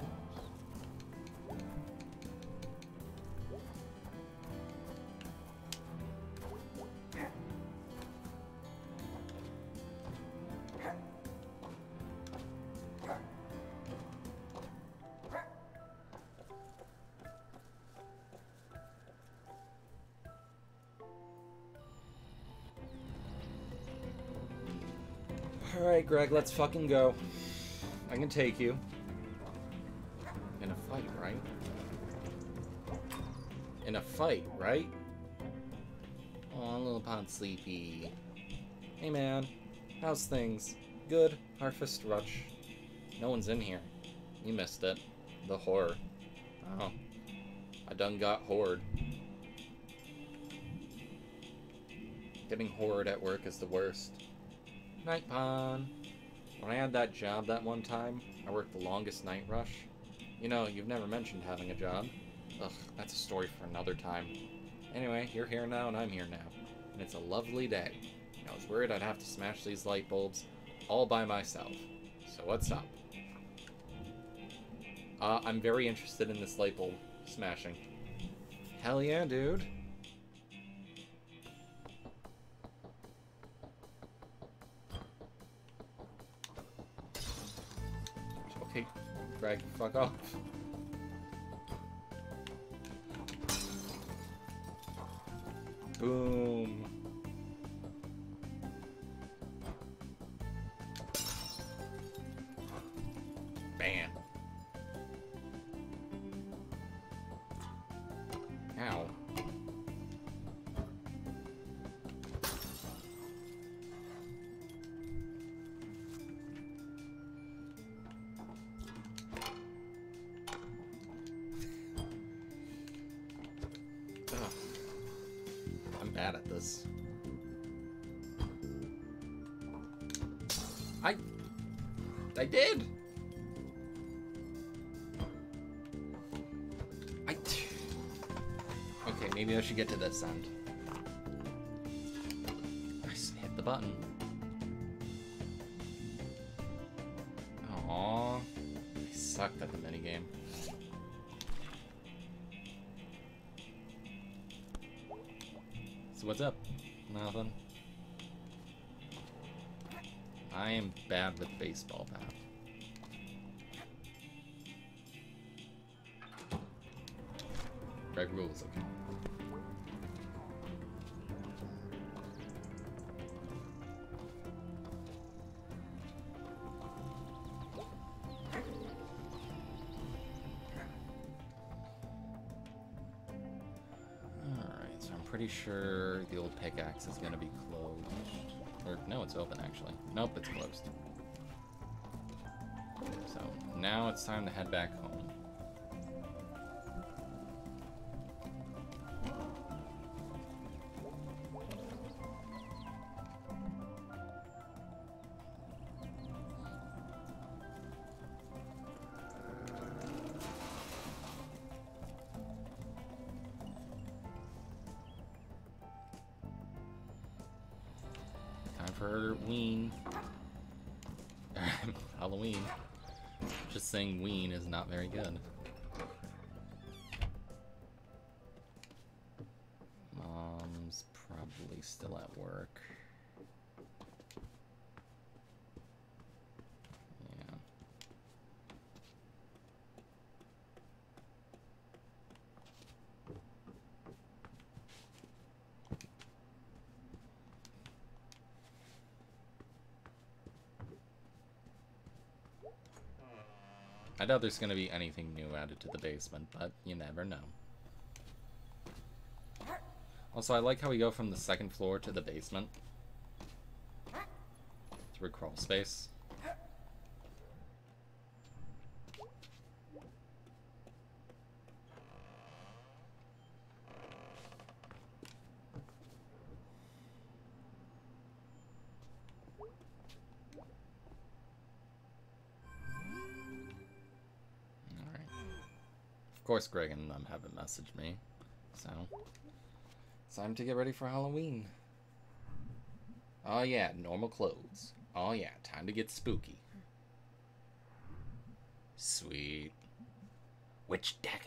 Alright, Greg, let's fucking go. I can take you. In a fight, right? In a fight, right? Aw, little Pod Sleepy. Hey man, how's things? Good, Harfest Rush. No one's in here. You missed it. The horror. Oh. I done got horrored. Getting horrored at work is the worst. Night Pon. When I had that job that one time, I worked the longest night rush. You know, you've never mentioned having a job. Ugh, that's a story for another time. Anyway, you're here now and I'm here now. And it's a lovely day. I was worried I'd have to smash these light bulbs all by myself. So what's up? I'm very interested in this light bulb smashing. Hell yeah, dude. Okay, Greg, fuck off. Boom. Bam. Ow. Ugh. I'm bad at this. I did! Okay, maybe I should get to this end. I just hit the button. Aww. I sucked at the minigame. So what's up? Nothing. I am bad with baseball bat. Greg rules, okay. Alright, so I'm pretty sure the old pickaxe is gonna be closed. Or, no, it's open actually. Nope, it's closed. So, now it's time to head back home. For Ween. Halloween. Just saying Ween is not very good. Mom's probably still at work. Yeah. I doubt there's going to be anything new added to the basement, but you never know. Also, I like how we go from the second floor to the basement. Through crawl space. Of course Greg and them haven't messaged me, so it's time to get ready for Halloween. Oh yeah, normal clothes. Oh yeah, time to get spooky. Sweet. Witch dagger.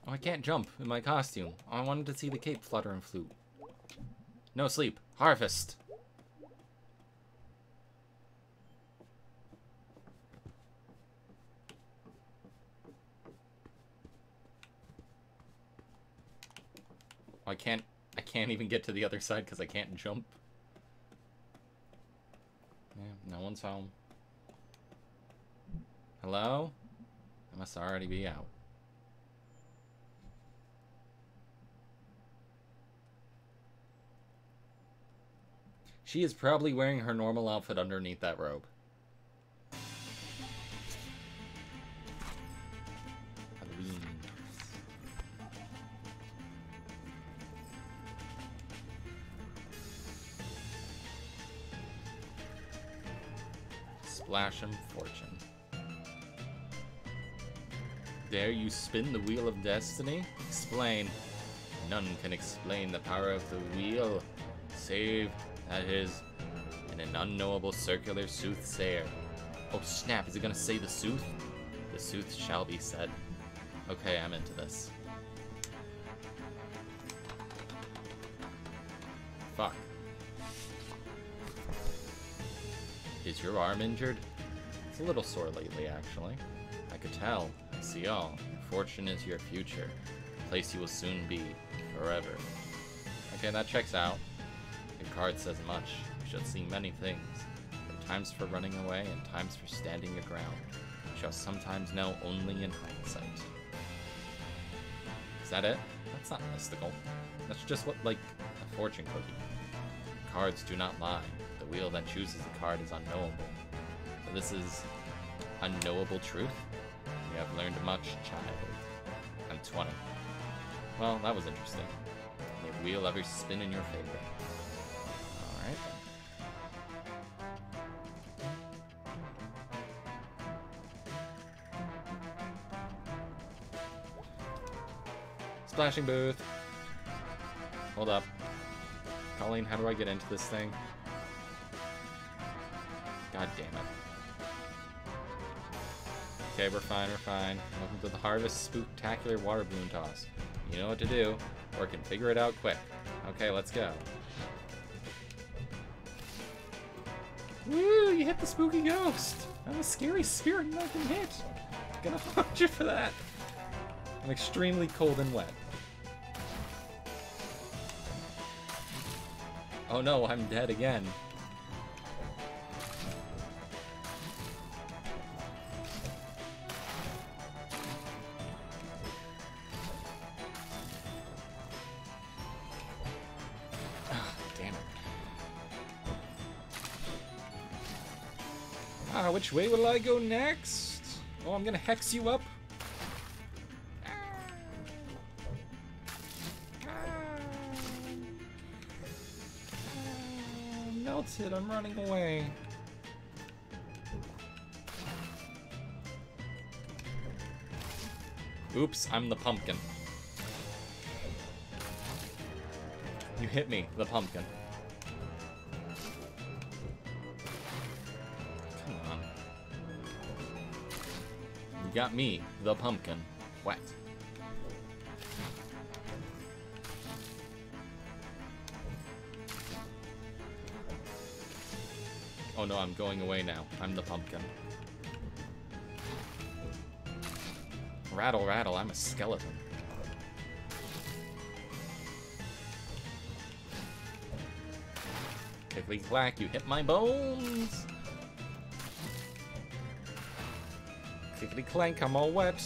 Oh, I can't jump in my costume. I wanted to see the cape flutter and flute. No sleep. Harvest. Oh, I can't even get to the other side because I can't jump. Yeah, no one's home. Hello? I must already be out. She is probably wearing her normal outfit underneath that robe. Halloween. Splash 'em fortune. Dare you spin the wheel of destiny? Explain. None can explain the power of the wheel, save that is an unknowable circular soothsayer. Oh snap, is it gonna say the sooth? The sooth shall be said. Okay, I'm into this. Fuck. Is your arm injured? It's a little sore lately, actually. I could tell. I see all. Fortune is your future. The place you will soon be. Forever. Okay, that checks out. Your card says much. You shall see many things. There are times for running away and times for standing your ground. You shall sometimes know only in hindsight. Is that it? That's not mystical. That's just what, like, a fortune cookie. Cards do not lie. The wheel that chooses a card is unknowable. So this is unknowable truth? You have learned much, child. I'm 20. Well, that was interesting. May the wheel ever spin in your favor. Alright then. Splashing booth. Hold up. Colleen, how do I get into this thing? God damn it. Okay, we're fine, we're fine. Welcome to the Harvest Spooktacular Water Balloon Toss. You know what to do, or can figure it out quick. Okay, let's go. Woo, you hit the spooky ghost! I'm a scary spirit and I can hit! I'm gonna haunt you for that! I'm extremely cold and wet. Oh no, I'm dead again. Which way will I go next? Oh, I'm gonna hex you up. Melted, I'm running away. Oops, I'm the pumpkin. You hit me, the pumpkin. Got me, the pumpkin, wet. Oh no, I'm going away now. I'm the pumpkin. Rattle, rattle, I'm a skeleton. Clickety clack, you hit my bones! Clickety clank, I'm all wet.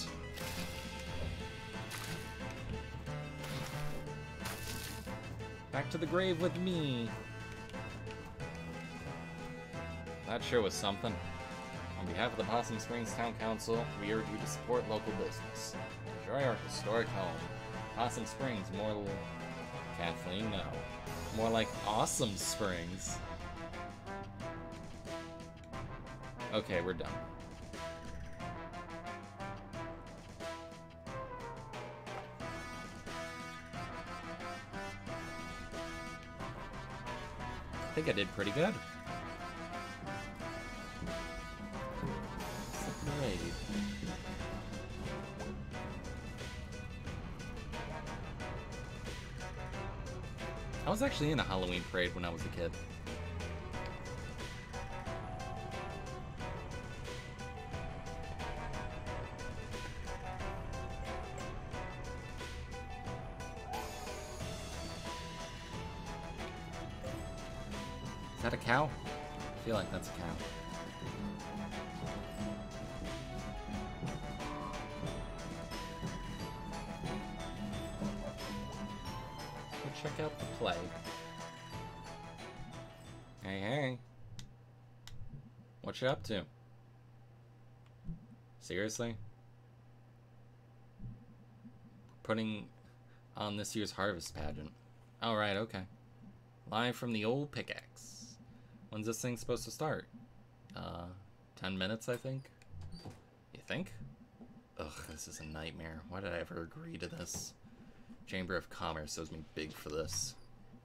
Back to the grave with me. That sure was something. On behalf of the Possum Springs Town Council, we urge you to support local business. Enjoy our historic home. Possum Springs, more Kathleen, no. More like Awesome Springs. Okay, we're done. I think I did pretty good. I was actually in a Halloween parade when I was a kid. Is that a cow? I feel like that's a cow. We'll check out the play. Hey, hey. What you up to? Seriously? Putting on this year's harvest pageant. Alright, okay. Live from the old pickaxe. When's this thing supposed to start? 10 minutes, I think? You think? Ugh, this is a nightmare. Why did I ever agree to this? Chamber of Commerce owes me big for this.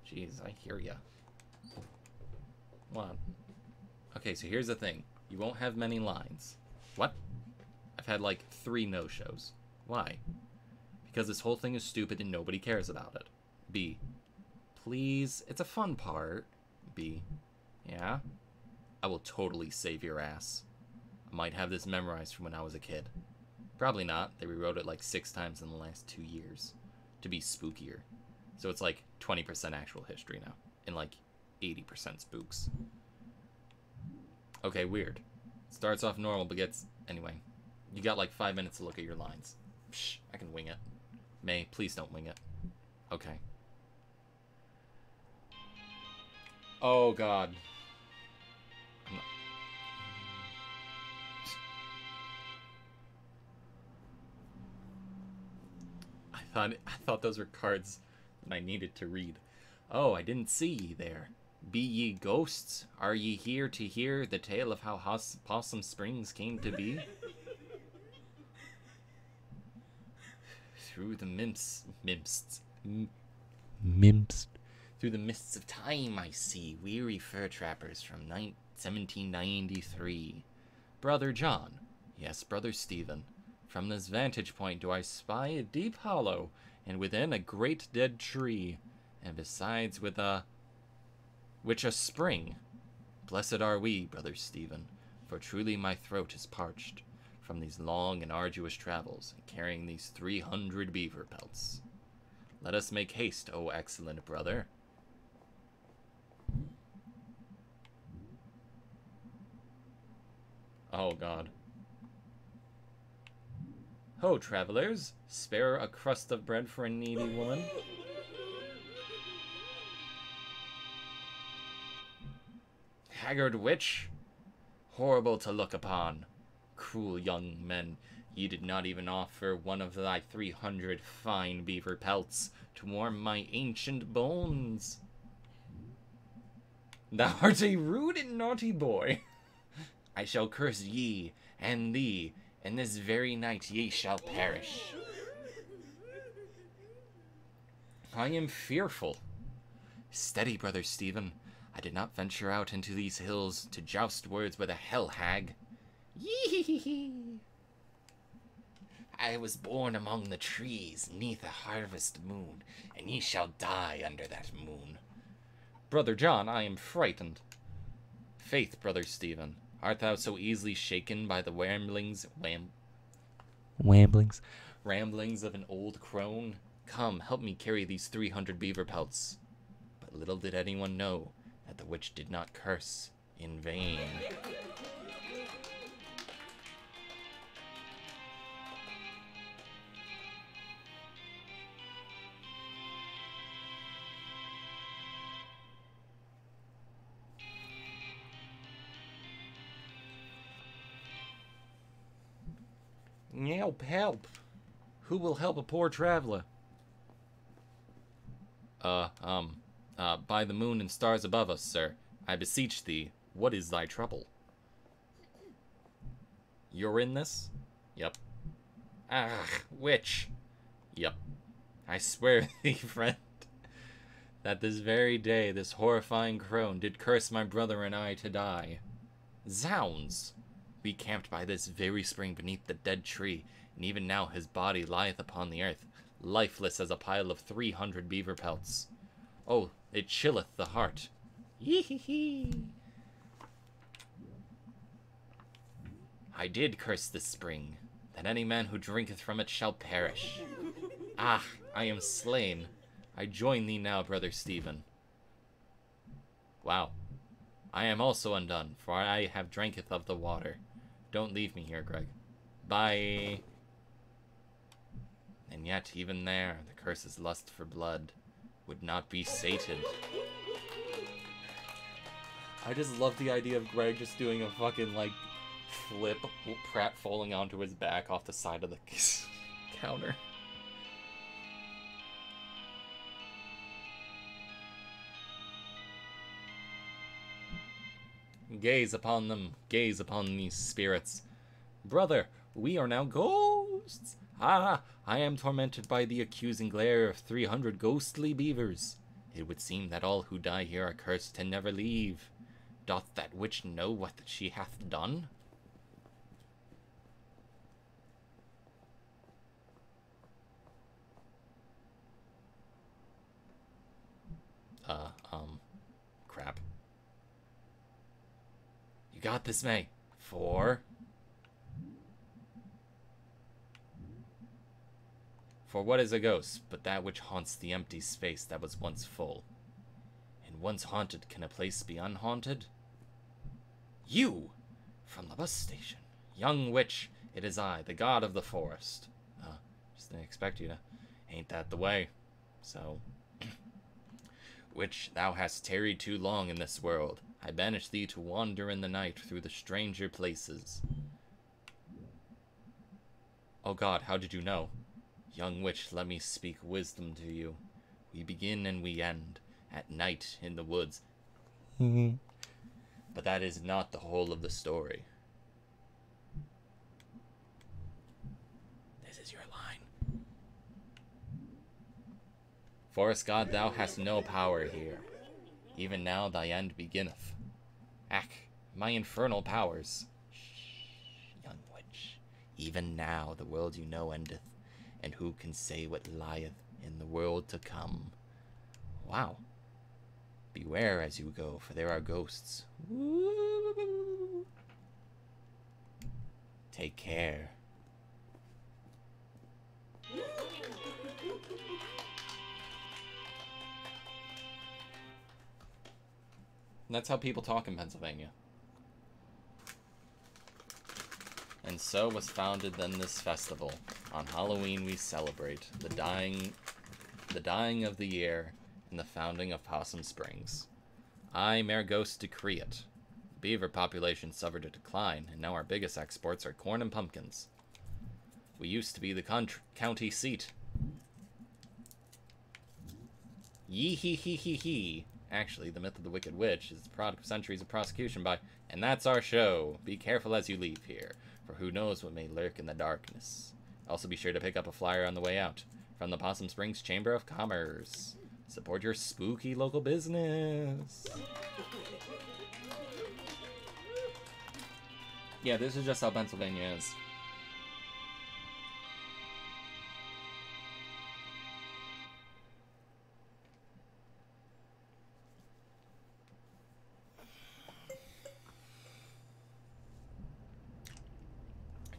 Jeez, I hear ya. What? Okay, so here's the thing. You won't have many lines. What? I've had like 3 no-shows. Why? Because this whole thing is stupid and nobody cares about it. B. Please, it's a fun part. B. Yeah? I will totally save your ass. I might have this memorized from when I was a kid. Probably not. They rewrote it like 6 times in the last 2 years. To be spookier. So it's like 20% actual history now. And like 80% spooks. Okay, weird. Starts off normal, but gets... Anyway. You got like 5 minutes to look at your lines. Psh, I can wing it. May, please don't wing it. Okay. Oh, God. I thought those were cards that I needed to read. Oh, I didn't see ye there. Be ye ghosts? Are ye here to hear the tale of how Possum Springs came to be? Through the through the mists of time I see weary fur trappers from 1793. Brother John, yes, Brother Stephen, from this vantage point do I spy a deep hollow, and within a great dead tree, and besides with which a spring. Blessed are we, Brother Stephen, for truly my throat is parched from these long and arduous travels, and carrying these 300 beaver pelts. Let us make haste, O excellent brother. Oh, God. Ho, travelers, spare a crust of bread for a needy woman. Haggard witch, horrible to look upon. Cruel young men, ye did not even offer one of thy 300 fine beaver pelts to warm my ancient bones. Thou art a rude and naughty boy. I shall curse ye and thee, and this very night ye shall perish. I am fearful. Steady, Brother Stephen. I did not venture out into these hills to joust words with a hell hag. Yee-hee-hee-hee. I was born among the trees, neath a harvest moon, and ye shall die under that moon. Brother John, I am frightened. Faith, Brother Stephen, art thou so easily shaken by the ramblings of an old crone? Come, help me carry these 300 beaver pelts. But little did anyone know that the witch did not curse in vain. Help, help! Who will help a poor traveler? By the moon and stars above us, sir, I beseech thee, what is thy trouble? You're in this? Yep. Ah, witch! Yep. I swear thee, friend, that this very day this horrifying crone did curse my brother and I to die. Zounds! We camped by this very spring beneath the dead tree, and even now his body lieth upon the earth, lifeless as a pile of 300 beaver pelts. Oh, it chilleth the heart. Yee-hee-hee. I did curse this spring, that any man who drinketh from it shall perish. Ah, I am slain. I join thee now, Brother Stephen. Wow. I am also undone, for I have dranketh of the water. Don't leave me here, Greg. Bye. And yet, even there, the curse's lust for blood would not be sated. I just love the idea of Greg just doing a fucking, like, flip, Pratt falling onto his back off the side of the counter. Gaze upon them, gaze upon these spirits. Brother, we are now ghosts. Ah, I am tormented by the accusing glare of 300 ghostly beavers. It would seem that all who die here are cursed and never leave. Doth that witch know what she hath done? Crap. You got this, May. 4. For what is a ghost but that which haunts the empty space that was once full? And once haunted, can a place be unhaunted? You! From the bus station. Young witch, it is I, the god of the forest. Just didn't expect you to. Ain't that the way? So... Witch, thou hast tarried too long in this world. I banish thee to wander in the night through the stranger places. Oh God, how did you know? Young witch, let me speak wisdom to you. We begin and we end, at night in the woods. But that is not the whole of the story. This is your line. Forest god, thou hast no power here. Even now thy end beginneth. Ack, my infernal powers. Shh, young witch. Even now the world you know endeth, and who can say what lieth in the world to come? Wow. Beware as you go, for there are ghosts. Woo. Take care. And that's how people talk in Pennsylvania. And so was founded then this festival. On Halloween we celebrate the dying of the year and the founding of Possum Springs. I, Mayor Ghost, decree it. Beaver population suffered a decline, and now our biggest exports are corn and pumpkins. We used to be the county seat. Yee hee hee hee hee. Actually, the myth of the Wicked Witch is the product of centuries of prosecution by... And that's our show. Be careful as you leave here, for who knows what may lurk in the darkness. Also be sure to pick up a flyer on the way out. From the Possum Springs Chamber of Commerce. Support your spooky local business. Yeah, this is just how Pennsylvania is.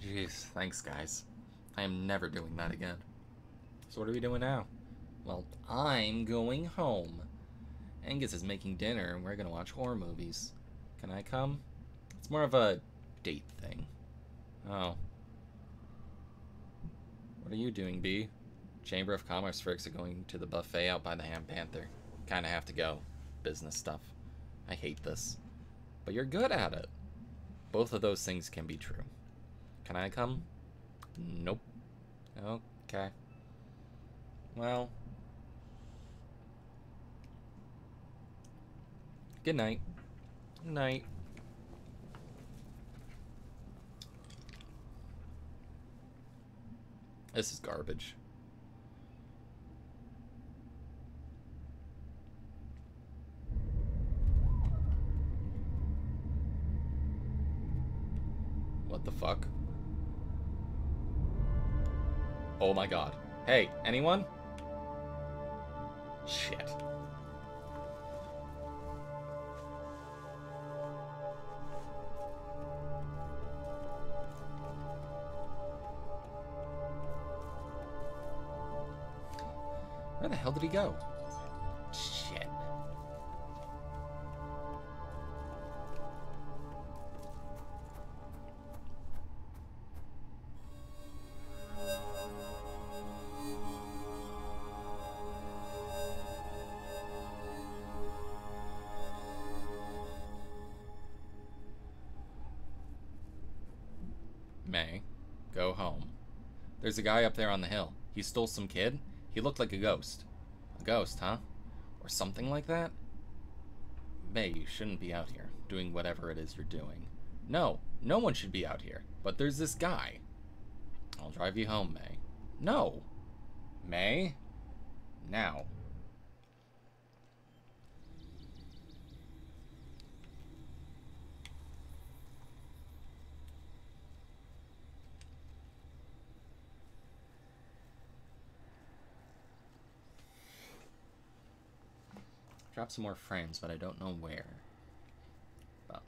Jeez, thanks guys. I am never doing that again. So what are we doing now? Well, I'm going home. Angus is making dinner and we're gonna watch horror movies. Can I come? It's more of a date thing. Oh. What are you doing, B? Chamber of Commerce folks are going to the buffet out by the Ham Panther. Kinda have to go. Business stuff. I hate this. But you're good at it. Both of those things can be true. Can I come? Nope. Okay. Well. Good night. Good night. This is garbage. What the fuck? Oh my god. Hey, anyone? Shit. Where the hell did he go? Shit. May, go home. There's a guy up there on the hill. He stole some kid. He looked like a ghost. A ghost, huh? Or something like that? May, you shouldn't be out here, doing whatever it is you're doing. No, no one should be out here. But there's this guy. I'll drive you home, May. No! May? Now. Drop some more frames, but I don't know where. But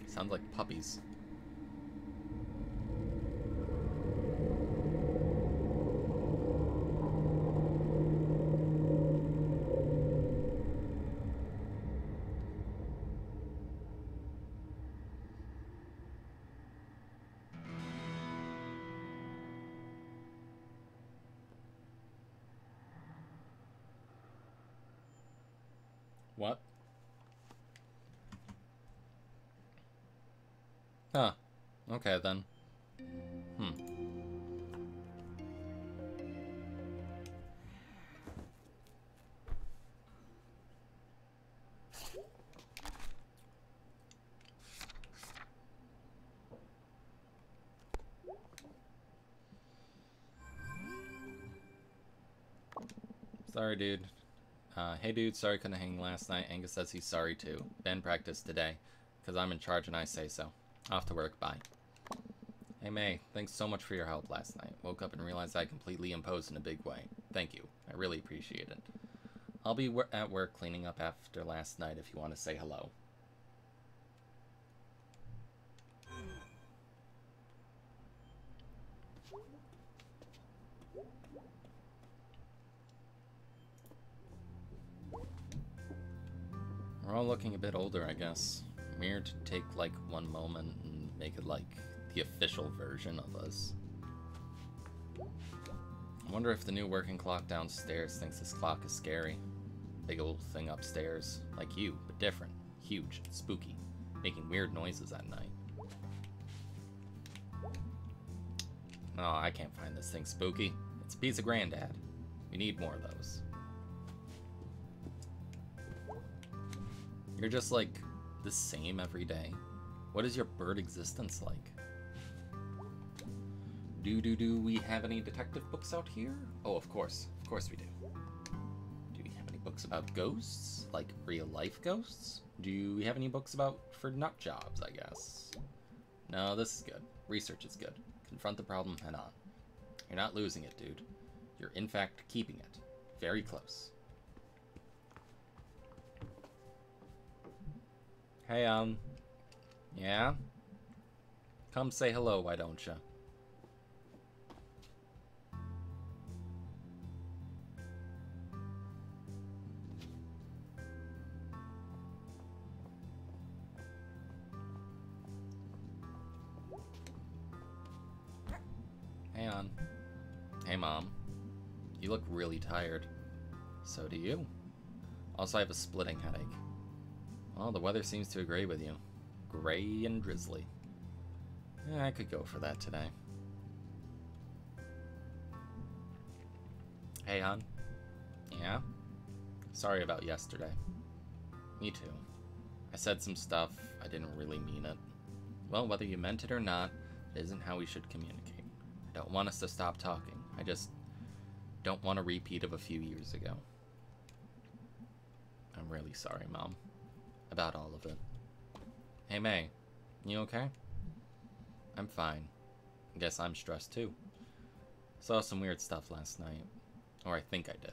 sounds like puppies. What? Huh. Okay, then. Sorry, dude. Hey, dude, sorry couldn't hang last night. Angus says he's sorry, too. Ben practiced today, because I'm in charge and I say so. Off to work, bye. Hey, May, thanks so much for your help last night. Woke up and realized I completely imposed in a big way. Thank you. I really appreciate it. I'll be at work cleaning up after last night if you want to say hello. We're all looking a bit older, I guess. Weird to take, like, one moment and make it, like, the official version of us. I wonder if the new working clock downstairs thinks this clock is scary. Big old thing upstairs. Like you, but different. Huge. Spooky. Making weird noises at night. Oh, I can't find this thing spooky. It's a piece of Granddad. We need more of those. You're just, like, the same every day. What is your bird existence like? Do we have any detective books out here? Oh, of course. Of course we do. Do we have any books about ghosts? Like, real-life ghosts? Do we have any books about for nut jobs, I guess? No, this is good. Research is good. Confront the problem head on. You're not losing it, dude. You're, in fact, keeping it. Very close. Hey, yeah? Come say hello, why don't ya? Hey, on. Hey, Mom. You look really tired. So do you. Also, I have a splitting headache. Well, the weather seems to agree with you. Gray and drizzly. Yeah, I could go for that today. Hey, hon. Yeah? Sorry about yesterday. Me too. I said some stuff, I didn't really mean it. Well, whether you meant it or not, it isn't how we should communicate. I don't want us to stop talking. I just don't want a repeat of a few years ago. I'm really sorry, Mom. About all of it. Hey, May. You okay? I'm fine. I guess I'm stressed too. Saw some weird stuff last night. Or I think I did.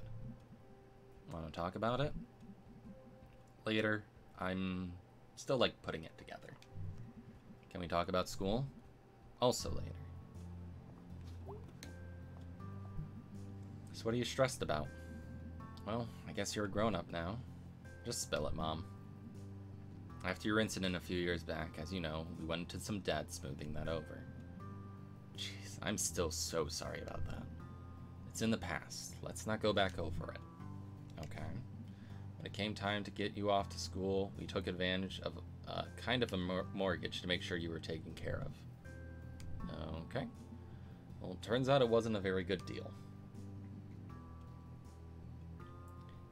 Want to talk about it? Later. I'm still, like, putting it together. Can we talk about school? Also later. So what are you stressed about? Well, I guess you're a grown-up now. Just spill it, Mom. After your incident a few years back, as you know, we went into some debt, smoothing that over. Jeez, I'm still so sorry about that. It's in the past. Let's not go back over it. Okay. When it came time to get you off to school, we took advantage of kind of a mortgage to make sure you were taken care of. Okay. Well, it turns out it wasn't a very good deal.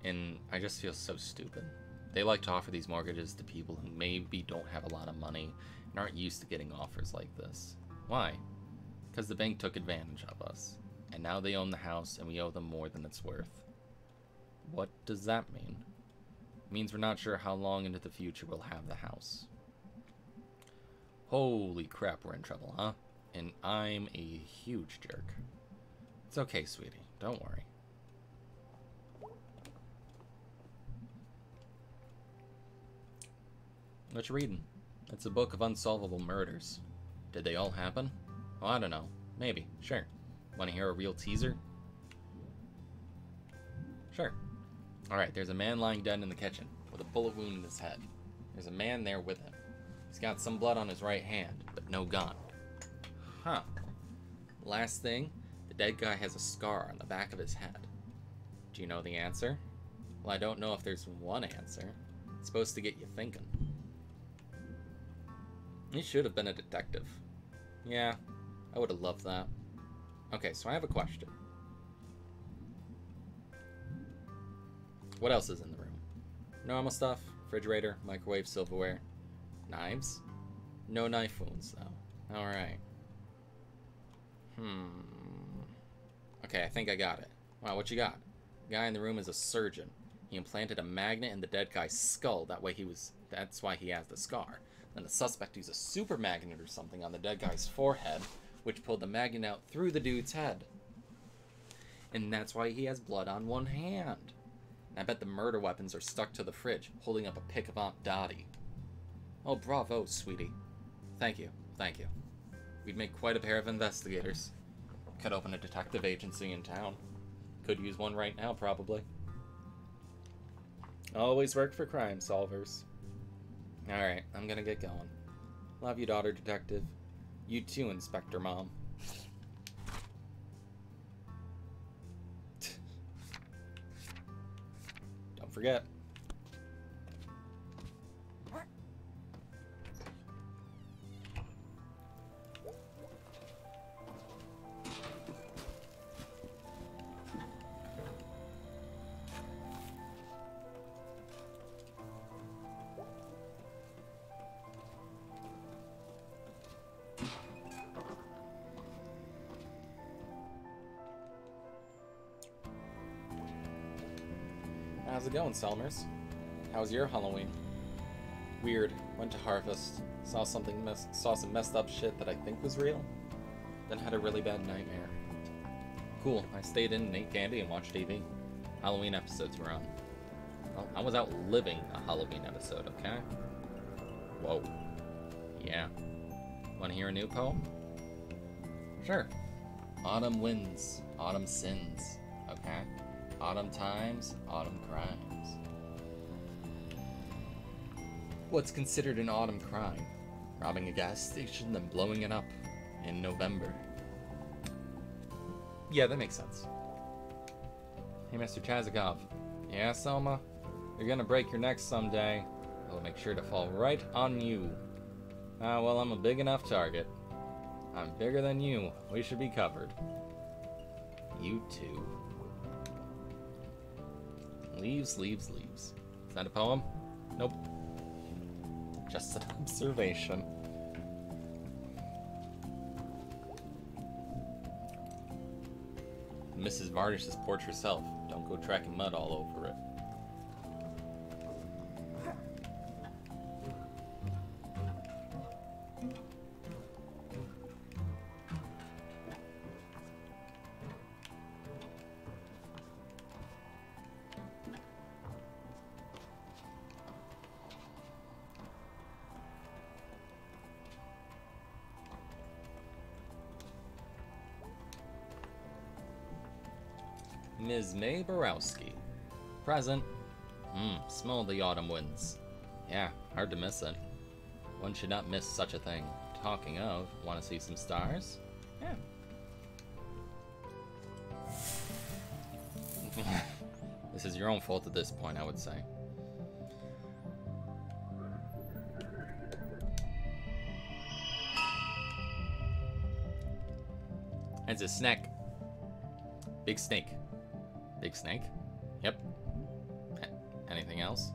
And I just feel so stupid. They like to offer these mortgages to people who maybe don't have a lot of money and aren't used to getting offers like this. Why? Because the bank took advantage of us. And now they own the house and we owe them more than it's worth. What does that mean? It means we're not sure how long into the future we'll have the house. Holy crap, we're in trouble, huh? And I'm a huge jerk. It's okay, sweetie. Don't worry. What you reading? It's a book of unsolvable murders. Did they all happen? Well, I don't know. Maybe. Sure. Want to hear a real teaser? Sure. Alright, there's a man lying dead in the kitchen with a bullet wound in his head. There's a man there with him. He's got some blood on his right hand, but no gun. Huh. Last thing, the dead guy has a scar on the back of his head. Do you know the answer? Well, I don't know if there's one answer. It's supposed to get you thinking. He should have been a detective. Yeah, I would have loved that. Okay, so I have a question. What else is in the room? Normal stuff, refrigerator, microwave, silverware. Knives? No knife wounds, though. Alright. Okay, I think I got it. Wow, what you got? The guy in the room is a surgeon. He implanted a magnet in the dead guy's skull. That's why he has the scar. Then the suspect used a super magnet or something on the dead guy's forehead, which pulled the magnet out through the dude's head. And that's why he has blood on one hand. And I bet the murder weapons are stuck to the fridge, holding up a pic of Aunt Dottie. Oh, bravo, sweetie. Thank you, thank you. We'd make quite a pair of investigators. Could open a detective agency in town. Could use one right now, probably. Always work for crime solvers. Alright, I'm gonna get going. Love you, daughter detective. You too, Inspector Mom. Don't forget. How's it going, Selmers? How's your Halloween? Weird. Went to Harvest. Saw some messed up shit that I think was real. Then had a really bad nightmare. Cool. I stayed in and ate candy and watched TV. Halloween episodes were on. Well, I was out living a Halloween episode, okay? Whoa. Yeah. Wanna hear a new poem? Sure. Autumn winds, autumn sins, okay? Autumn times, autumn crimes. What's considered an autumn crime? Robbing a gas station, then blowing it up in November. Yeah, that makes sense. Hey, Mr. Chazikov. Yeah, Selma? You're gonna break your neck someday. I'll make sure to fall right on you. Well, I'm a big enough target. I'm bigger than you. We should be covered. You too. Leaves, leaves, leaves. Is that a poem? Nope. Just an observation. Mrs. Vardish's porch herself. Don't go tracking mud all over it. Ms. May Borowski. Present. Smell the autumn winds. Yeah, hard to miss it. One should not miss such a thing. Talking of, want to see some stars? Yeah. This is your own fault at this point, I would say. It's a snake. Big snake. Big snake? Yep. Anything else?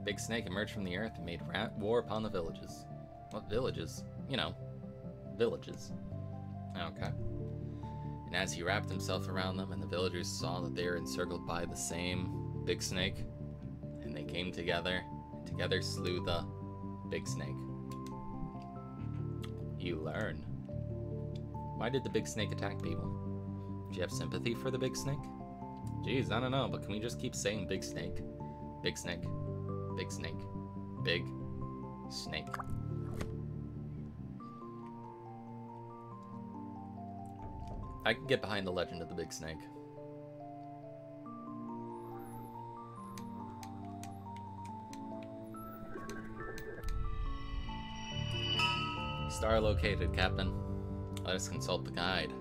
Big snake emerged from the earth and made war upon the villages. What villages? You know, villages. Okay. And as he wrapped himself around them, and the villagers saw that they were encircled by the same big snake, and they came together, and together slew the big snake. You learn. Why did the big snake attack people? Do you have sympathy for the big snake? Jeez, I don't know, but can we just keep saying big snake? Big snake. Big snake. Big snake. I can get behind the legend of the big snake. Star located, Captain. Let us consult the guide.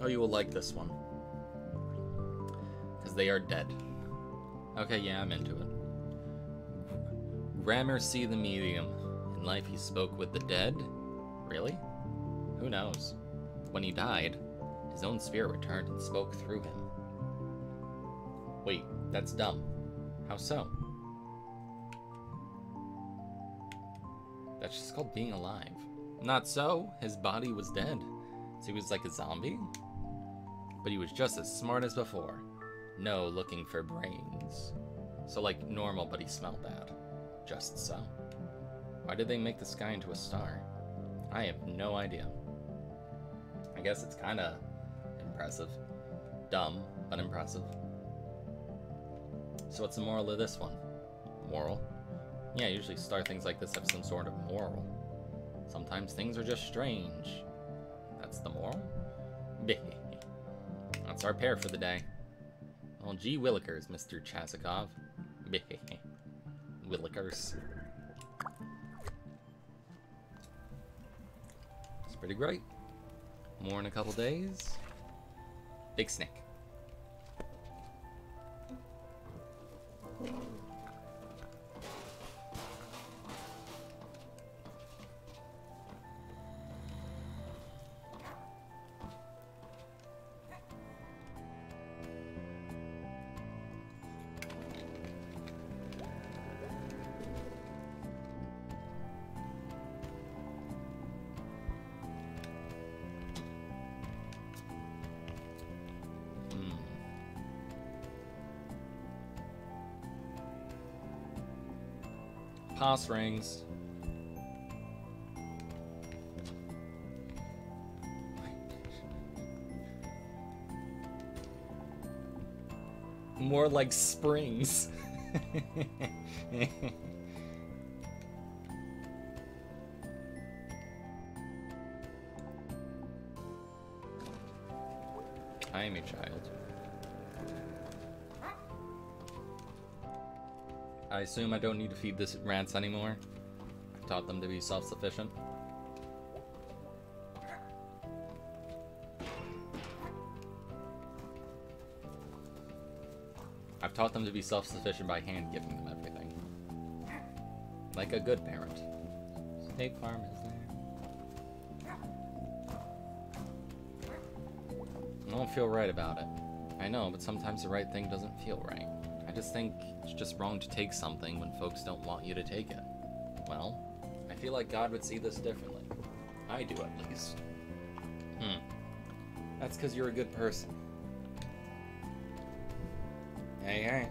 Oh, you will like this one. Because they are dead. Okay, yeah, I'm into it. Gramercy the Medium. In life he spoke with the dead? Really? Who knows? When he died, his own spirit returned and spoke through him. Wait, that's dumb. How so? That's just called being alive. Not so. His body was dead. So he was like a zombie? But he was just as smart as before. No looking for brains. So like normal, but he smelled bad. Just so. Why did they make the sky into a star? I have no idea. I guess it's kind of impressive. Dumb, but impressive. So what's the moral of this one? Moral? Yeah, usually star things like this have some sort of moral. Sometimes things are just strange. That's the moral? That's our pair for the day. Well, gee willikers, Mr. Chazikov. Willikers. It's pretty great. More in a couple days. Big snake. Pass rings. More like springs. I am a child. I assume I don't need to feed this rats anymore. I've taught them to be self-sufficient. I've taught them to be self-sufficient by hand giving them everything. Like a good parent. State Farm is there. I don't feel right about it. I know, but sometimes the right thing doesn't feel right. I just think it's just wrong to take something when folks don't want you to take it. Well, I feel like God would see this differently. I do, at least. That's because you're a good person. Hey.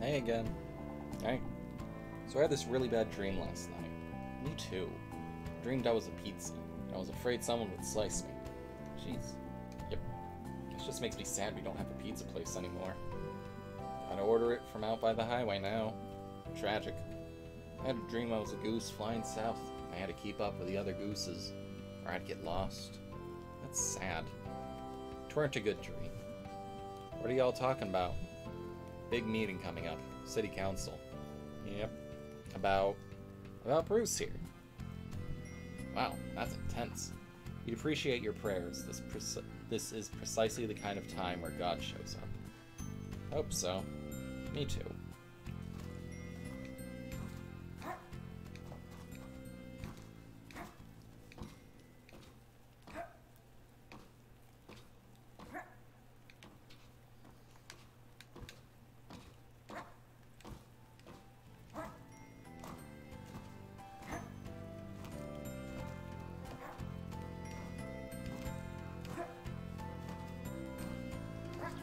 Hey again. Hey. So I had this really bad dream last night. Me too. I dreamed I was a pizza. I was afraid someone would slice me. Jeez. Yep. This just makes me sad we don't have a pizza place anymore. Gotta order it from out by the highway now. Tragic. I had a dream I was a goose flying south. I had to keep up with the other gooses, or I'd get lost. That's sad. 'Tweren't a good dream. What are y'all talking about? Big meeting coming up. City Council. Yep. About Bruce here. Wow, that's intense. You'd appreciate your prayers. This is precisely the kind of time where God shows up. Hope so. Me too.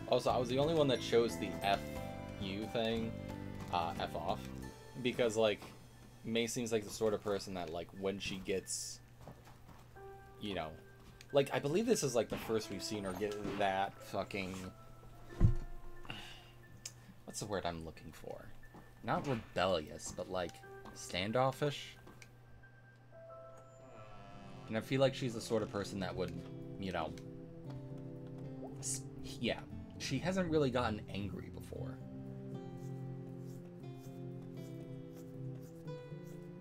Also, I was the only one that chose the FU thing, F off, because, like, May seems like the sort of person that, like, when she gets, you know, like, I believe this is, like, the first we've seen her get that fucking, what's the word I'm looking for? Not rebellious, but, like, standoffish. And I feel like she's the sort of person that would, you know, yeah. She hasn't really gotten angry before.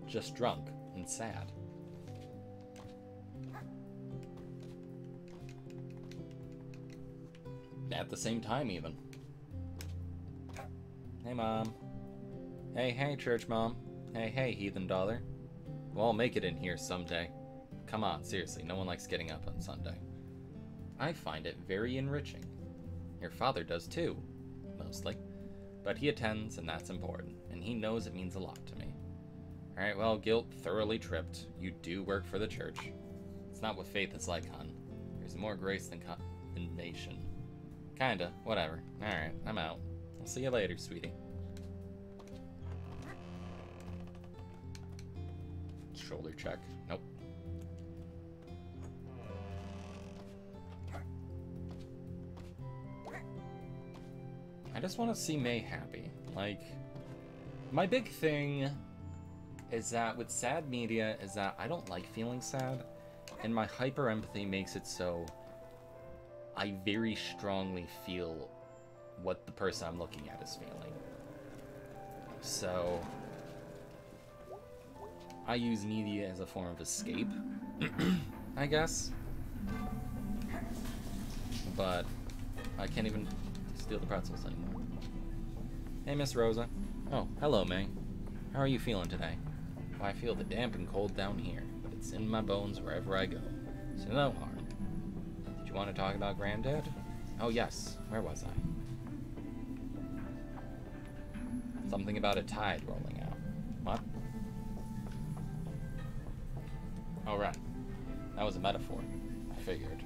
Just drunk and sad. At the same time, even. Hey, Mom. Hey, church mom. Hey, heathen daughter. We'll all make it in here someday. Come on, seriously, no one likes getting up on Sunday. I find it very enriching. Your father does too, mostly. But he attends, and that's important, and he knows it means a lot to me. Alright, well, guilt thoroughly tripped. You do work for the church. It's not what faith is like, hon. There's more grace than condemnation. Kinda, whatever. Alright, I'm out. I'll see you later, sweetie. Shoulder check. Nope. I just want to see May happy. Like, my big thing is that with sad media is that I don't like feeling sad, and my hyper empathy makes it so I very strongly feel what the person I'm looking at is feeling. So I use media as a form of escape, I guess. But I can't even steal the pretzels anymore. Hey, Miss Rosa. Oh, hello, May. How are you feeling today? Well, I feel the damp and cold down here, but it's in my bones wherever I go, so no harm. Did you want to talk about Granddad? Oh, yes. Where was I? Something about a tide rolling out. What? Oh, right. That was a metaphor. I figured.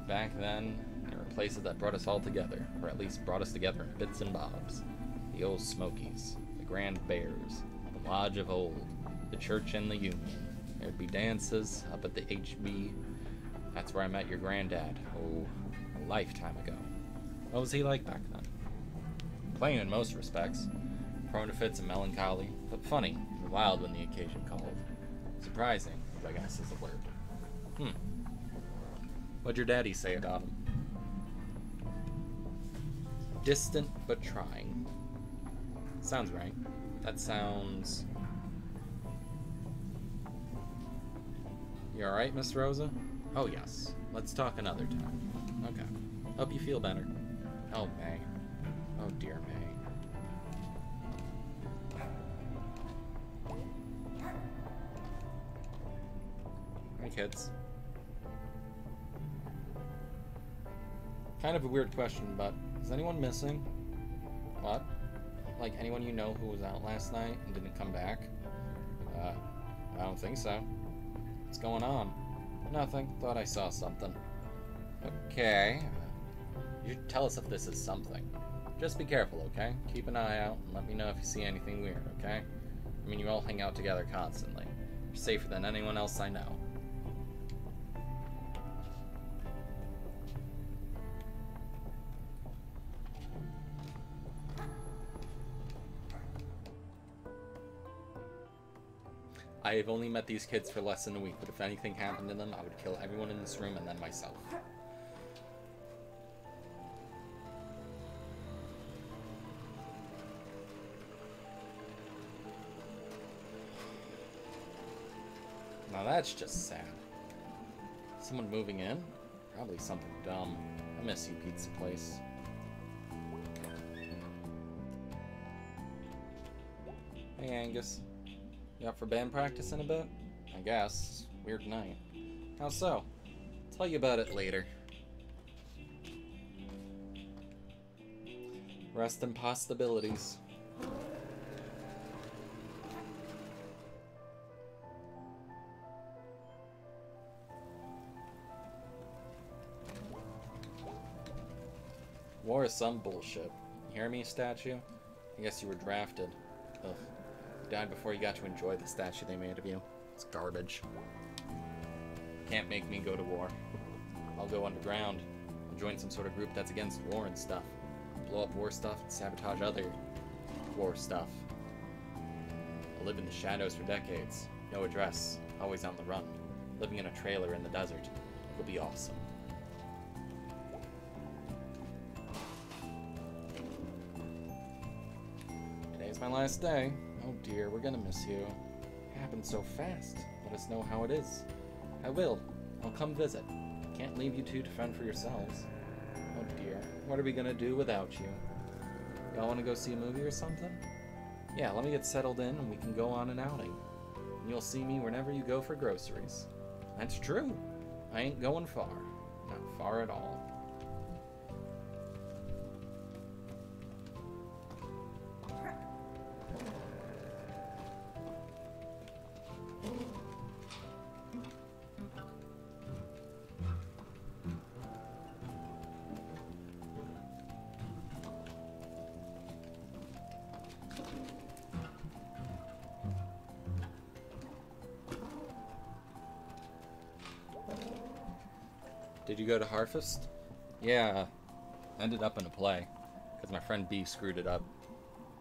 Back then, there were places that brought us all together, or at least brought us together in bits and bobs. The old Smokies, the Grand Bears, the Lodge of Old, the Church and the Union. There'd be dances up at the HB. That's where I met your granddad, oh, a lifetime ago. What was he like back then? Plain in most respects. Prone to fits of melancholy, but funny and wild when the occasion called. Surprising, I guess is the word. What'd your daddy say about him? Distant but trying. Sounds right. That sounds... You alright, Miss Rosa? Oh, yes. Let's talk another time. Okay. Hope you feel better. Oh, May. Oh, dear May. Hi, kids. Kind of a weird question, but is anyone missing? What? Like anyone you know who was out last night and didn't come back? I don't think so. What's going on? Nothing. Thought I saw something. Okay. You should tell us if this is something. Just be careful, okay? Keep an eye out and let me know if you see anything weird, okay? I mean, you all hang out together constantly. You're safer than anyone else I know. I have only met these kids for less than a week, but if anything happened to them, I would kill everyone in this room and then myself. Now that's just sad. Someone moving in? Probably something dumb. I miss you, pizza place. Hey Angus. You up for band practice in a bit? I guess. Weird night. How so? Tell you about it later. Rest in possibilities. War is some bullshit. You hear me, statue? I guess you were drafted. Ugh. You died before you got to enjoy the statue they made of you. It's garbage. Can't make me go to war. I'll go underground. I'll join some sort of group that's against war and stuff. Blow up war stuff and sabotage other war stuff. I'll live in the shadows for decades. No address. Always on the run. Living in a trailer in the desert. It'll be awesome. Today's my last day. Oh dear, we're gonna miss you. It happened so fast. Let us know how it is. I will. I'll come visit. Can't leave you two to fend for yourselves. Oh dear, what are we gonna do without you? Y'all wanna go see a movie or something? Yeah, let me get settled in and we can go on an outing. And you'll see me whenever you go for groceries. That's true. I ain't going far. Not far at all. Did you go to Harfest? Yeah, ended up in a play, because my friend B screwed it up.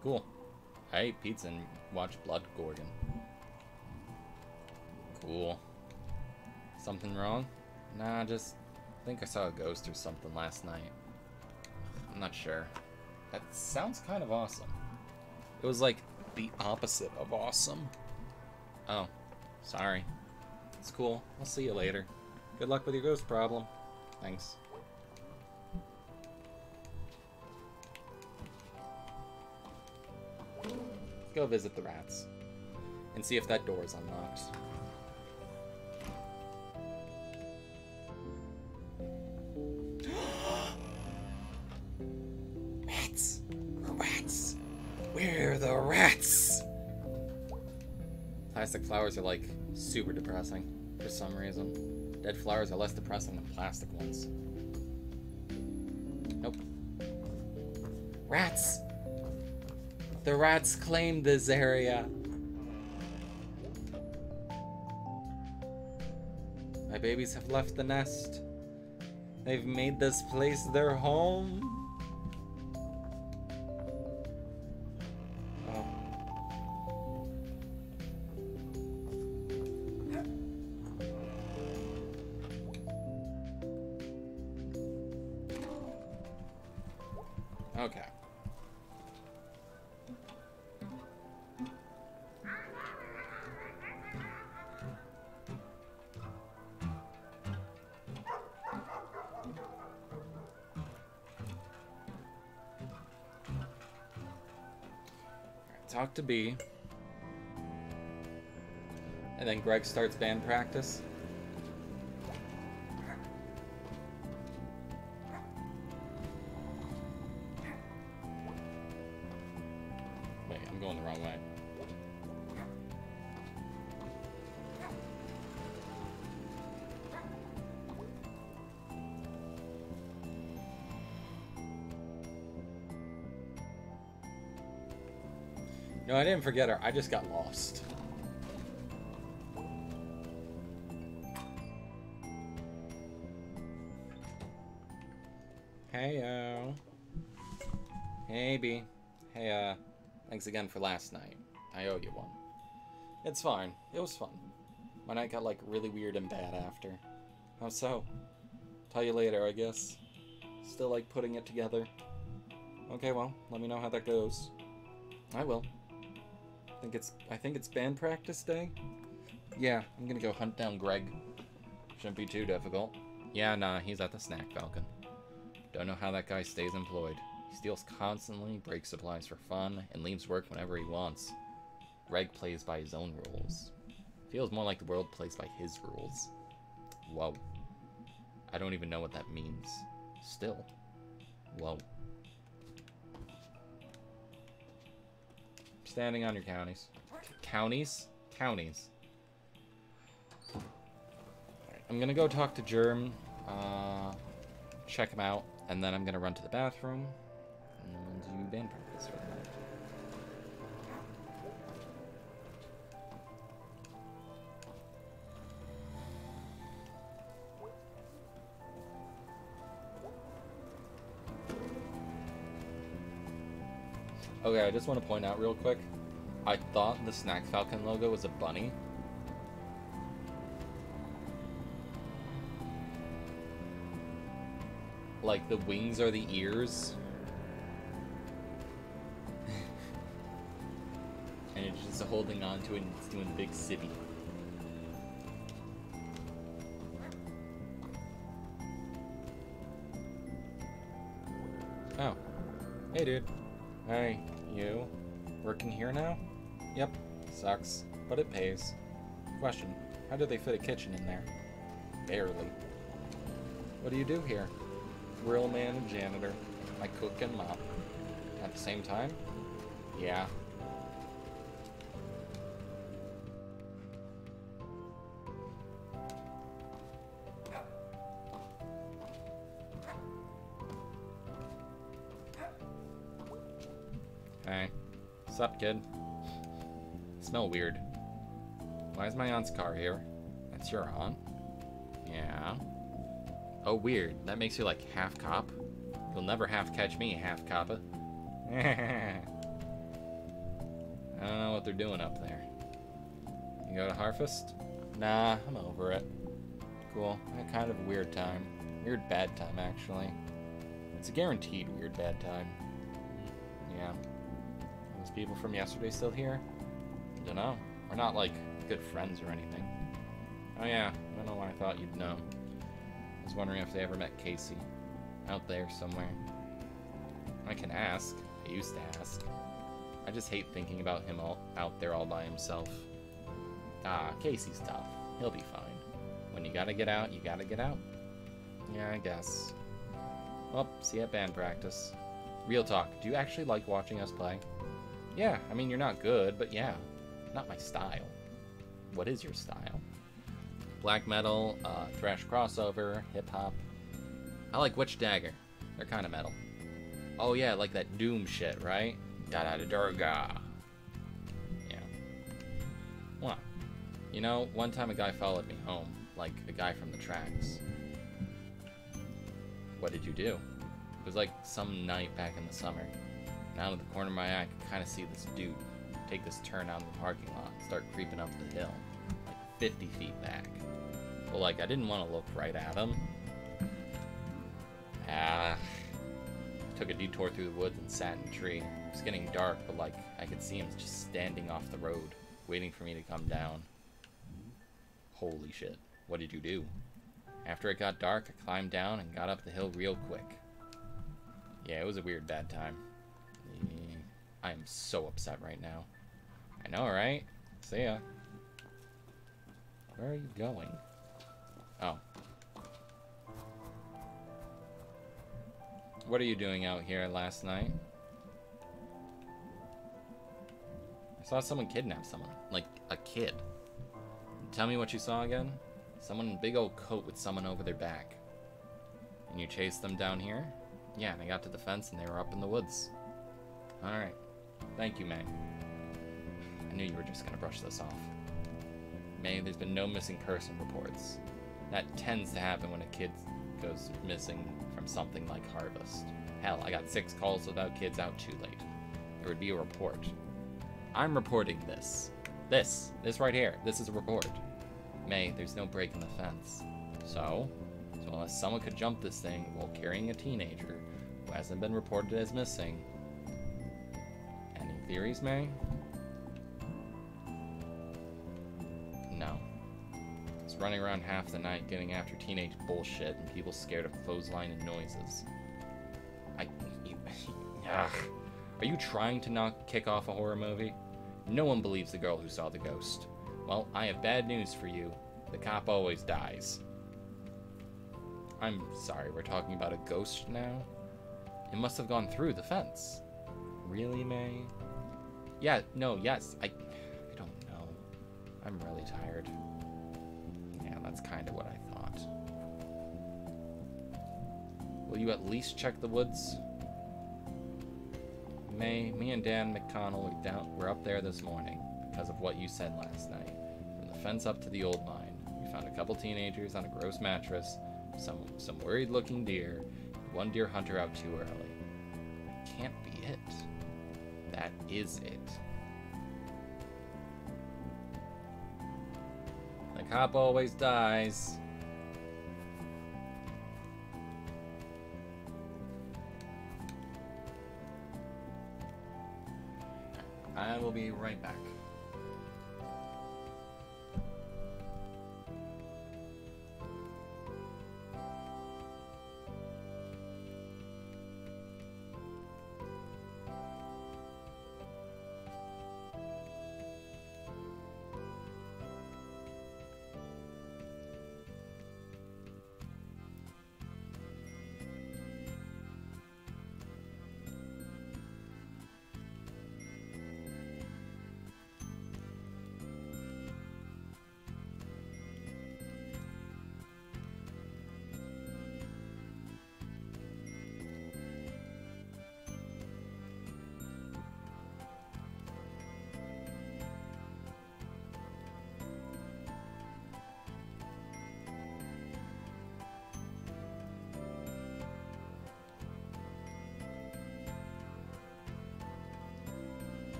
Cool. I ate pizza and watched Blood Gorgon. Cool. Something wrong? Nah, just think I saw a ghost or something last night. I'm not sure. That sounds kind of awesome. It was like the opposite of awesome. Oh, sorry. It's cool. I'll see you later. Good luck with your ghost problem. Thanks. Go visit the rats. And see if that door is unlocked. Rats! Rats! Where are the rats? Plastic flowers are like super depressing for some reason. Dead flowers are less depressing than plastic ones. Nope. Rats! The rats claimed this area. My babies have left the nest. They've made this place their home. Okay. Talk to B. And then Greg starts band practice. Wait, I'm going the wrong way. No, I didn't forget her. I just got lost. Heyo. Hey, B. Hey, thanks again for last night. I owe you one. It's fine. It was fun. My night got, like, really weird and bad after. How so? Tell you later, I guess. Still like putting it together. Okay, well, let me know how that goes. I will. I think it's band practice day. Yeah, I'm gonna go hunt down Greg. Shouldn't be too difficult. Yeah, nah, he's at the Snack Falcon. Don't know how that guy stays employed. He steals constantly, breaks supplies for fun, and leaves work whenever he wants. Greg plays by his own rules. Feels more like the world plays by his rules. Whoa. I don't even know what that means. Still. Whoa. Standing on your counties. Counties? Counties. Alright, I'm gonna go talk to Germ. Check him out. And then I'm gonna run to the bathroom. And do band practice for the night. Okay, I just want to point out real quick. I thought the Snack Falcon logo was a bunny. Like, the wings are the ears. And it's just holding on to it and it's doing big city. Oh. Hey, dude. Hey, you. Working here now? Yep. Sucks. But it pays. Question. How do they fit a kitchen in there? Barely. What do you do here? Grill man and janitor. I cook and mop. At the same time? Yeah. Hey. Sup, kid? Smell weird. Why is my aunt's car here? That's your aunt? Yeah. Oh, weird. That makes you like half cop? You'll never half catch me, half coppa. I don't know what they're doing up there. You go to Harvest? Nah, I'm over it. Cool. I had kind of a weird time. Weird bad time, actually. It's a guaranteed weird bad time. Yeah. Those people from yesterday still here? Dunno. We're not, like, good friends or anything. Oh yeah, I don't know why I thought you'd know. I was wondering if they ever met Casey. Out there somewhere. I can ask. I used to ask. I just hate thinking about him out there all by himself. Ah, Casey's tough. He'll be fine. When you gotta get out, you gotta get out. Yeah, I guess. Well, see you at band practice. Real talk, do you actually like watching us play? Yeah, I mean, you're not good, but yeah. Not my style. What is your style? Black metal, thrash crossover, hip-hop. I like Witch Dagger. They're kind of metal. Oh yeah, like that Doom shit, right? Da-da-da-durga. Yeah. What? You know, one time a guy followed me home. Like, a guy from the tracks. What did you do? It was like some night back in the summer. And out of the corner of my eye, I could kind of see this dude take this turn out of the parking lot and start creeping up the hill. Like 50 feet back. But like, I didn't want to look right at him. Took a detour through the woods and sat in a tree. It was getting dark, but like, I could see him just standing off the road, waiting for me to come down. Holy shit. What did you do? After it got dark, I climbed down and got up the hill real quick. Yeah, it was a weird bad time. I am so upset right now. I know, right? See ya. Where are you going? Oh. What are you doing out here last night? I saw someone kidnap someone. Like, a kid. Tell me what you saw again? Someone in a big old coat with someone over their back. And you chased them down here? Yeah, and I got to the fence and they were up in the woods. Alright. Thank you, May. I knew you were just gonna brush this off. May, there's been no missing person reports. That tends to happen when a kid goes missing from something like Harvest. Hell, I got 6 calls about kids out too late. There would be a report. I'm reporting this. This right here. This is a report. May, there's no break in the fence. So unless someone could jump this thing while carrying a teenager who hasn't been reported as missing. Any theories, May? No. running around half the night getting after teenage bullshit and people scared of clothesline and noises. Ugh. Are you trying to not kick off a horror movie? No one believes the girl who saw the ghost. Well, I have bad news for you. The cop always dies. I'm sorry, we're talking about a ghost now? It must have gone through the fence. Really, May? Yeah, no, yes, I don't know. I'm really tired. Yeah, that's kind of what I thought. Will you at least check the woods? May, me and Dan McConnell were up there this morning because of what you said last night. From the fence up to the old mine, we found a couple teenagers on a gross mattress, some worried-looking deer, and one deer hunter out too early. Can't be it. That is it. The cop always dies. I will be right back.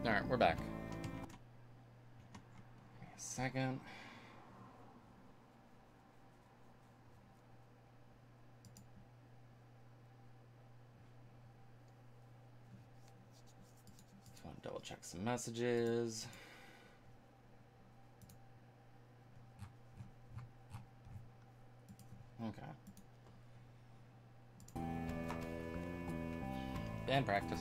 Alright, we're back. Give me a second. Just want to double check some messages. Okay. Band practice.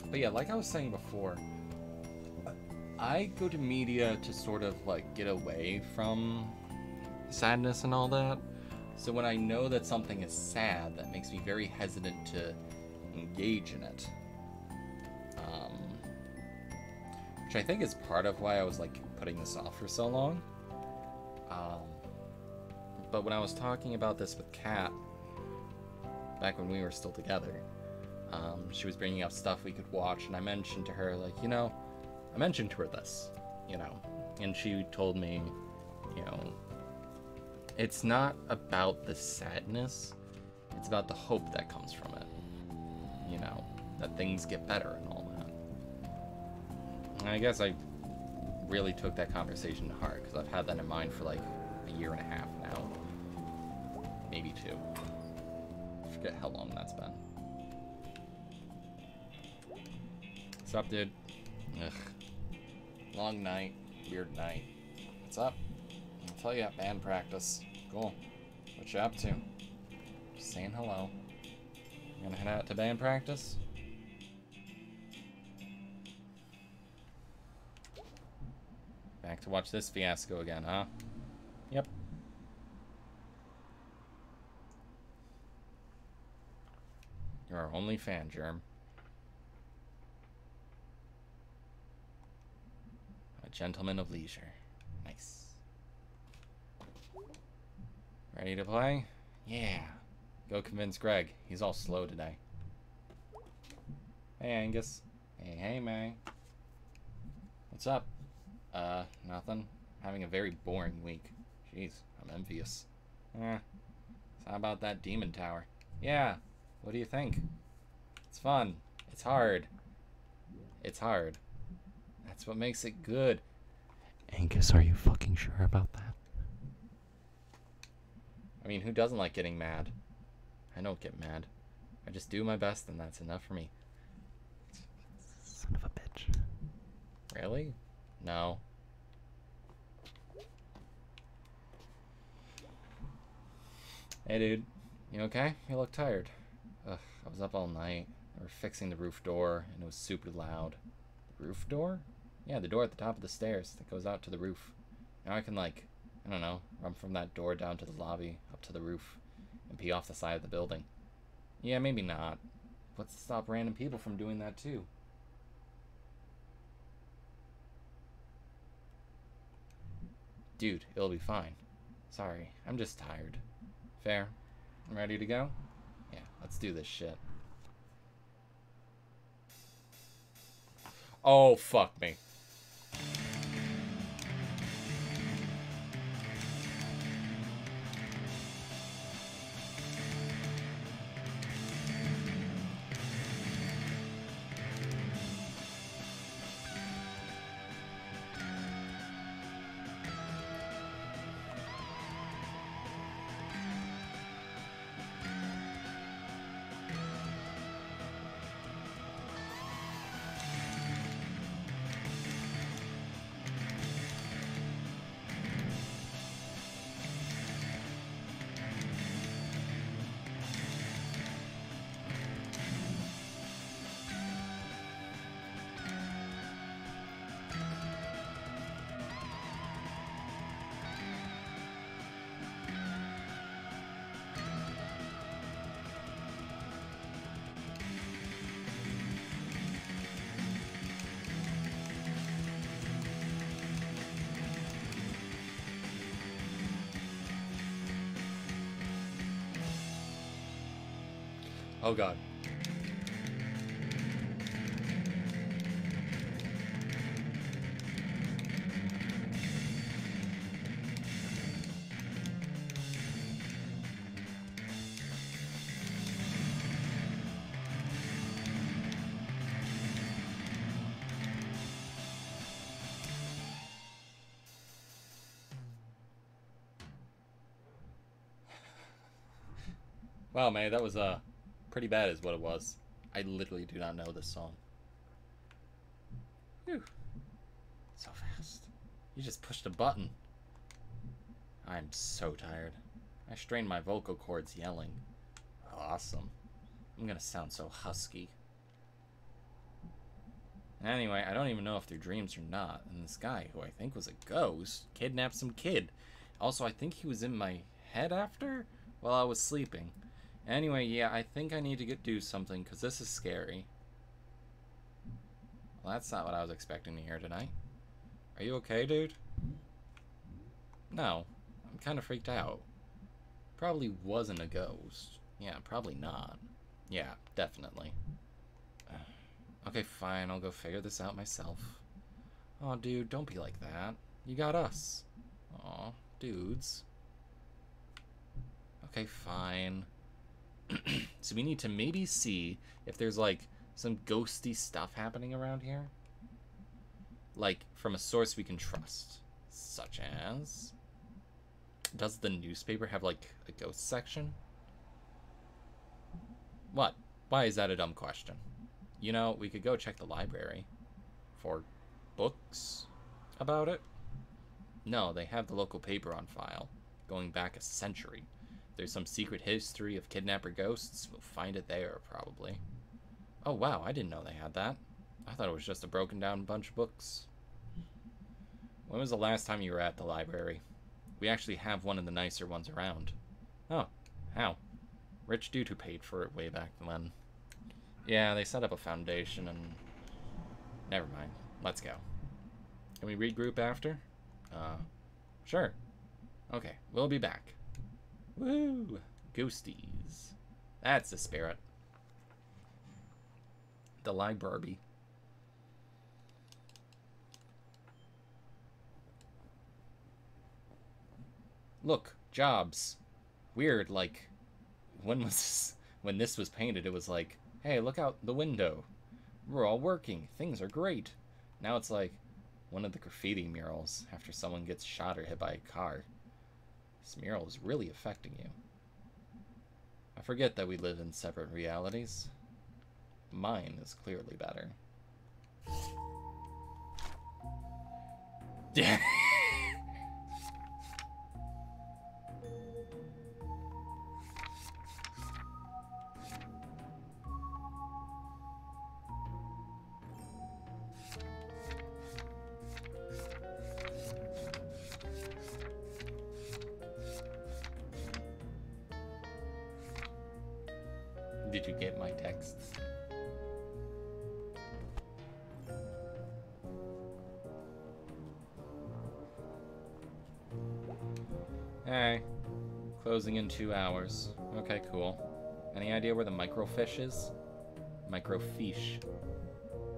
But yeah, like I was saying before, I go to media to sort of like get away from sadness and all that. So when I know that something is sad, that makes me very hesitant to engage in it. Which I think is part of why I was like putting this off for so long. But when I was talking about this with Kat, back when we were still together, she was bringing up stuff we could watch, and I mentioned to her, like, you know, I mentioned to her this, you know, and she told me, you know, it's not about the sadness, it's about the hope that comes from it, you know, that things get better and all that. And I guess I really took that conversation to heart, because I've had that in mind for like a year and a half now, maybe 2. I forget how long that's been. What's up, dude? Ugh. Long night. Weird night. What's up? I'll tell you, band practice. Cool. What you up to? Just saying hello. You gonna head out to band practice? Back to watch this fiasco again, huh? Yep. You're our only fan, Germ. A gentleman of leisure. Nice. Ready to play? Yeah. Go convince Greg. He's all slow today. Hey, Angus. Hey, May. What's up? Nothing. Having a very boring week. Jeez, I'm envious. So how about that demon tower? Yeah. What do you think? It's fun. It's hard. It's hard. That's what makes it good. Angus, are you fucking sure about that? I mean, who doesn't like getting mad? I don't get mad. I just do my best and that's enough for me. Son of a bitch. Really? No. Hey, dude. You okay? You look tired. Ugh, I was up all night. We were fixing the roof door, and it was super loud. The roof door? Yeah, the door at the top of the stairs that goes out to the roof. Now I can, like, I don't know, run from that door down to the lobby, up to the roof, and pee off the side of the building. Yeah, maybe not. What's to stop random people from doing that, too? Dude, it'll be fine. Sorry, I'm just tired. Fair. I'm ready to go? Yeah, let's do this shit. Oh, fuck me. Oh god. Wow, man, that was pretty bad is what it was. I literally do not know this song. Whew. So fast. You just pushed a button. I'm so tired. I strained my vocal cords yelling. Awesome. I'm gonna sound so husky. Anyway, I don't even know if they're dreams or not. And this guy, who I think was a ghost, kidnapped some kid. Also, I think he was in my head after while I was sleeping. Anyway, yeah, I think I need to do something, because this is scary. Well, that's not what I was expecting to hear tonight. Are you okay, dude? No. I'm kind of freaked out. Probably wasn't a ghost. Yeah, probably not. Yeah, definitely. Okay, fine, I'll go figure this out myself. Aw, dude, don't be like that. You got us. Aw, dudes. Okay, fine. So we need to maybe see if there's like some ghosty stuff happening around here, like from a source we can trust, such as, does the newspaper have like a ghost section? What? Why is that a dumb question? You know, we could go check the library for books about it. No, they have the local paper on file going back a century. There's some secret history of kidnapper ghosts. We'll find it there, probably. Oh, wow, I didn't know they had that. I thought it was just a broken down bunch of books. When was the last time you were at the library? We actually have one of the nicer ones around. Oh, how? Rich dude who paid for it way back then. Yeah, they set up a foundation and... Never mind. Let's go. Can we regroup after? Sure. Okay, we'll be back. Woo! Ghosties. That's the spirit. The library. Look, jobs. Weird, like, when this was painted, it was like, hey, look out the window. We're all working. Things are great. Now it's like one of the graffiti murals after someone gets shot or hit by a car. This mural is really affecting you. I forget that we live in separate realities. Mine is clearly better. Yeah. Did you get my texts? Hey, closing in 2 hours. Okay, cool. Any idea where the microfiche is? Microfiche.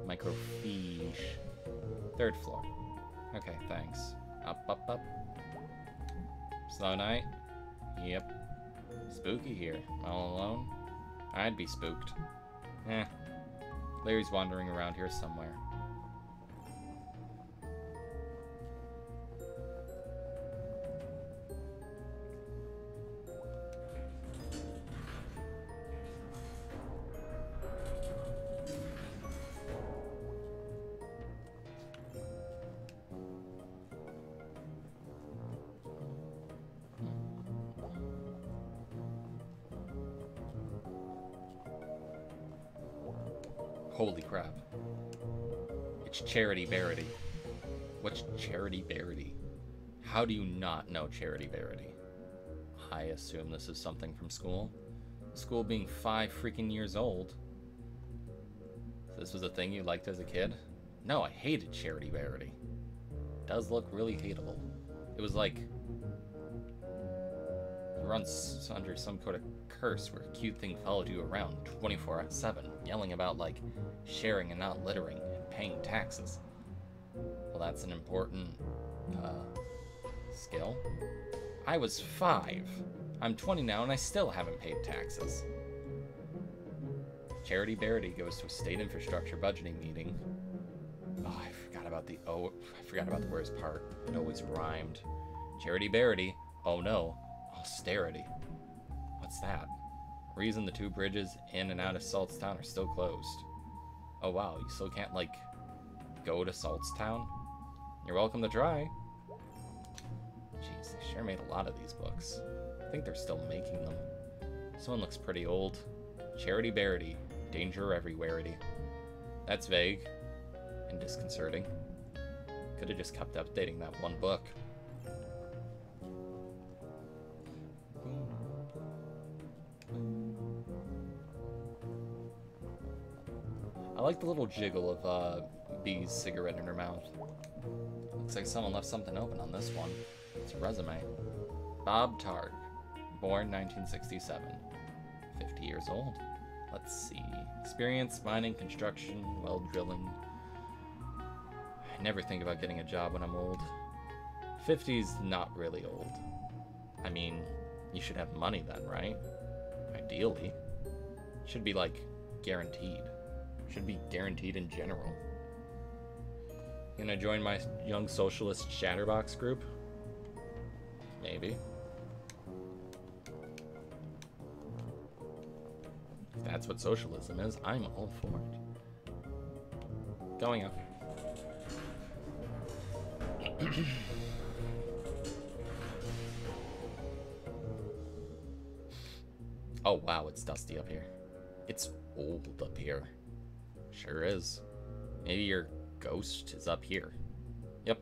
Microfiche. 3rd floor. Okay, thanks. Up, up, up. Slow night? Yep. Spooky here. All alone? I'd be spooked. Eh. Larry's wandering around here somewhere. Holy crap. It's Charity Verity. What's Charity Verity? How do you not know Charity Verity? I assume this is something from school. School being 5 freaking years old. This was a thing you liked as a kid? No, I hated Charity Verity. It does look really hateable. It was like... It runs under some sort of curse where a cute thing followed you around 24/7, yelling about, like, sharing and not littering and paying taxes. Well, that's an important, skill. I was 5. I'm 20 now and I still haven't paid taxes. Charity Verity goes to a state infrastructure budgeting meeting. Oh, I forgot about the worst part. It always rhymed. Charity Verity. Oh no. Austerity. What's that? Reason the 2 bridges in and out of Saltstown are still closed. Oh wow, you still can't, like, go to Saltstown? You're welcome to try. Jeez, they sure made a lot of these books. I think they're still making them. This one looks pretty old. Charity Verity. Danger everywhere-ity. That's vague and disconcerting. Could have just kept updating that one book. I like the little jiggle of Bee's cigarette in her mouth. Looks like someone left something open on this one. It's a resume. Bob Targ, born 1967, 50 years old. Let's see. Experience, mining, construction, well drilling. I never think about getting a job when I'm old. 50's not really old. I mean, you should have money then, right? Ideally. Should be, like, guaranteed. Should be guaranteed in general. Gonna join my Young Socialist Chatterbox group? Maybe. If that's what socialism is, I'm all for it. Going up. Oh wow, it's dusty up here. It's old up here. Sure is. Maybe your ghost is up here. Yep.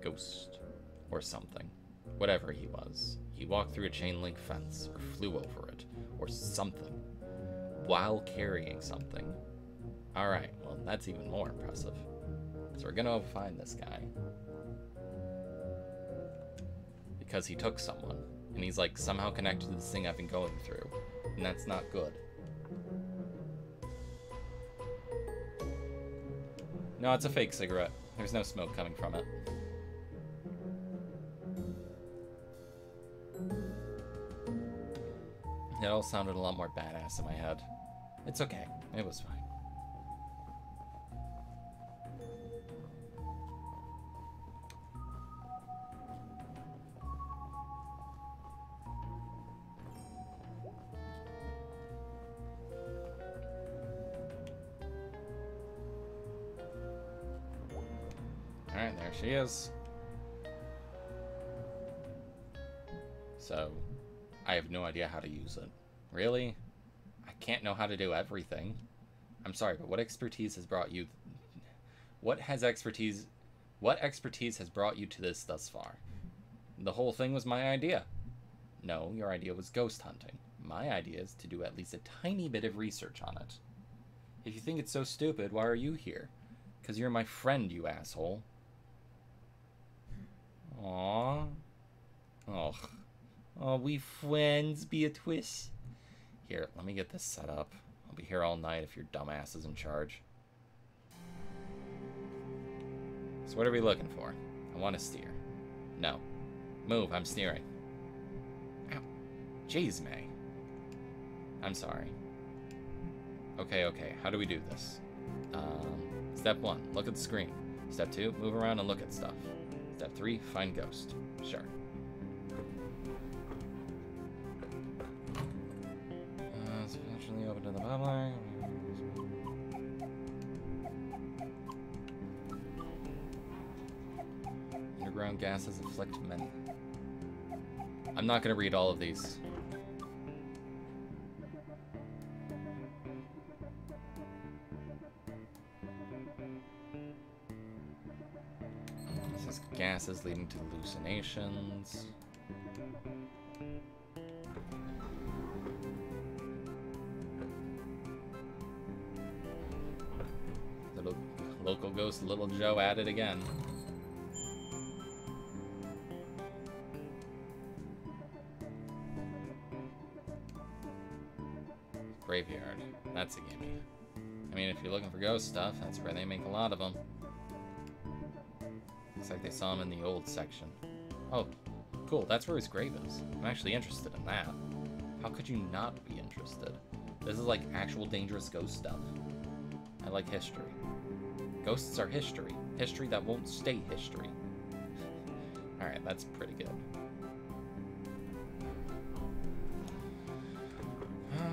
ghost or something. Whatever he was. He walked through a chain link fence or flew over it or something while carrying something. Alright, well, that's even more impressive. So we're gonna find this guy. Because he took someone. And he's like somehow connected to this thing I've been going through. And that's not good. No, it's a fake cigarette. There's no smoke coming from it. It all sounded a lot more badass in my head. It's okay. It was fine. Alright, there she is. So, I have no idea how to use it. Really? I can't know how to do everything. I'm sorry, but what expertise has brought you... What expertise has brought you to this thus far? The whole thing was my idea. No, your idea was ghost hunting. My idea is to do at least a tiny bit of research on it. If you think it's so stupid, why are you here? Because you're my friend, you asshole. Aww. Oh. Oh, we friends, Beatrice. Here, let me get this set up. I'll be here all night if your dumbass is in charge. So what are we looking for? I want to steer. No. Move, I'm steering. Ow. Jeez, May. I'm sorry. Okay, how do we do this? Step 1, look at the screen. Step 2, move around and look at stuff. Step 3, find ghost. Sure. Especially open to the public. Underground gases afflict many. I'm not going to read all of these. This is gases leading to hallucinations. Local ghost Little Joe at it again. Graveyard. That's a gimme. I mean, if you're looking for ghost stuff, that's where they make a lot of them. Looks like they saw him in the old section. Oh, cool. That's where his grave is. I'm actually interested in that. How could you not be interested? This is like actual dangerous ghost stuff. I like history. Ghosts are history. History that won't stay history. Alright, that's pretty good.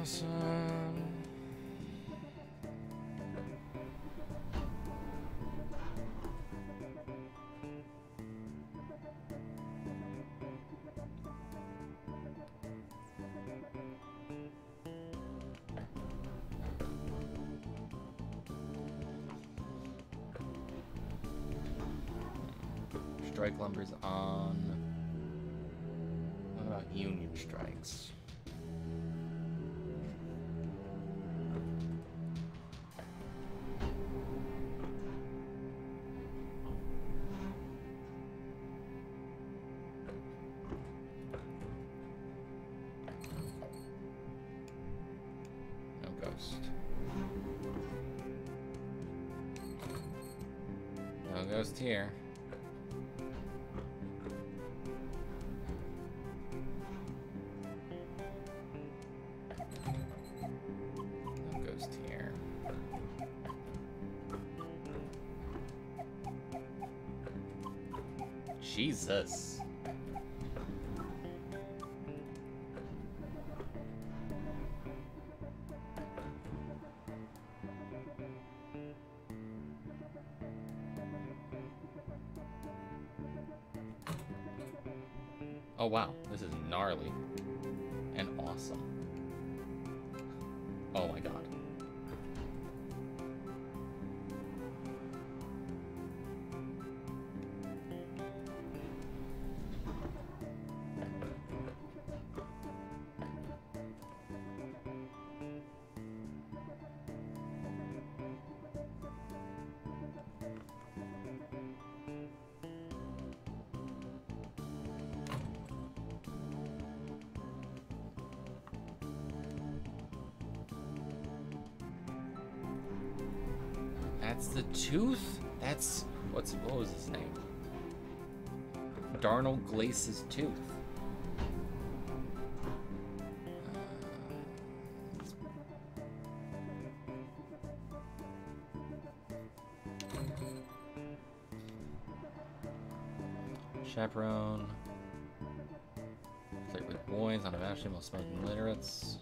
Awesome. Strike lumber's on. What about union strikes? No ghost. No ghost here. Jesus. Oh wow, this is gnarly and awesome. Oh my god. That's the tooth? What was his name? Darnell Glace's tooth. Chaperone. Flirt with boys, unabashedly while smoking literates.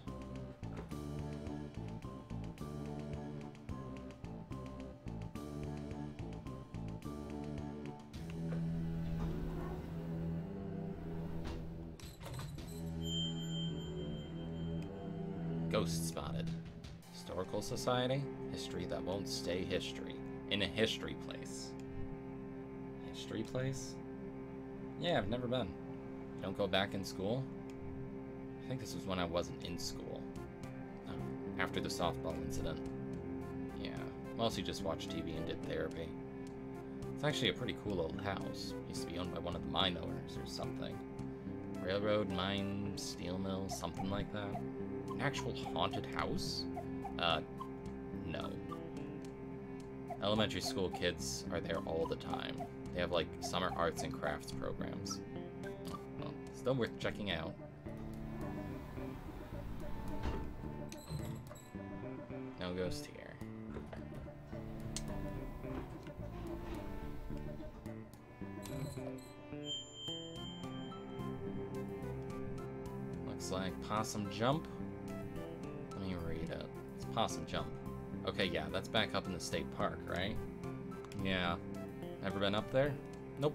Ghost spotted. Historical Society? History that won't stay history. In a history place. History place? Yeah, I've never been. Don't go back in school? I think this was when I wasn't in school. Oh, after the softball incident. Yeah, mostly just watched TV and did therapy. It's actually a pretty cool old house. Used to be owned by one of the mine owners or something. Railroad, mine, steel mill, something like that. An actual haunted house? No. Elementary school kids are there all the time. They have, like, summer arts and crafts programs. Well, still worth checking out. No ghost here. Looks like Possum Jump. Let me read it. It's Possum Jump. Okay, yeah, that's back up in the state park, right? Yeah. Ever been up there? Nope.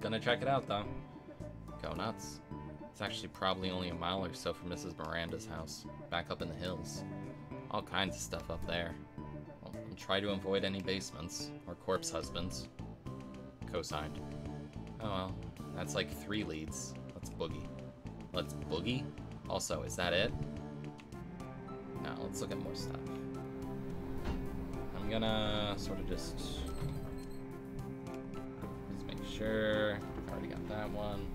Gonna check it out, though. Go nuts. It's actually probably only a mile or so from Mrs. Miranda's house, back up in the hills. All kinds of stuff up there. Well, try to avoid any basements, or corpse husbands. Co-signed. Oh well, that's like 3 leads. Let's boogie. Let's boogie? Also, is that it? No, let's look at more stuff. I'm gonna sort of just make sure. Already got that one.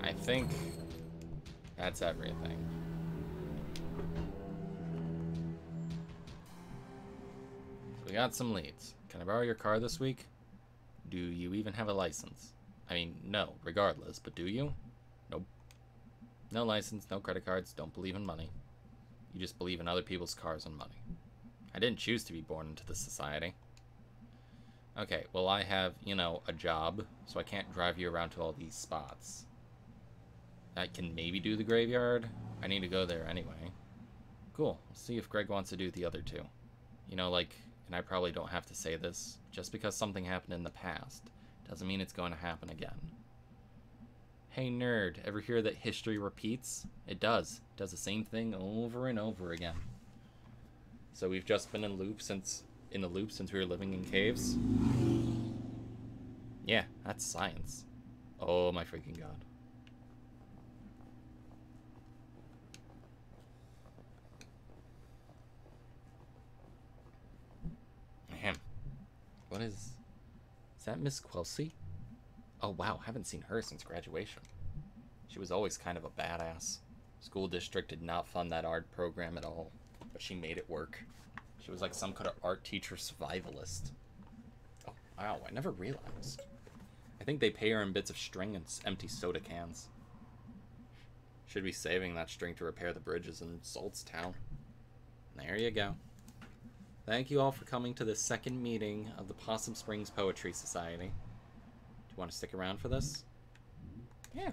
I think that's everything. So we got some leads. Can I borrow your car this week? Do you even have a license? I mean, no, regardless, but do you? Nope. No license, no credit cards, don't believe in money. You just believe in other people's cars and money. I didn't choose to be born into this society. Okay, well I have, you know, a job, so I can't drive you around to all these spots. I can maybe do the graveyard. I need to go there anyway. Cool. We'll see if Greg wants to do the other 2. You know, like, and I probably don't have to say this, just because something happened in the past doesn't mean it's going to happen again. Hey nerd, ever hear that history repeats? It does. It does the same thing over and over again. So we've just been in the loop since we were living in caves? Yeah, that's science. Oh my freaking god. What is that Miss Quelcy? Oh wow, haven't seen her since graduation. She was always kind of a badass. School district did not fund that art program at all, but she made it work. She was like some kind of art teacher survivalist. Oh wow, I never realized. I think they pay her in bits of string and empty soda cans. Should be saving that string to repair the bridges in Saltstown. There you go. Thank you all for coming to the second meeting of the Possum Springs Poetry Society. Do you want to stick around for this? Yeah.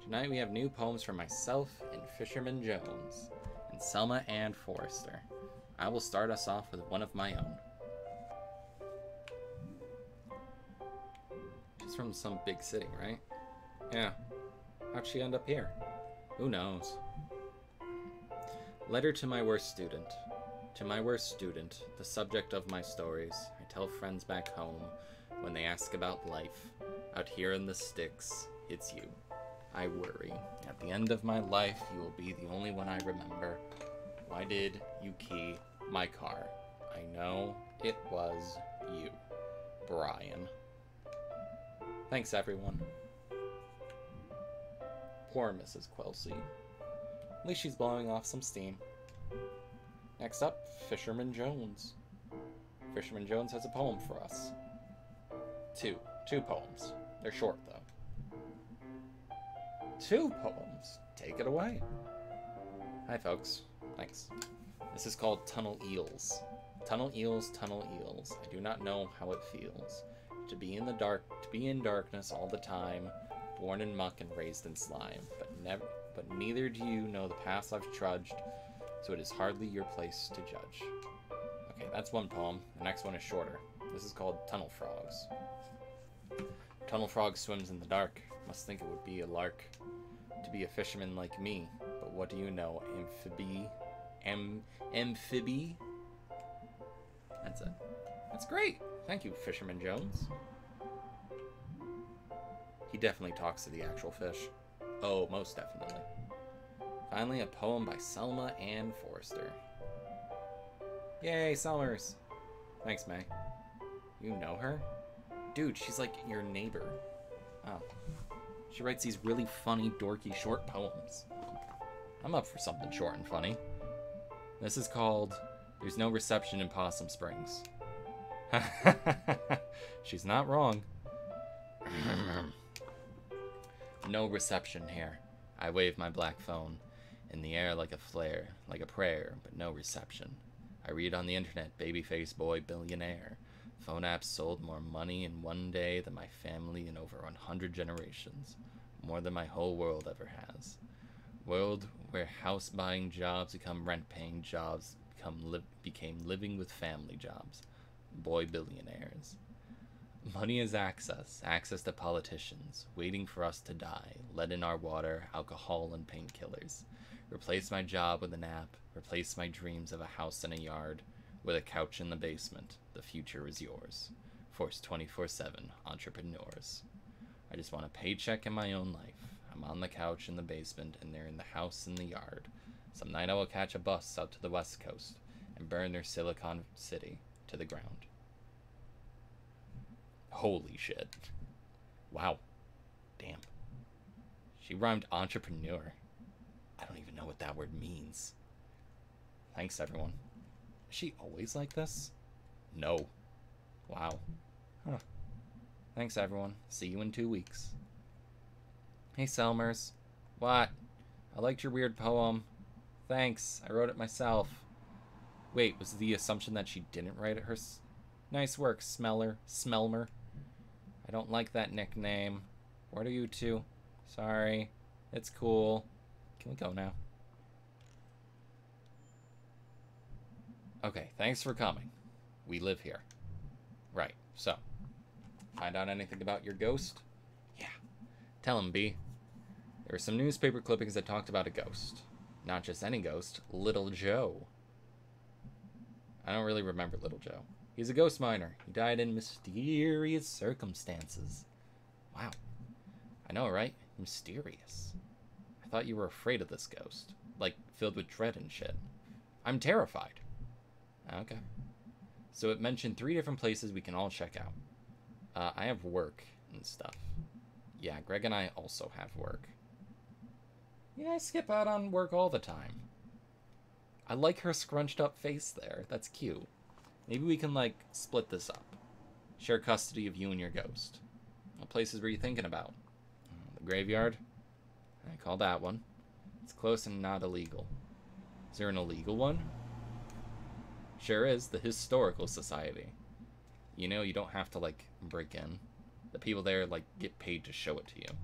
Tonight we have new poems from myself and Fisherman Jones and Selma Ann Forrester. I will start us off with one of my own. She's from some big city, right? Yeah. How'd she end up here? Who knows? Letter to my worst student. To my worst student, the subject of my stories, I tell friends back home when they ask about life. Out here in the sticks, it's you. I worry. At the end of my life, you will be the only one I remember. Why did you key my car? I know it was you, Brian. Thanks, everyone. Poor Mrs. Quilsey. At least she's blowing off some steam. Next up, Fisherman Jones. Fisherman Jones has a poem for us. Two poems. They're short, though. 2 poems. Take it away. Hi, folks. Thanks. This is called Tunnel Eels. Tunnel eels, tunnel eels. I do not know how it feels to be in the dark, to be in darkness all the time, born in muck and raised in slime. But neither do you know the paths I've trudged, so it is hardly your place to judge. Okay, that's one poem. The next one is shorter. This is called Tunnel Frogs. Tunnel frog swims in the dark. Must think it would be a lark to be a fisherman like me. But what do you know? Amphibie? That's it. That's great. Thank you, Fisherman Jones. He definitely talks to the actual fish. Oh, most definitely. Finally, a poem by Selma Ann Forrester. Yay, Selmers. Thanks, May. You know her? Dude, she's like your neighbor. Oh. She writes these really funny, dorky, short poems. I'm up for something short and funny. This is called There's No Reception in Possum Springs. She's not wrong. No reception here. I wave my black phone in the air like a flare, like a prayer, but no reception. I read on the internet, babyface boy billionaire. Phone apps sold more money in one day than my family in over 100 generations. More than my whole world ever has. World where house-buying jobs become rent-paying jobs, became living with family jobs. Boy billionaires. Money is access to politicians, waiting for us to die, lead in our water, alcohol, and painkillers. Replace my job with an app, replace my dreams of a house and a yard, with a couch in the basement. The future is yours. Force 24/7 entrepreneurs. I just want a paycheck in my own life. I'm on the couch in the basement, and they're in the house in the yard. Some night I will catch a bus out to the West Coast and burn their Silicon City to the ground. Holy shit. Wow. Damn. She rhymed entrepreneur. I don't even know what that word means. Thanks, everyone. Is she always like this? No. Wow. Huh. Thanks, everyone. See you in 2 weeks. Hey, Selmers. What? I liked your weird poem. Thanks. I wrote it myself. Wait, was the assumption that she didn't write it Nice work, Smelmer. I don't like that nickname. What are you two? Sorry. It's cool. Can we go now? Okay, thanks for coming. We live here. Right, so. Find out anything about your ghost? Yeah. Tell him, B. There were some newspaper clippings that talked about a ghost. Not just any ghost, Little Joe. I don't really remember Little Joe. He's a ghost miner. He died in mysterious circumstances. Wow. I know, right? Mysterious. I thought you were afraid of this ghost. Like, filled with dread and shit. I'm terrified. Okay. So it mentioned 3 different places we can all check out. I have work and stuff. Yeah, Greg and I also have work. Yeah, I skip out on work all the time. I like her scrunched up face there. That's cute. Maybe we can, like, split this up. Share custody of you and your ghost. What places were you thinking about? The graveyard? I call that one. It's close and not illegal. Is there an illegal one? Sure is. The Historical Society. You know, you don't have to, like, break in. The people there, like, get paid to show it to you.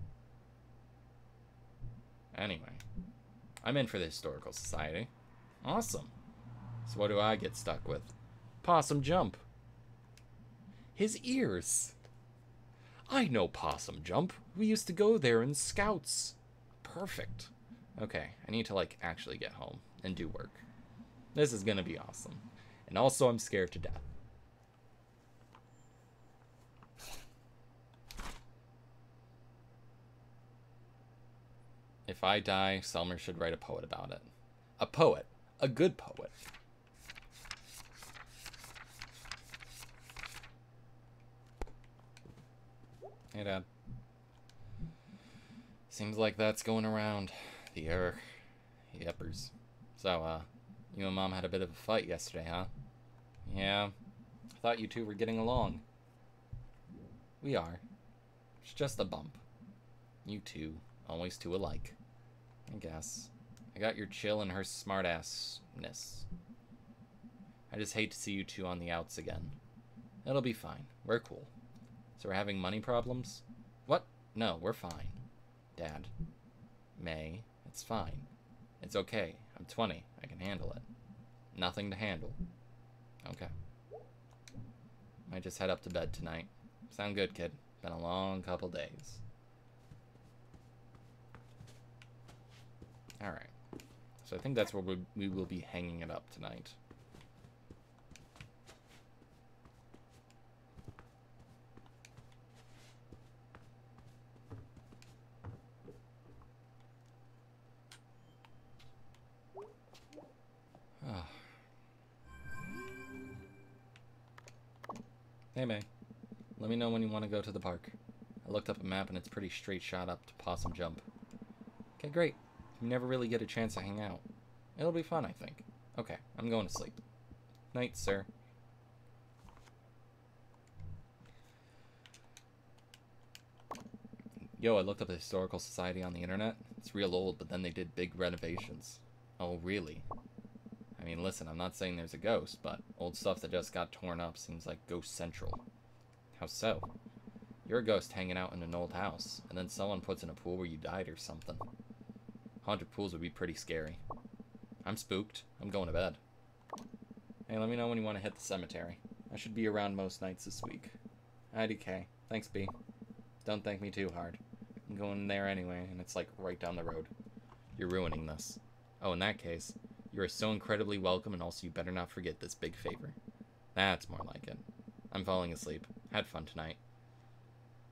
Anyway. I'm in for the Historical Society. Awesome. So what do I get stuck with? Possum Jump. His ears. I know Possum Jump. We used to go there in Scouts. Perfect. Okay, I need to, like, actually get home and do work. This is gonna be awesome. And also, I'm scared to death. If I die, Selmer should write a poet about it. A poet. A good poet. Hey, Dad. Seems like that's going around. The Yeppers. So, you and Mom had a bit of a fight yesterday, huh? Yeah. I thought you two were getting along. We are. It's just a bump. You two, always two alike. I guess. I got your chill and her smartassness. I just hate to see you two on the outs again. It'll be fine. We're cool. So we're having money problems? What? No, we're fine. Dad. May, it's fine. It's okay. I'm 20. I can handle it. Nothing to handle. Okay. Might just head up to bed tonight. Sound good, kid. Been a long couple days. Alright. So I think that's where we will be hanging it up tonight. Hey, May. Let me know when you want to go to the park. I looked up a map and it's pretty straight shot up to Possum Jump. Okay, great. We never really get a chance to hang out. It'll be fun, I think. Okay, I'm going to sleep. Night, sir. Yo, I looked up the Historical Society on the internet. It's real old, but then they did big renovations. Oh, really? I mean, listen, I'm not saying there's a ghost, but old stuff that just got torn up seems like Ghost Central. How so? You're a ghost hanging out in an old house, and then someone puts in a pool where you died or something. Haunted pools would be pretty scary. I'm spooked. I'm going to bed. Hey, let me know when you want to hit the cemetery. I should be around most nights this week. IDK. Thanks, B. Don't thank me too hard. I'm going there anyway, and it's like right down the road. You're ruining this. Oh, in that case, you are so incredibly welcome, and also you better not forget this big favor. That's more like it. I'm falling asleep. Had fun tonight.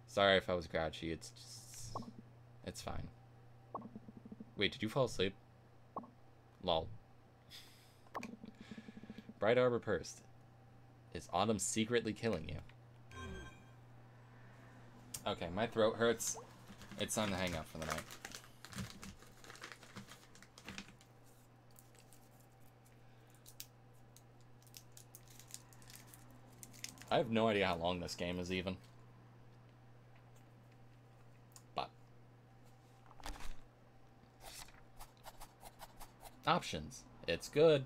Sorry if I was grouchy. It's just... It's fine. Wait, did you fall asleep? Lol. Bright Arbor Purse. Is autumn secretly killing you? Okay, my throat hurts. It's time to hang out for the night. I have no idea how long this game is even. But. Options. It's good.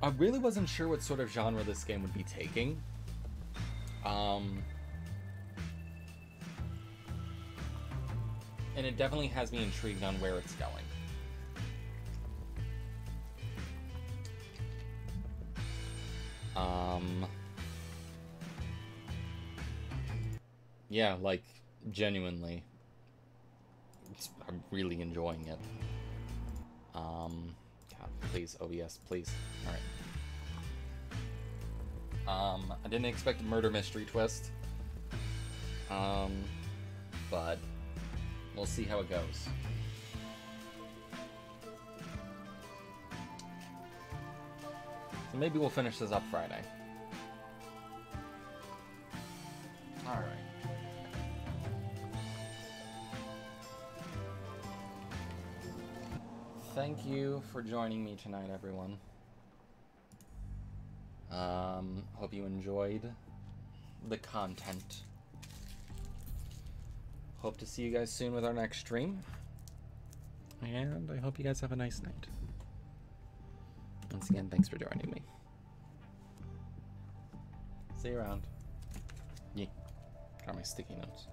I really wasn't sure what sort of genre this game would be taking. And it definitely has me intrigued on where it's going. Yeah, like, genuinely. I'm really enjoying it. God, please, OBS, please. Alright. I didn't expect a murder mystery twist. But we'll see how it goes. So maybe we'll finish this up Friday. Alright. Thank you for joining me tonight, everyone. Hope you enjoyed the content. Hope to see you guys soon with our next stream. And I hope you guys have a nice night. Once again, thanks for joining me. See you around. Yeah. Got my sticky notes.